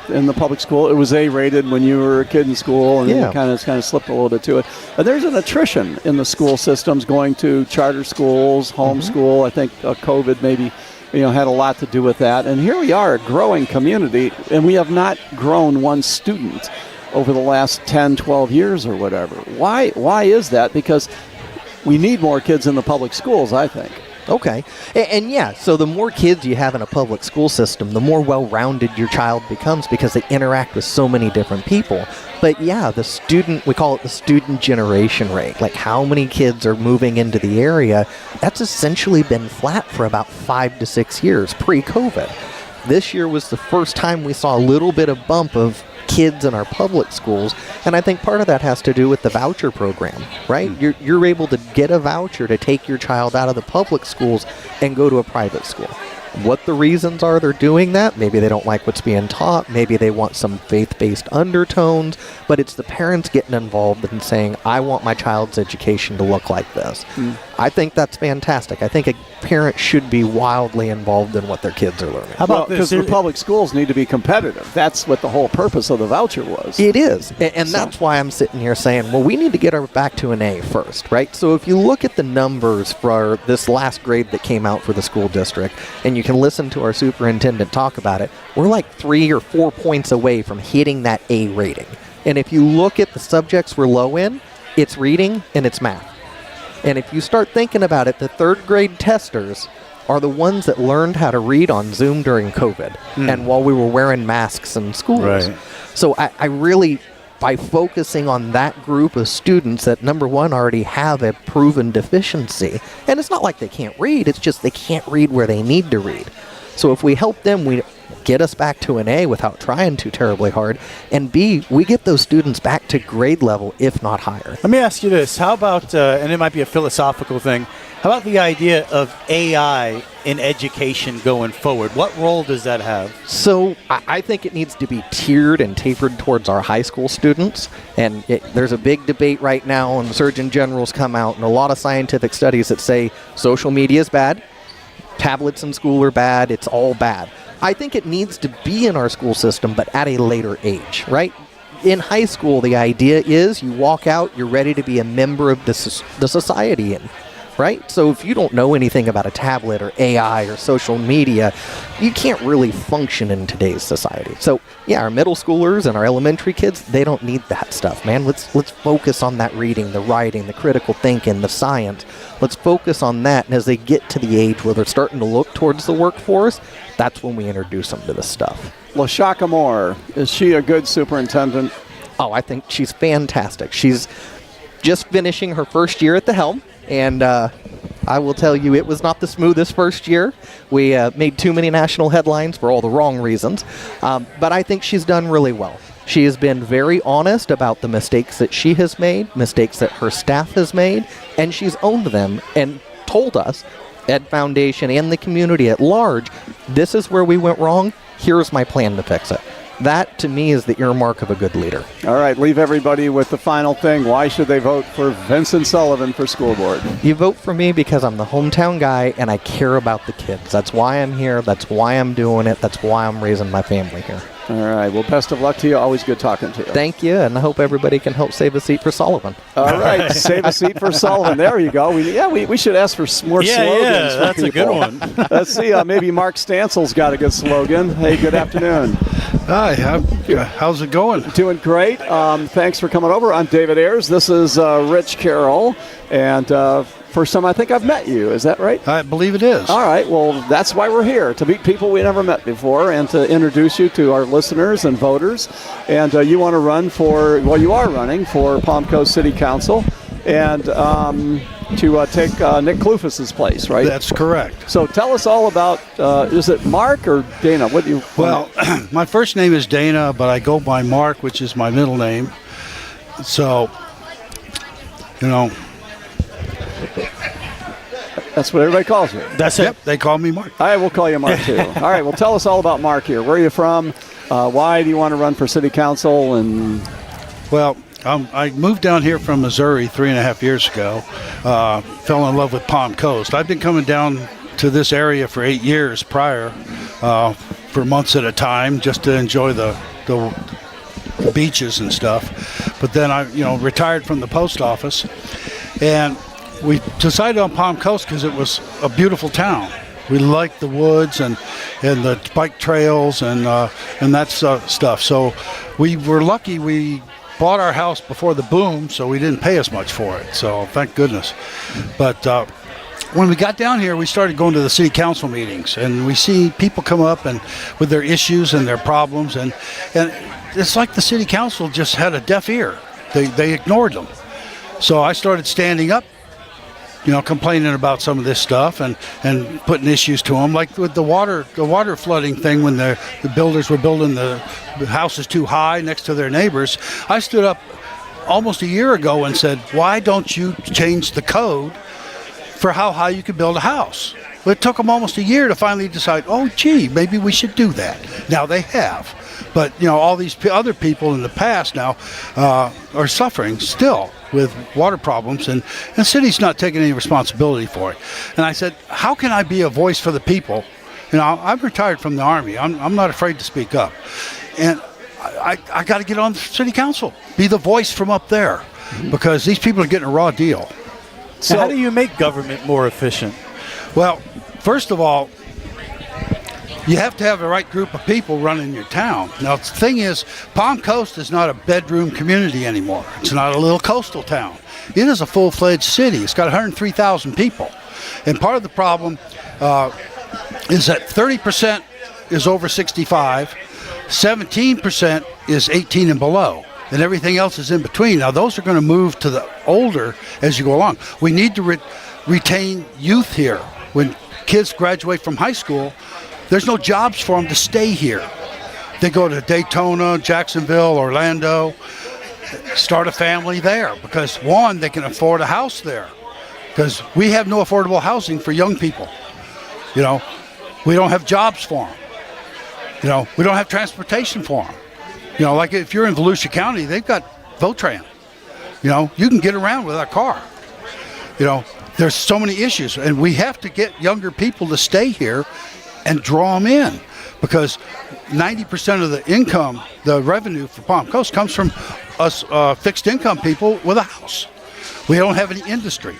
in the public school. It was A-rated when you were a kid in school, and it kind of slipped a little bit to it. And there's an attrition in the school systems going to charter schools, homeschool. I think COVID maybe had a lot to do with that. And here we are, a growing community, and we have not grown one student over the last 10, 12 years or whatever. Why is that? Because we need more kids in the public schools, I think. Okay. And so the more kids you have in a public school system, the more well-rounded your child becomes because they interact with so many different people. But we call it the student generation rate, like how many kids are moving into the area. That's essentially been flat for about 5 to 6 years pre-COVID. This year was the first time we saw a little bit of bump of kids in our public schools, and I think part of that has to do with the voucher program, right? You're able to get a voucher to take your child out of the public schools and go to a private school. What the reasons are they're doing that, maybe they don't like what's being taught, maybe they want some faith-based undertones, but it's the parents getting involved and saying, I want my child's education to look like this. I think that's fantastic. I think a parent should be wildly involved in what their kids are learning. How about this? Because the public schools need to be competitive. That's what the whole purpose of the voucher was. It is. And that's why I'm sitting here saying, well, we need to get our back to an A first, right? So if you look at the numbers for this last grade that came out for the school district, and you can listen to our superintendent talk about it, we're like 3 or 4 points away from hitting that A rating. And if you look at the subjects we're low in, it's reading and it's math. And if you start thinking about it, the third grade testers are the ones that learned how to read on Zoom during COVID and while we were wearing masks in schools. Right. So I really, by focusing on that group of students that, number one, already have a proven deficiency, and it's not like they can't read, it's just they can't read where they need to read. So if we help them, we get us back to an A without trying too terribly hard, and B, we get those students back to grade level, if not higher. Let me ask you this. How about, and it might be a philosophical thing, how about the idea of AI in education going forward? What role does that have? So I think it needs to be tiered and tapered towards our high school students. And there's a big debate right now, and the Surgeon General's come out, and a lot of scientific studies that say social media is bad, tablets in school are bad, it's all bad. I think it needs to be in our school system, but at a later age, right? In high school, the idea is you walk out, you're ready to be a member of the society, right? So if you don't know anything about a tablet or AI or social media, you can't really function in today's society. So yeah, our middle schoolers and our elementary kids, they don't need that stuff, man. Let's focus on that reading, the writing, the critical thinking, the science. Let's focus on that. And as they get to the age where they're starting to look towards the workforce, that's when we introduce them to this stuff. LaShaka Moore, is she a good superintendent? Oh, I think she's fantastic. She's just finishing her first year at the helm. And I will tell you, it was not the smoothest first year. We made too many national headlines for all the wrong reasons. But I think she's done really well. She has been very honest about the mistakes that she has made, mistakes that her staff has made, and she's owned them and told us, Ed Foundation, and the community at large, this is where we went wrong. Here's my plan to fix it. That, to me, is the earmark of a good leader. All right, leave everybody with the final thing. Why should they vote for Vincent Sullivan for school board? You vote for me because I'm the hometown guy and I care about the kids. That's why I'm here. That's why I'm doing it. That's why I'm raising my family here. All right. Well, best of luck to you. Always good talking to you. Thank you, and I hope everybody can help save a seat for Sullivan. All right. Save a seat for Sullivan. There you go. We should ask for more slogans. Yeah, for that's people. a good one. Let's see. Maybe Mark Stansel's got a good slogan. Hey, good afternoon. Hi. How's it going? Doing great. Thanks for coming over. I'm David Ayers. This is Rich Carroll. And first time I think I've met you. Is that right? I believe it is. All right. Well, that's why we're here, to meet people we never met before and to introduce you to our listeners and voters. And you want to run for, well, you are running for Palm Coast City Council and to take Nick Kloufus's place, right? That's correct. So tell us all about, is it Mark or Dana? What do you? Well, my first name is Dana, but I go by Mark, which is my middle name. So, you know. That's what everybody calls you. That's it. They call me Mark. All right, we'll call you Mark too. All right, well, tell us all about Mark here. Where are you from? Why do you want to run for city council? And well, I moved down here from Missouri 3.5 years ago. Fell in love with Palm Coast. I've been coming down to this area for 8 years prior, for months at a time, just to enjoy the beaches and stuff. But then I, retired from the post office, and we decided on Palm Coast because it was a beautiful town. We liked the woods and the bike trails and that stuff. So we were lucky we bought our house before the boom, so we didn't pay as much for it. So thank goodness. But when we got down here, we started going to the city council meetings, and we see people come up and with their issues and their problems, and it's like the city council just had a deaf ear. They ignored them. So I started standing up, complaining about some of this stuff and putting issues to them, like with the water flooding thing when the builders were building the houses too high next to their neighbors. I stood up almost a year ago and said, why don't you change the code for how high you can build a house? Well, it took them almost a year to finally decide, oh, gee, maybe we should do that. Now they have. But, all these other people in the past now are suffering still with water problems, and the city's not taking any responsibility for it. And I said, how can I be a voice for the people? I'm retired from the Army. I'm not afraid to speak up. And I got to get on the city council, be the voice from up there, because these people are getting a raw deal. So how do you make government more efficient? Well, first of all, you have to have the right group of people running your town. Now, the thing is, Palm Coast is not a bedroom community anymore. It's not a little coastal town. It is a full-fledged city. It's got 103,000 people. And part of the problem is that 30% is over 65, 17% is 18 and below, and everything else is in between. Now, those are going to move to the older as you go along. We need to retain youth here. When kids graduate from high school, there's no jobs for them to stay here. They go to Daytona, Jacksonville, Orlando, start a family there because, one, they can afford a house there because we have no affordable housing for young people. We don't have jobs for them. We don't have transportation for them. Like if you're in Volusia County, they've got Votran. You can get around without a car. There's so many issues, and we have to get younger people to stay here and draw them in, because 90% of the income, the revenue for Palm Coast comes from us fixed income people with a house. We don't have any industry.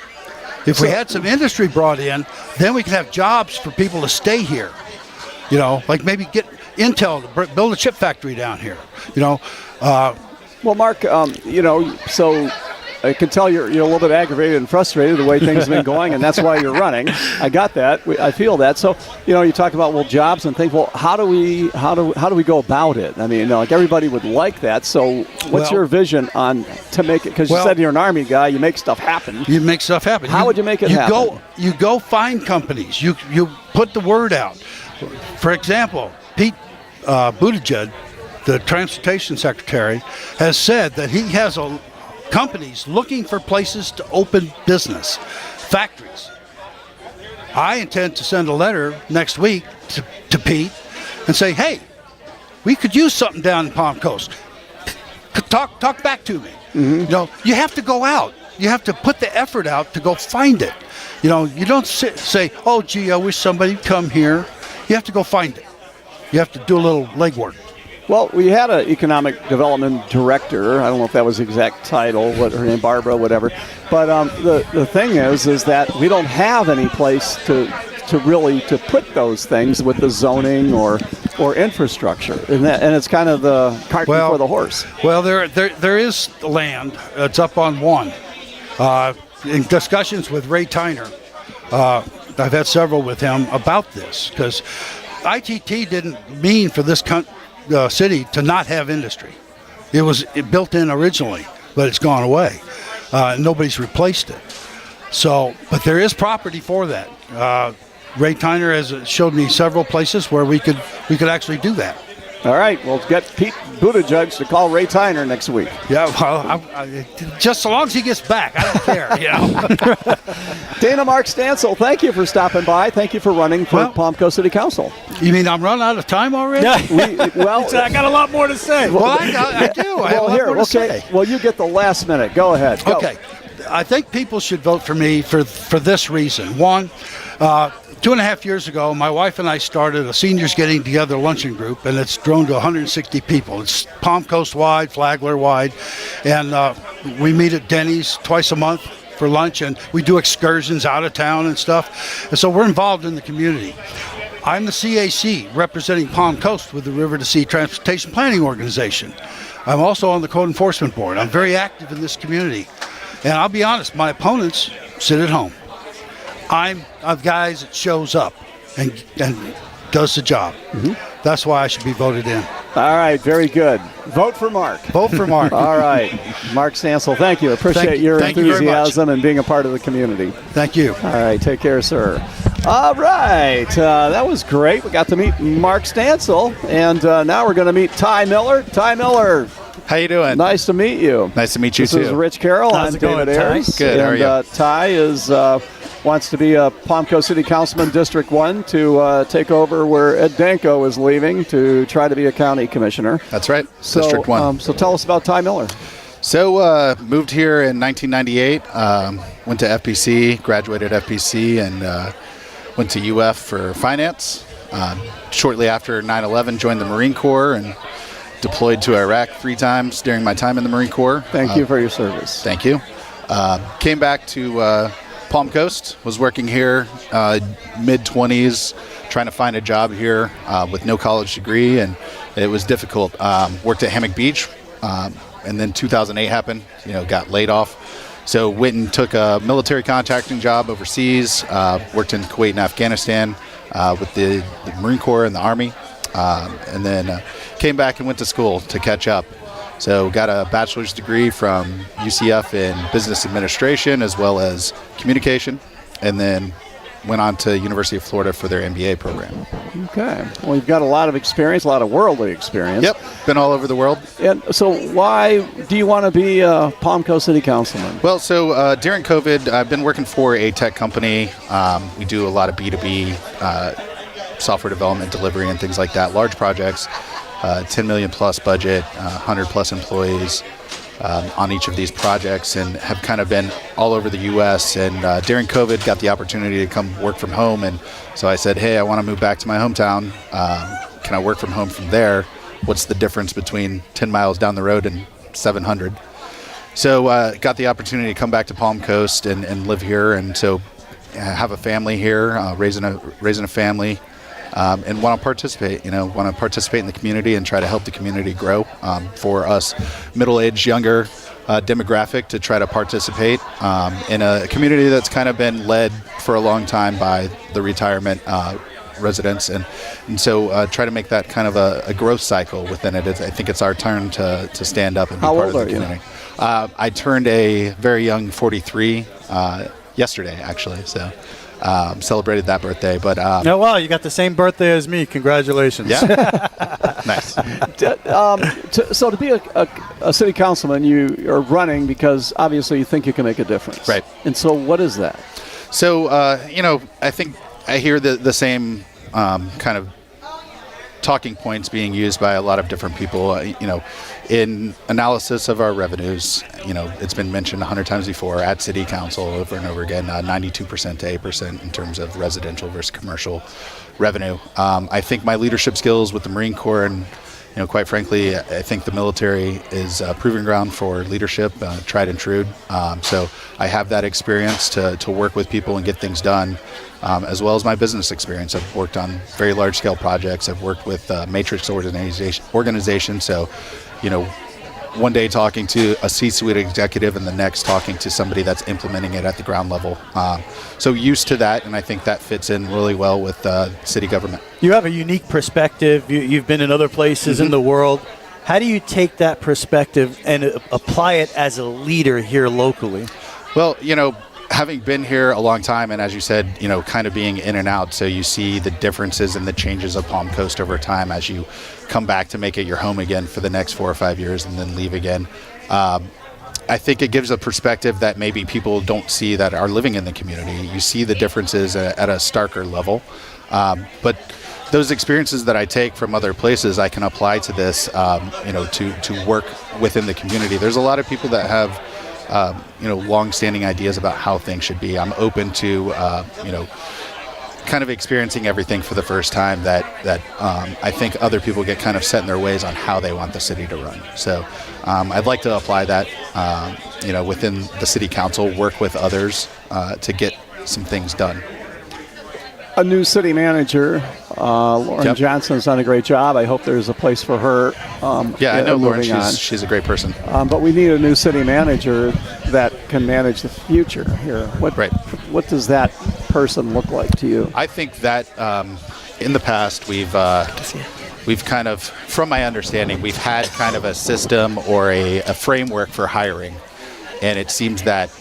If we had some industry brought in, then we can have jobs for people to stay here. Like maybe get Intel to build a chip factory down here. Well, Mark, so I can tell you're a little bit aggravated and frustrated the way things have been going, and that's why you're running. I got that. I feel that. So, you talk about jobs and things. Well, how do we go about it? I mean, like everybody would like that. So, what's your vision on to make it? Because you said you're an Army guy, you make stuff happen. You make stuff happen. How would you make it happen? You go find companies. You put the word out. For example, Pete Buttigieg, the transportation secretary, has said that he has companies looking for places to open business, factories. I intend to send a letter next week to Pete and say, hey, we could use something down in Palm Coast. Talk back to me. You know, you have to go out. You have to put the effort out to go find it. You know, you don't say, oh, gee, I wish somebody'd come here. You have to go find it. You have to do a little legwork. Well, we had an economic development director. I don't know if that was the exact title, what her name, Barbara, whatever. But the thing is that we don't have any place to really put those things with the zoning or infrastructure, and it's kind of the cart before the horse. Well, there is land. It's up on one. In discussions with Ray Tyner, I've had several with him about this, because ITT didn't mean for this city to not have industry. It was built in originally, but it's gone away. Nobody's replaced it. So, but there is property for that. Ray Tyner has showed me several places where we could actually do that. All right, well, get Pete Buttigieg to call Ray Tyner next week. Yeah, well, just so long as he gets back, I don't care. You know. Dana Mark Stansel, thank you for stopping by. Thank you for running for Palm Coast City Council. You mean I'm running out of time already? Well, I got a lot more to say. Well, I do. I have a lot more to say. Well, you get the last minute. Go ahead. Go. Okay. I think people should vote for me for this reason. One, 2.5 years ago, my wife and I started a seniors getting together luncheon group, and it's grown to 160 people. It's Palm Coast wide, Flagler wide, and we meet at Denny's twice a month for lunch, and we do excursions out of town and stuff. And so we're involved in the community. I'm the CAC representing Palm Coast with the River to Sea Transportation Planning Organization. I'm also on the Code Enforcement Board. I'm very active in this community. And I'll be honest, my opponents sit at home. I'm a guy that shows up and does the job. That's why I should be voted in. All right, very good. Vote for Mark. Vote for Mark. All right. Mark Stansel, thank you. Appreciate your enthusiasm and being a part of the community. Thank you. All right, take care, sir. All right, that was great. We got to meet Mark Stansel, and now we're going to meet Ty Miller. Ty Miller. How you doing? Nice to meet you. Nice to meet you too. This is Rich Carroll. How's I'm it going, David Ty? Ayers. Good. How are you? Ty is wants to be a Palm Coast City Councilman, District 1, to take over where Ed Danko is leaving to try to be a county commissioner. That's right. So, District 1. So tell us about Ty Miller. So moved here in 1998. Went to FPC, graduated FPC, and went to UF for finance. Shortly after 9/11, joined the Marine Corps and deployed to Iraq 3 times during my time in the Marine Corps. Thank you for your service. Thank you. Came back to Palm Coast, was working here, mid-20s, trying to find a job here with no college degree, and it was difficult. Worked at Hammock Beach, and then 2008 happened, got laid off. So went and took a military contracting job overseas, worked in Kuwait and Afghanistan with the Marine Corps and the Army, and then came back and went to school to catch up. So got a bachelor's degree from UCF in business administration as well as communication, and then went on to University of Florida for their MBA program. Okay. Well, you've got a lot of experience, a lot of worldly experience. Yep. Been all over the world. And so why do you want to be a Palm Coast City Councilman? Well, so during COVID, I've been working for a tech company. We do a lot of B2B software development, delivery, and things like that. Large projects, 10 million plus budget, 100 plus employees on each of these projects, and have kind of been all over the U.S. And during COVID, got the opportunity to come work from home. And so I said, hey, I want to move back to my hometown. Can I work from home from there? What's the difference between 10 miles down the road and 700? So got the opportunity to come back to Palm Coast and live here. And so have a family here, raising a family. And want to participate, want to participate in the community and try to help the community grow for us middle-aged, younger demographic to try to participate in a community that's kind of been led for a long time by the retirement residents. And so try to make that kind of a growth cycle within it. I think it's our turn to stand up and be part of the community. I turned a very young 43 yesterday, actually, so celebrated that birthday. But oh, wow, you got the same birthday as me. Congratulations. Yeah. Nice. So to be a city councilman, you are running because obviously you think you can make a difference. Right. And so what is that? So, I think I hear the same kind of talking points being used by a lot of different people. In analysis of our revenues, it's been mentioned 100 times before at City Council over and over again, 92% to 8% in terms of residential versus commercial revenue. I think my leadership skills with the Marine Corps and quite frankly, I think the military is a proving ground for leadership, tried and true. So I have that experience to work with people and get things done, as well as my business experience. I've worked on very large-scale projects. I've worked with matrix organizations. So, one day talking to a C-suite executive and the next talking to somebody that's implementing it at the ground level. So used to that, and I think that fits in really well with city government. You have a unique perspective. You've been in other places in the world. How do you take that perspective and apply it as a leader here locally? Well, having been here a long time, and as you said, kind of being in and out, so you see the differences and the changes of Palm Coast over time as you come back to make it your home again for the next 4 or 5 years and then leave again. I think it gives a perspective that maybe people don't see that are living in the community. You see the differences at a starker level. But those experiences that I take from other places, I can apply to this, to work within the community. There's a lot of people that have long-standing ideas about how things should be. I'm open to, kind of experiencing everything for the first time that I think other people get kind of set in their ways on how they want the city to run. So I'd like to apply that, within the city council, work with others to get some things done. A new city manager, Lauren Johnson's done a great job. I hope there's a place for her. I know Lauren. She's a great person. But we need a new city manager that can manage the future here. What does that person look like to you? I think that in the past we've kind of, from my understanding, we've had kind of a system or a framework for hiring, and it seems that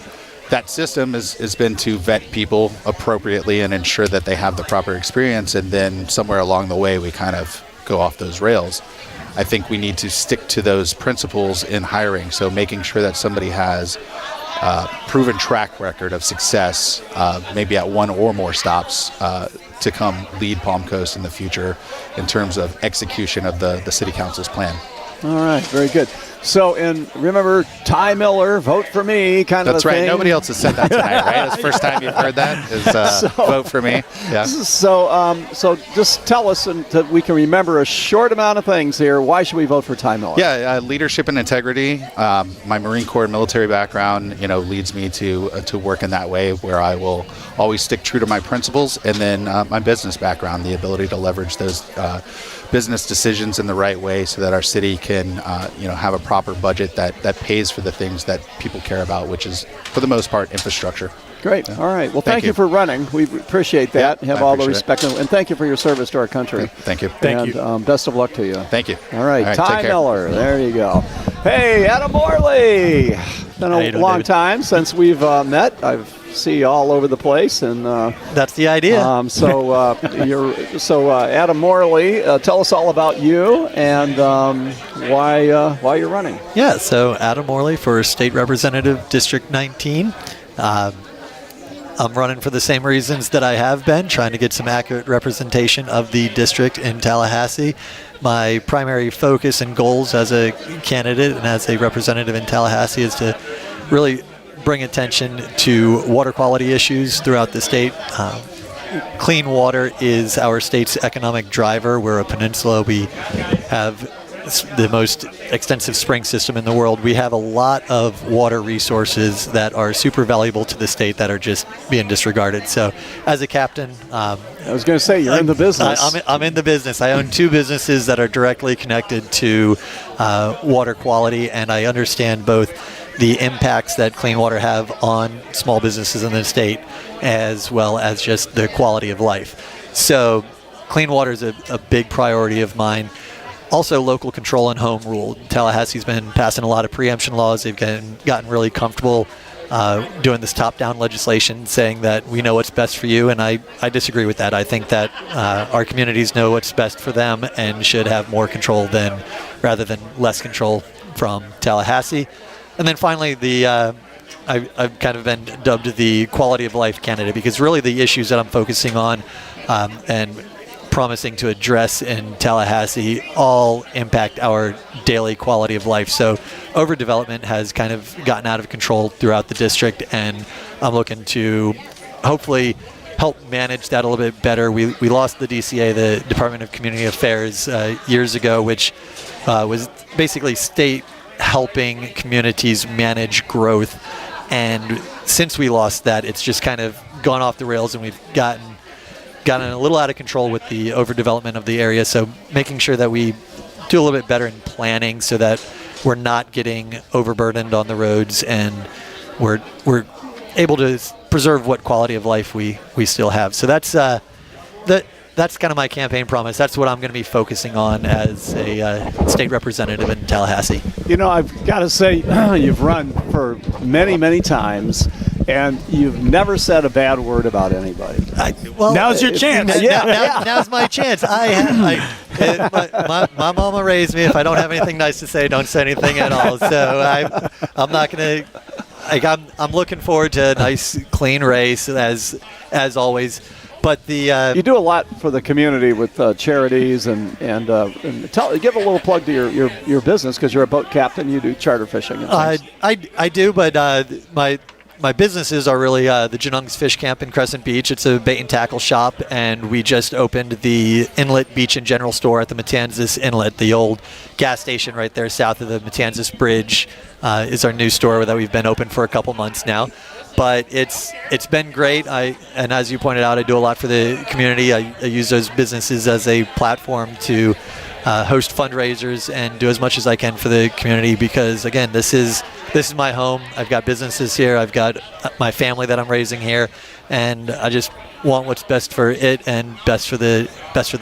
system has been to vet people appropriately and ensure that they have the proper experience, and then somewhere along the way we kind of go off those rails. I think we need to stick to those principles in hiring, so making sure that somebody has a proven track record of success, maybe at one or more stops, to come lead Palm Coast in the future in terms of execution of the city council's plan. All right, very good. So, and remember, Ty Miller, vote for me, kind of That's a thing. right. Nobody else has said that tonight, right? That's the first time you've heard that, is vote for me. Yeah. So just tell us, and we can remember a short amount of things here. Why should we vote for Ty Miller? Yeah, leadership and integrity. My Marine Corps military background, leads me to work in that way, where I will always stick true to my principles, and then my business background, the ability to leverage those business decisions in the right way so that our city can have a proper budget that pays for the things that people care about, which is for the most part infrastructure. Great. All right. Well, thank you for running. We appreciate that. Have all the respect, and thank you for your service to our country. Thank you. Thank you. Best of luck to you. Thank you. All right. Ty Miller. There you go. Hey, Adam Morley. Been a long time since we've met. I've see you all over the place, and that's the idea. Adam Morley, tell us all about you and why you're running. Yeah, so Adam Morley for State Representative District 19. I'm running for the same reasons that I have been, trying to get some accurate representation of the district in Tallahassee. My primary focus and goals as a candidate and as a representative in Tallahassee is to really bring attention to water quality issues throughout the state. Clean water is our state's economic driver. We're a peninsula. We have the most extensive spring system in the world. We have a lot of water resources that are super valuable to the state that are just being disregarded. So as a captain, I was going to say, you're in the business. I'm in the business. I own 2 businesses that are directly connected to water quality, and I understand both the impacts that clean water have on small businesses in the state, as well as just the quality of life. So clean water is a big priority of mine. Also, local control and home rule. Tallahassee's been passing a lot of preemption laws. They've gotten really comfortable doing this top-down legislation, saying that we know what's best for you, and I disagree with that. I think that our communities know what's best for them and should have more control rather than less control from Tallahassee. And then finally, the I've kind of been dubbed the quality of life candidate, because really the issues that I'm focusing on and promising to address in Tallahassee all impact our daily quality of life. So overdevelopment has kind of gotten out of control throughout the district, and I'm looking to hopefully help manage that a little bit better. We lost the DCA, the Department of Community Affairs, years ago, which was basically state helping communities manage growth. And since we lost that, it's just kind of gone off the rails, and we've gotten a little out of control with the overdevelopment of the area. So making sure that we do a little bit better in planning so that we're not getting overburdened on the roads, and we're able to preserve what quality of life we still have. So that's kind of my campaign promise. That's what I'm going to be focusing on as a state representative in Tallahassee. You know, I've got to say, you've run for many, many times, and you've never said a bad word about anybody. Now's your chance. Now's my chance. My mama raised me, if I don't have anything nice to say, don't say anything at all. So I'm not going to. I'm looking forward to a nice, clean race as always. But you do a lot for the community with charities and give a little plug to your business, because you're a boat captain. You do charter fishing. And I do, but my businesses are really the Janung's Fish Camp in Crescent Beach. It's a bait and tackle shop, and we just opened the Inlet Beach and General Store at the Matanzas Inlet. The old gas station right there south of the Matanzas Bridge is our new store that we've been open for a couple months now. But it's been great. And as you pointed out, I do a lot for the community. I use those businesses as a platform to host fundraisers and do as much as I can for the community, because again, this is my home. I've got businesses here. I've got my family that I'm raising here, and I just want what's best for it and best for the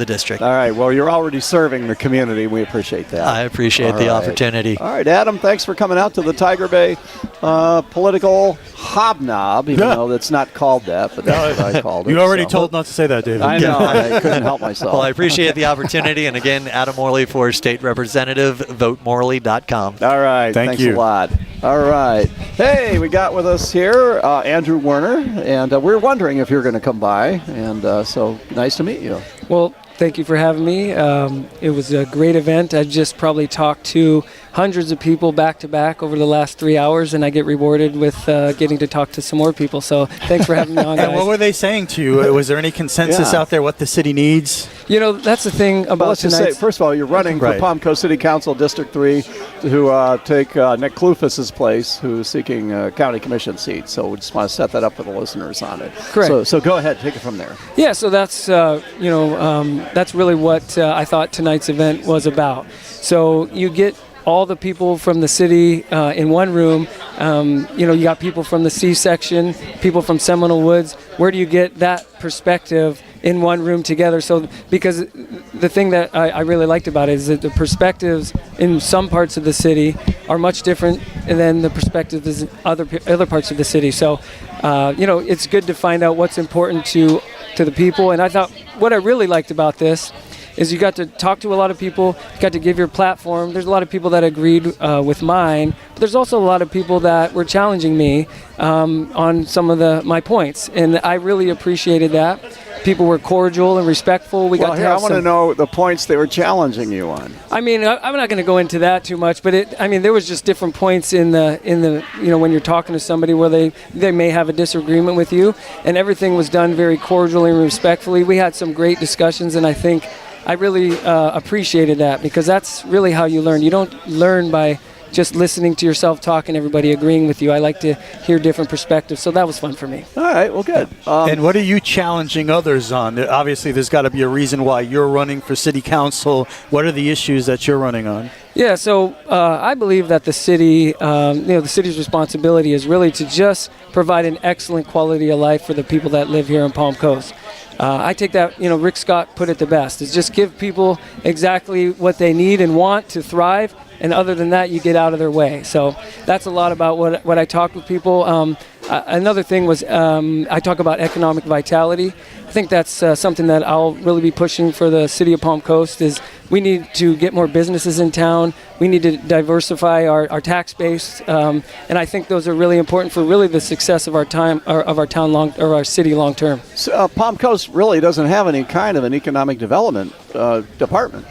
district. All right. Well, you're already serving the community. We appreciate that. I appreciate the opportunity. All right, Adam. Thanks for coming out to the Tiger Bay political hobnob, even though that's not called that, but that's what I called it. You already told not to say that, David. I know. I couldn't help myself. Well, I appreciate the opportunity. And again, Adam Morley for State Representative, votemorley.com. All right. Thanks a lot. All right. Hey, we got with us here Andrew Werner, and we're wondering if you're going to come by, and so nice to meet you. Well, thank you for having me. It was a great event. I just probably talked to hundreds of people back to back over the last 3 hours, and I get rewarded with getting to talk to some more people. So thanks for having me on, guys. And what were they saying to you? Was there any consensus out there what the city needs? You know, that's the thing about let's just say, first of all, you're running for Palm Coast City Council District 3 to take Nick Kloufas's place, who's seeking a county commission seat. So we just want to set that up for the listeners on it. Correct. So go ahead, take it from there. Yeah, so that's, that's really what I thought tonight's event was about. So you get all the people from the city in one room. You got people from the C-section, people from Seminole Woods. Where do you get that perspective in one room together? So, because the thing that I really liked about it is that the perspectives in some parts of the city are much different than the perspectives in other parts of the city. So, it's good to find out what's important to the people. And I thought what I really liked about this is you got to talk to a lot of people, you got to give your platform. There's a lot of people that agreed with mine, but there's also a lot of people that were challenging me on some of my points, and I really appreciated that. People were cordial and respectful. I want to know the points they were challenging you on. I mean, I'm not going to go into that too much, but there was just different points in the when you're talking to somebody where they may have a disagreement with you, and everything was done very cordially and respectfully. We had some great discussions, and I think I really appreciated that, because that's really how you learn. You don't learn by just listening to yourself talk and everybody agreeing with you. I like to hear different perspectives, so that was fun for me. All right, well, good. And what are you challenging others on? Obviously, there's got to be a reason why you're running for city council. What are the issues that you're running on? Yeah, so I believe that the city, the city's responsibility is really to just provide an excellent quality of life for the people that live here in Palm Coast. I take that, Rick Scott put it the best, is just give people exactly what they need and want to thrive, and other than that, you get out of their way. So that's a lot about what I talk with people. Another thing was I talk about economic vitality. I think that's something that I'll really be pushing for the city of Palm Coast is we need to get more businesses in town. We need to diversify our tax base, and I think those are really important for really the success of our town our city long term. So, Palm Coast really doesn't have any kind of an economic development department.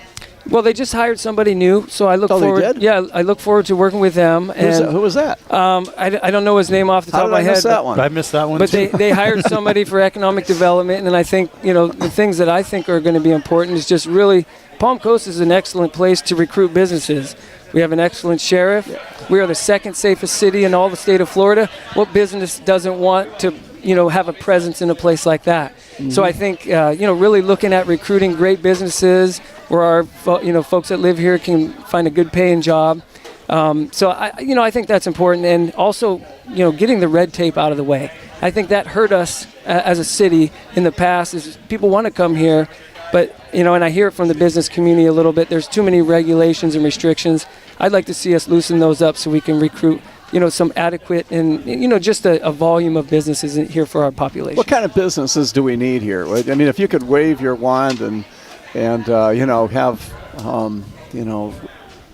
Well, they just hired somebody new, so I look forward. They did? Yeah, I look forward to working with them. Who was that? I don't know his name off the top of my head. I missed that one? I missed that one. But too. they hired somebody for economic development, and I think the things that I think are going to be important is just really Palm Coast is an excellent place to recruit businesses. We have an excellent sheriff. We are the second safest city in all the state of Florida. What business doesn't want to have a presence in a place like that? Mm-hmm. So I think really looking at recruiting great businesses where our folks that live here can find a good paying job. So I think that's important, and also getting the red tape out of the way. I think that hurt us as a city in the past. Is people want to come here, but and I hear it from the business community a little bit. There's too many regulations and restrictions. I'd like to see us loosen those up so we can recruit some adequate and just a volume of businesses here for our population. What kind of businesses do we need here? I mean, if you could wave your wand and have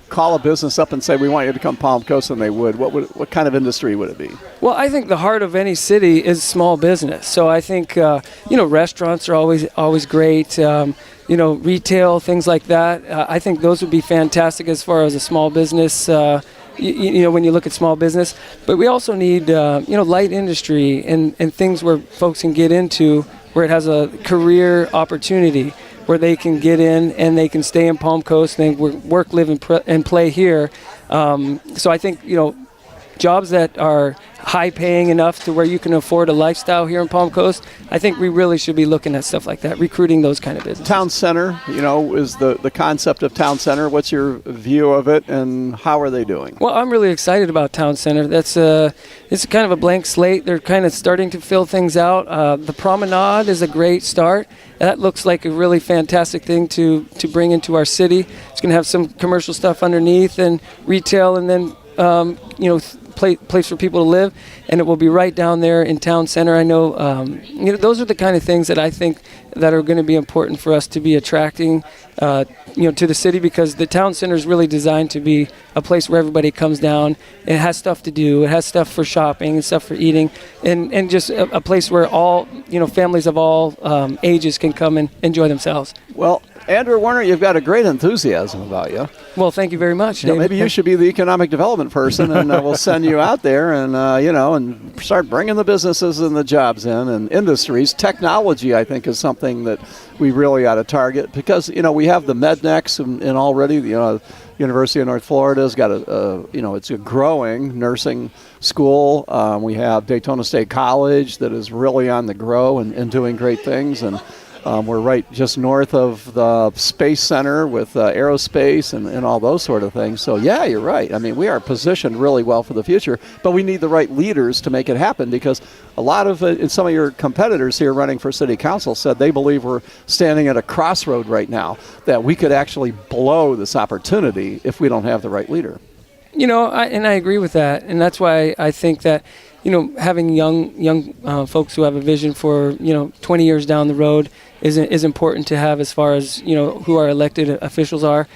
call a business up and say we want you to come Palm Coast, and they would. What kind of industry would it be? Well, I think the heart of any city is small business. So I think restaurants are always great. Retail, things like that. I think those would be fantastic as far as a small business. When you look at small business, but we also need light industry and things where folks can get into where it has a career opportunity where they can get in and they can stay in Palm Coast and they work, live, and play here. So I think jobs that are high paying enough to where you can afford a lifestyle here in Palm Coast, I think we really should be looking at stuff like that, recruiting those kind of businesses. Town center, is the concept of town center. What's your view of it, and how are they doing? Well, I'm really excited about town center. That's it's kind of a blank slate. They're kind of starting to fill things out. The promenade is a great start. That looks like a really fantastic thing to bring into our city. It's going to have some commercial stuff underneath and retail, and then place for people to live, and it will be right down there in town center. I know, those are the kind of things that I think that are going to be important for us to be attracting, to the city, because the town center is really designed to be a place where everybody comes down. It has stuff to do. It has stuff for shopping and stuff for eating, and just a place where all, families of all ages can come and enjoy themselves. Well, Andrew Warner, you've got a great enthusiasm about you. Well, thank you very much, David. Maybe you should be the economic development person, and we'll send you out there and, and start bringing the businesses and the jobs in and industries. Technology, I think, is something that we really ought to target because, we have the Mednex and already, the University of North Florida has got it's a growing nursing school. We have Daytona State College that is really on the grow and doing great things. And we're right just north of the Space Center with aerospace and all those sort of things. So, yeah, you're right. I mean, we are positioned really well for the future, but we need the right leaders to make it happen because a lot of some of your competitors here running for city council said they believe we're standing at a crossroad right now, that we could actually blow this opportunity if we don't have the right leader. I agree with that, and that's why I think that having young folks who have a vision for 20 years down the road is important to have as far as who our elected officials are.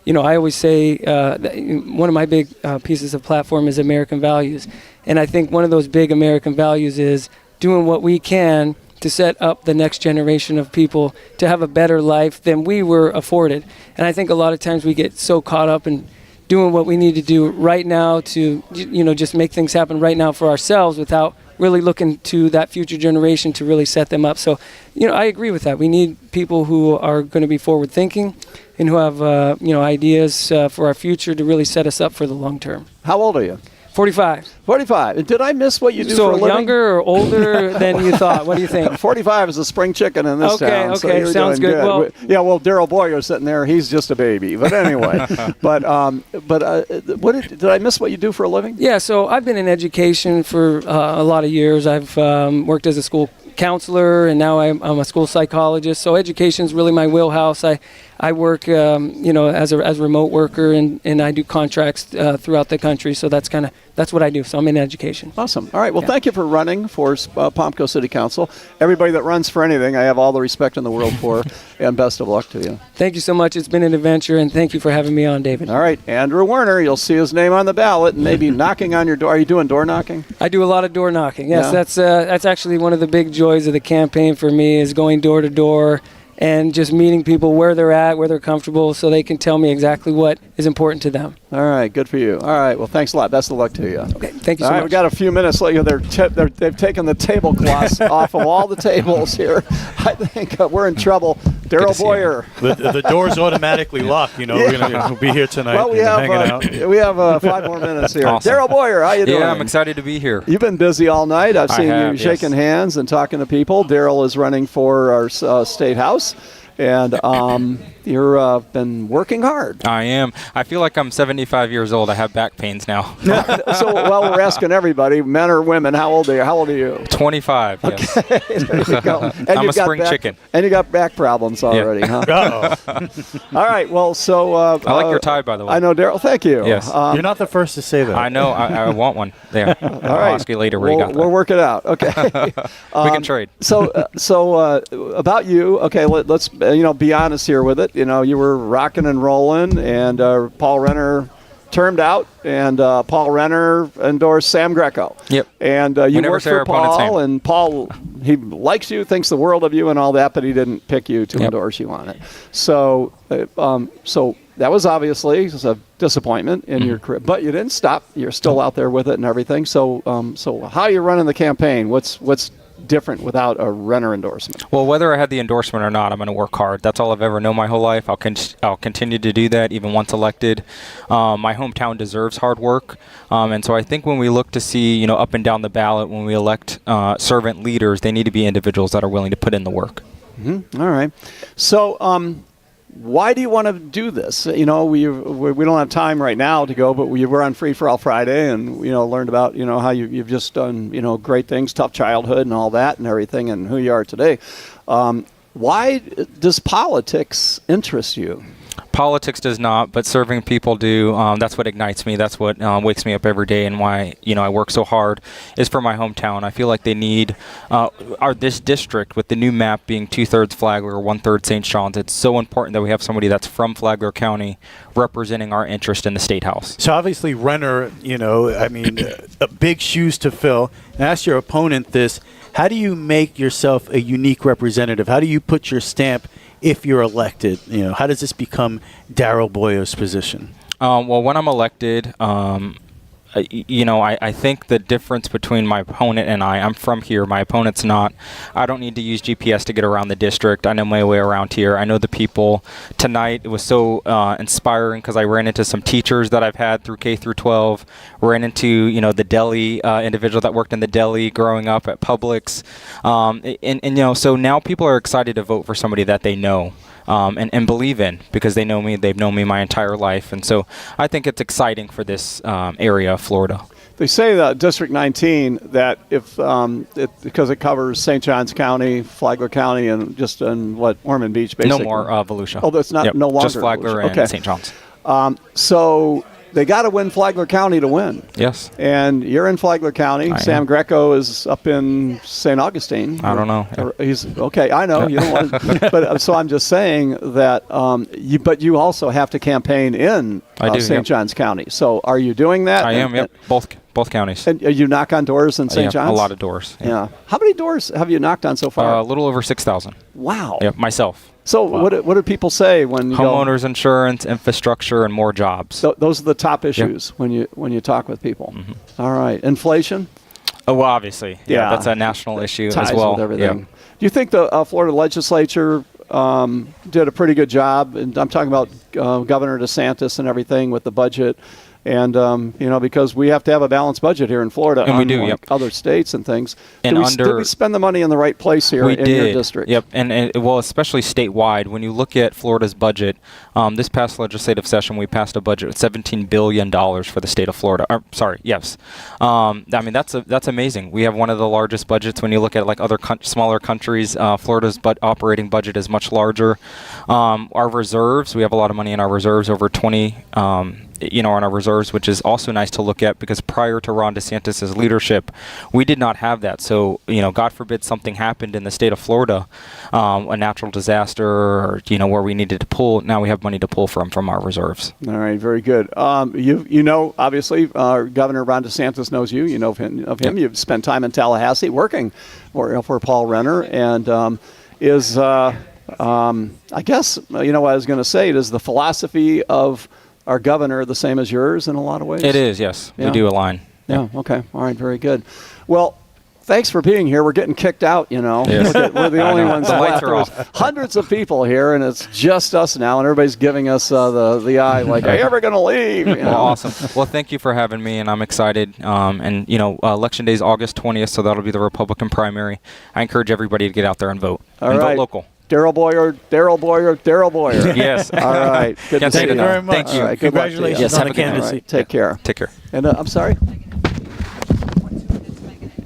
I always say that one of my big pieces of platform is American values, and I think one of those big American values is doing what we can to set up the next generation of people to have a better life than we were afforded. And I think a lot of times we get so caught up in doing what we need to do right now to just make things happen right now for ourselves without really looking to that future generation to really set them up. So I agree with that. We need people who are going to be forward thinking and who have ideas for our future to really set us up for the long term. How old are you? 45. 45. Did I miss what you do for a living? So younger or older than you thought? What do you think? 45 is a spring chicken in this town. Okay, so sounds good. Well, Daryl Boyer's sitting there. He's just a baby. But anyway, did I miss what you do for a living? Yeah, so I've been in education for a lot of years. I've worked as a school counselor, and now I'm a school psychologist. So education is really my wheelhouse. I I work, as a remote worker, and I do contracts throughout the country. So that's what I do. So I'm in education. Awesome. All right. Well, thank you for running for Palm Coast City Council. Everybody that runs for anything, I have all the respect in the world for, and best of luck to you. Thank you so much. It's been an adventure, and thank you for having me on, David. All right. Andrew Werner, you'll see his name on the ballot and maybe knocking on your door. Are you doing door knocking? I do a lot of door knocking. Yes, Yeah. that's actually one of the big joys of the campaign for me is going door to door and just meeting people where they're at, where they're comfortable, so they can tell me exactly what is important to them. All right, good for you. All right, well, thanks a lot. Best of luck to you. Okay, thank you so All right, much. we got a few minutes later. They've taken the tablecloths off of all the tables here. I think we're in trouble. Daryl Boyer. The door's automatically locked. We're gonna be here tonight. Well, we have 5 more minutes here. Awesome. Daryl Boyer, how you doing? Yeah, I'm excited to be here. You've been busy all night. I've seen have, you shaking hands and talking to people. Daryl is running for our state house. And you've been working hard. I am. I feel like I'm 75 years old. I have back pains now. So, we're asking everybody, men or women, how old are you? 25, yes. Okay, there you go. And I'm you a got spring chicken. And you got back problems already, huh? Uh-oh. All right, well, so... I like your tie, by the way. I know, Daryl. Thank you. Yes. You're not the first to say that. I know. I want one. There. All I'll right. ask you later where you got that. We'll work it out. Okay. We can trade. So about you, okay, let's be honest here with it. You were rocking and rolling, and Paul Renner termed out, and Paul Renner endorsed Sam Greco. Yep. And you worked for Paul, and Paul, he likes you, thinks the world of you and all that, but he didn't pick you to endorse you on it. So that was obviously a disappointment in your career, but you didn't stop. You're still out there with it and everything. So how are you running the campaign? What's different without a Renner endorsement? Well, whether I had the endorsement or not, I'm going to work hard. That's all I've ever known my whole life. I'll continue to do that even once elected. My hometown deserves hard work, and so I think when we look to see, up and down the ballot, when we elect servant leaders, they need to be individuals that are willing to put in the work. Mm-hmm. All right. So why do you want to do this? We don't have time right now to go, but we were on Free for All Friday, and learned about how you've just done great things, tough childhood and all that and everything, and who you are today. Why does politics interest you? Politics does not, but serving people do. That's what ignites me. That's what wakes me up every day, and why I work so hard is for my hometown. I feel like they need this district, with the new map being 2/3 Flagler, 1/3 St. John's. It's so important that we have somebody that's from Flagler County representing our interest in the State House. So obviously Renner, big shoes to fill. And ask your opponent this: how do you make yourself a unique representative? How do you put your stamp if you're elected? How does this become Daryl Boyer's position? Well, when I'm elected, I think the difference between my opponent and I'm from here, my opponent's not. I don't need to use GPS to get around the district. I know my way around here. I know the people. Tonight, it was so inspiring because I ran into some teachers that I've had through K through 12, ran into, the deli individual that worked in the deli growing up at Publix. So now people are excited to vote for somebody that they know. And believe in, because they know me, they've known me my entire life. And so I think it's exciting for this area of Florida. They say that District 19, that because it covers St. Johns County, Flagler County, and just in Ormond Beach, basically. No more Volusia. Oh, that's not no longer just Flagler Volusia. and St. John's. So they got to win Flagler County to win. Yes. And you're in Flagler County. Sam Greco is up in St. Augustine. I don't know. He's okay. I know you don't want, but so I'm just saying that. But you also have to campaign in St. Johns County. So are you doing that? I am. Yep. Both counties. And you knock on doors in St. John's? A lot of doors. Yeah. How many doors have you knocked on so far? A little over 6,000. Wow. Yep. Myself. So what do people say when you homeowners insurance, infrastructure, and more jobs? Those are the top issues when you talk with people. Mm-hmm. All right, inflation. Oh, well, obviously, yeah, that's a national issue as well. With everything. Yeah. Do you think the Florida legislature did a pretty good job? And I'm talking about Governor DeSantis and everything with the budget. And because we have to have a balanced budget here in Florida, And we do, unlike yep. other states and things. And Did we spend the money in the right place here in your district? Yep, and well, especially statewide. When you look at Florida's budget, this past legislative session, we passed a budget with $17 billion for the state of Florida. Yes. I mean, that's amazing. We have one of the largest budgets. When you look at like other smaller countries, Florida's operating budget is much larger. Our reserves, we have a lot of money in our reserves, over 20. On our reserves, which is also nice to look at, because prior to Ron DeSantis' leadership, we did not have that. So, God forbid something happened in the state of Florida, a natural disaster, or, where we needed to pull, now we have money to pull from our reserves. All right, very good. Obviously, Governor Ron DeSantis knows you. You know of him. Yep. You've spent time in Tallahassee working for Paul Renner, and I guess, what I was going to say, is the philosophy of our governor the same as yours in a lot of ways? It is, yes. Yeah. We do align. Yeah, okay. All right, very good. Well, thanks for being here. We're getting kicked out, Yes. We're the only ones The lights left. are There's off. hundreds of people here, and it's just us now, and everybody's giving us the eye, like, are you ever going to leave? Well, awesome. Well, thank you for having me, and I'm excited. Election day is August 20th, so that'll be the Republican primary. I encourage everybody to get out there and vote. All and right. vote local. Daryl Boyer. Yes. All right. Good Can't to say see it you. enough. very much. Thank you. All right, good luck to you. Congratulations Yes, on have the a good night. candidacy. All right, take care. Take care. And I'm sorry?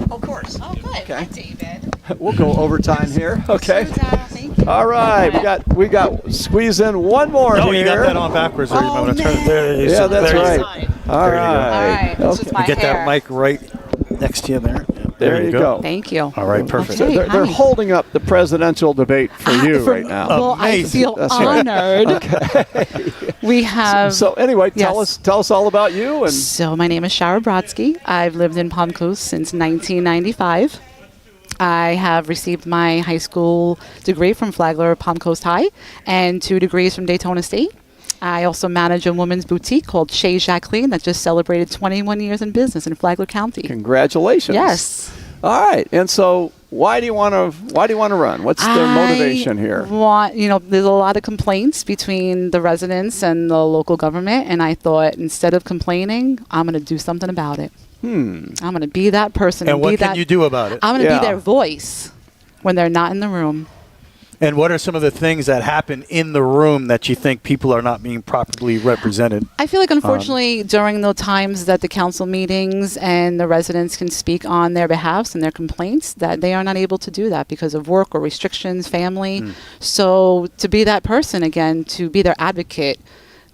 Of course. Oh, good. Okay. Hi, David. We'll go overtime here. Okay. Thank you. All right. We got squeeze in one more No, here. you got that on backwards. There. You might want to turn it there. Yeah, that's right. All There you go. right. All right. This is my You get hair. that mic right next to you there. Yeah, There you go. Thank you. All right, perfect. So Okay, they're hi. holding up the presidential debate for you right now. Well, I feel That's right. honored. We have. So anyway, tell Yes. us all about you. And So my name is Shara Brodsky. I've lived in Palm Coast since 1995. I have received my high school degree from Flagler Palm Coast High and 2 degrees from Daytona State. I also manage a women's boutique called Chez Jacqueline that just celebrated 21 years in business in Flagler County. congratulations. Yes. All right. And so why do you want to run? What's the motivation here? There's a lot of complaints between the residents and the local government, and I thought instead of complaining, I'm going to do something about it. I'm going to be that person. And be what can that, you do about it? I'm going to Yeah. be their voice when they're not in the room. And what are some of the things that happen in the room that you think people are not being properly represented? I feel like, unfortunately, during the times that the council meetings and the residents can speak on their behalfs and their complaints, that they are not able to do that because of work or restrictions, family. So to be that person again, to be their advocate,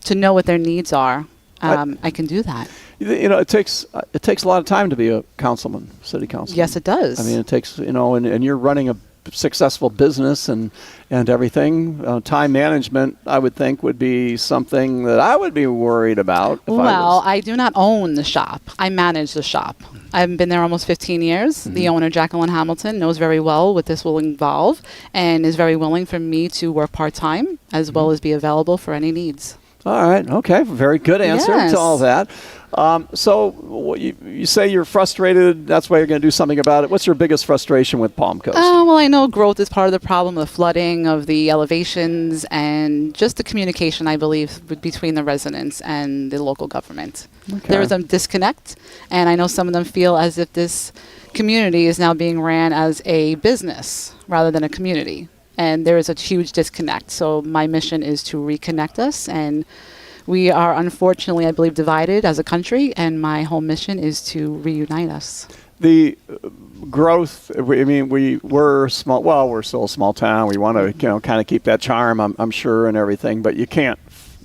to know what their needs are, I can do that. It takes a lot of time to be a councilman, city councilman. Yes, it does. I mean, it takes, and you're running a successful business and everything. Time management, I would think, would be something that I would be worried about. I do not own the shop. I manage the shop. I've been there almost 15 years. The owner, Jacqueline Hamilton, knows very well what this will involve and is very willing for me to work part-time as well as be available for any needs. All right. Okay. Very good answer to all that. So you say you're frustrated. That's why you're going to do something about it. What's your biggest frustration with Palm Coast? Well, I know growth is part of the problem, the flooding of the elevations, and just the communication, I believe, between the residents and the local government. Okay. There is a disconnect, and I know some of them feel as if this community is now being ran as a business rather than a community. And there is a huge disconnect. So my mission is to reconnect us, and we are unfortunately, I believe, divided as a country, and my whole mission is to reunite us. The growth, we're small. Well, we're still a small town. We want to, kind of keep that charm, I'm sure, and everything. But you can't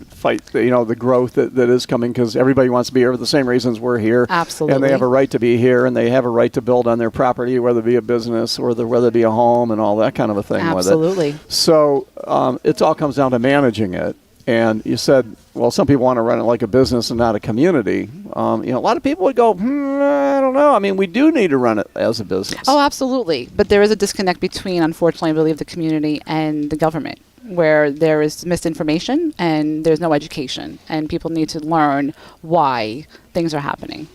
fight, the growth that is coming because everybody wants to be here for the same reasons we're here. Absolutely. And they have a right to be here, and they have a right to build on their property, whether it be a business or whether it be a home and all that kind of a thing. Absolutely. With it. So it all comes down to managing it. And you said, well, some people want to run it like a business and not a community. A lot of people would go, I don't know. I mean, we do need to run it as a business. Oh, absolutely. But there is a disconnect between, unfortunately, I believe, the community and the government, where there is misinformation and there's no education, and people need to learn why things are happening.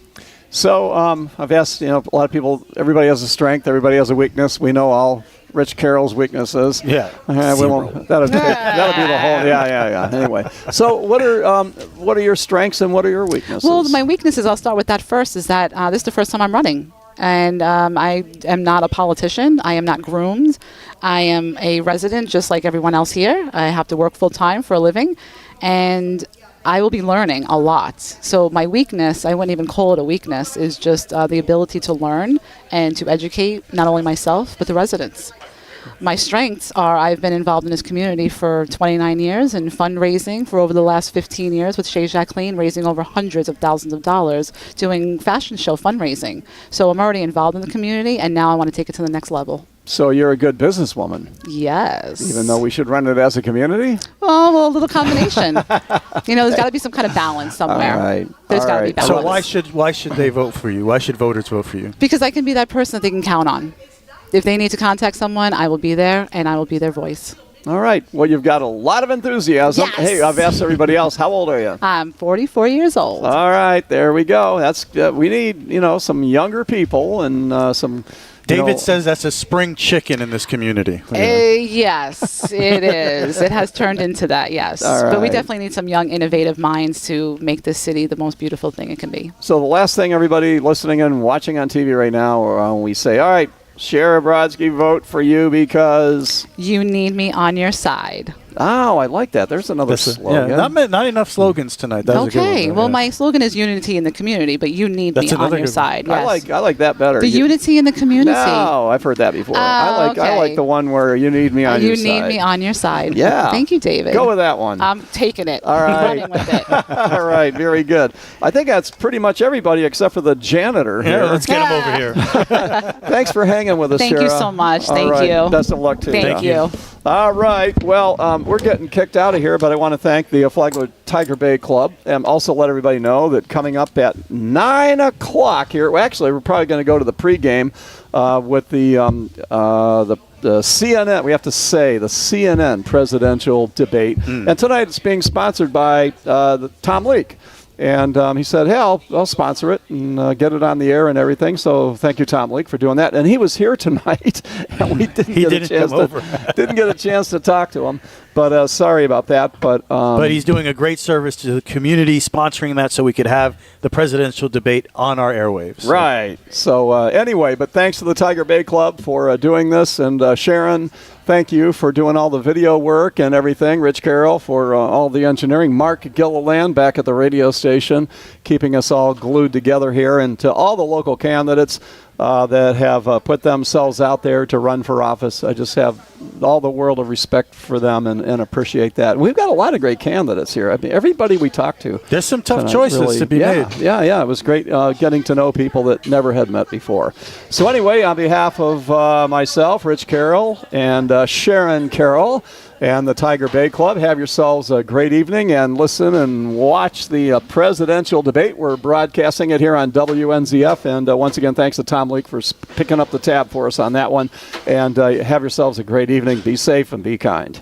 So I've asked, a lot of people, everybody has a strength, everybody has a weakness. We know all Rich Carroll's weaknesses. Yeah. We won't, that'll be the whole, yeah. Anyway, so what are your strengths and what are your weaknesses? Well, my weaknesses, I'll start with that first, is that this is the first time I'm running. And I am not a politician. I am not groomed. I am a resident just like everyone else here. I have to work full time for a living. And I will be learning a lot. So my weakness, I wouldn't even call it a weakness, is just the ability to learn and to educate not only myself, but the residents. My strengths are I've been involved in this community for 29 years and fundraising for over the last 15 years with Chez Jacqueline, raising over hundreds of thousands of dollars, doing fashion show fundraising. So I'm already involved in the community, and now I want to take it to the next level. So you're a good businesswoman. Yes. Even though we should run it as a community? Well, a little combination. There's got to be some kind of balance somewhere. All right. There's got to be balance. So why should they vote for you? Why should voters vote for you? Because I can be that person that they can count on. If they need to contact someone, I will be there, and I will be their voice. All right. Well, you've got a lot of enthusiasm. Yes. Hey, I've asked everybody else. How old are you? I'm 44 years old. All right. There we go. That's we need, some younger people and some. David says that's a spring chicken in this community. Yes, it is. It has turned into that, yes. All right. But we definitely need some young, innovative minds to make this city the most beautiful thing it can be. So the last thing everybody listening and watching on TV right now, we say, all right, Shara Brodsky, vote for you because you need me on your side. Oh, I like that. There's another slogan. Yeah, not enough slogans tonight. That's okay. A good one, well, my slogan is unity in the community, but you need me on your side. Yes. I like that better. The unity in the community. No, I've heard that before. I like the one where you need me on your side. You need me on your side. Yeah. Thank you, David. Go with that one. I'm taking it. All right. I'm running with it. All right. Very good. I think that's pretty much everybody except for the janitor here. Yeah, let's get him over here. Thanks for hanging with us, Thank you Shara. so much. All Thank right. you. Best of luck to you. Thank you. All right. Well, we're getting kicked out of here, but I want to thank the Flagler Tiger Bay Club and also let everybody know that coming up at 9 o'clock here, well, actually, we're probably going to go to the pregame with the CNN, we have to say, the CNN presidential debate. And tonight it's being sponsored by Tom Leake. And he said, hey, I'll sponsor it and get it on the air and everything. So thank you, Tom Leake, for doing that. And he was here tonight, and we didn't get a chance to talk to him. But sorry about that. But he's doing a great service to the community, sponsoring that so we could have the presidential debate on our airwaves. So. Right. So anyway, but thanks to the Tiger Bay Club for doing this. And Sharon, thank you for doing all the video work and everything. Rich Carroll for all the engineering. Mark Gilliland back at the radio station, keeping us all glued together here. And to all the local candidates that have put themselves out there to run for office, I just have all the world of respect for them and appreciate that. We've got a lot of great candidates here. I mean, everybody we talked to. There's some tough choices to be made. Yeah. It was great getting to know people that never had met before. So anyway, on behalf of myself, Rich Carroll, and Sharon Carroll, and the Tiger Bay Club, have yourselves a great evening and listen and watch the presidential debate. We're broadcasting it here on WNZF. And once again, thanks to Tom Leake for picking up the tab for us on that one. And have yourselves a great evening. Be safe and be kind.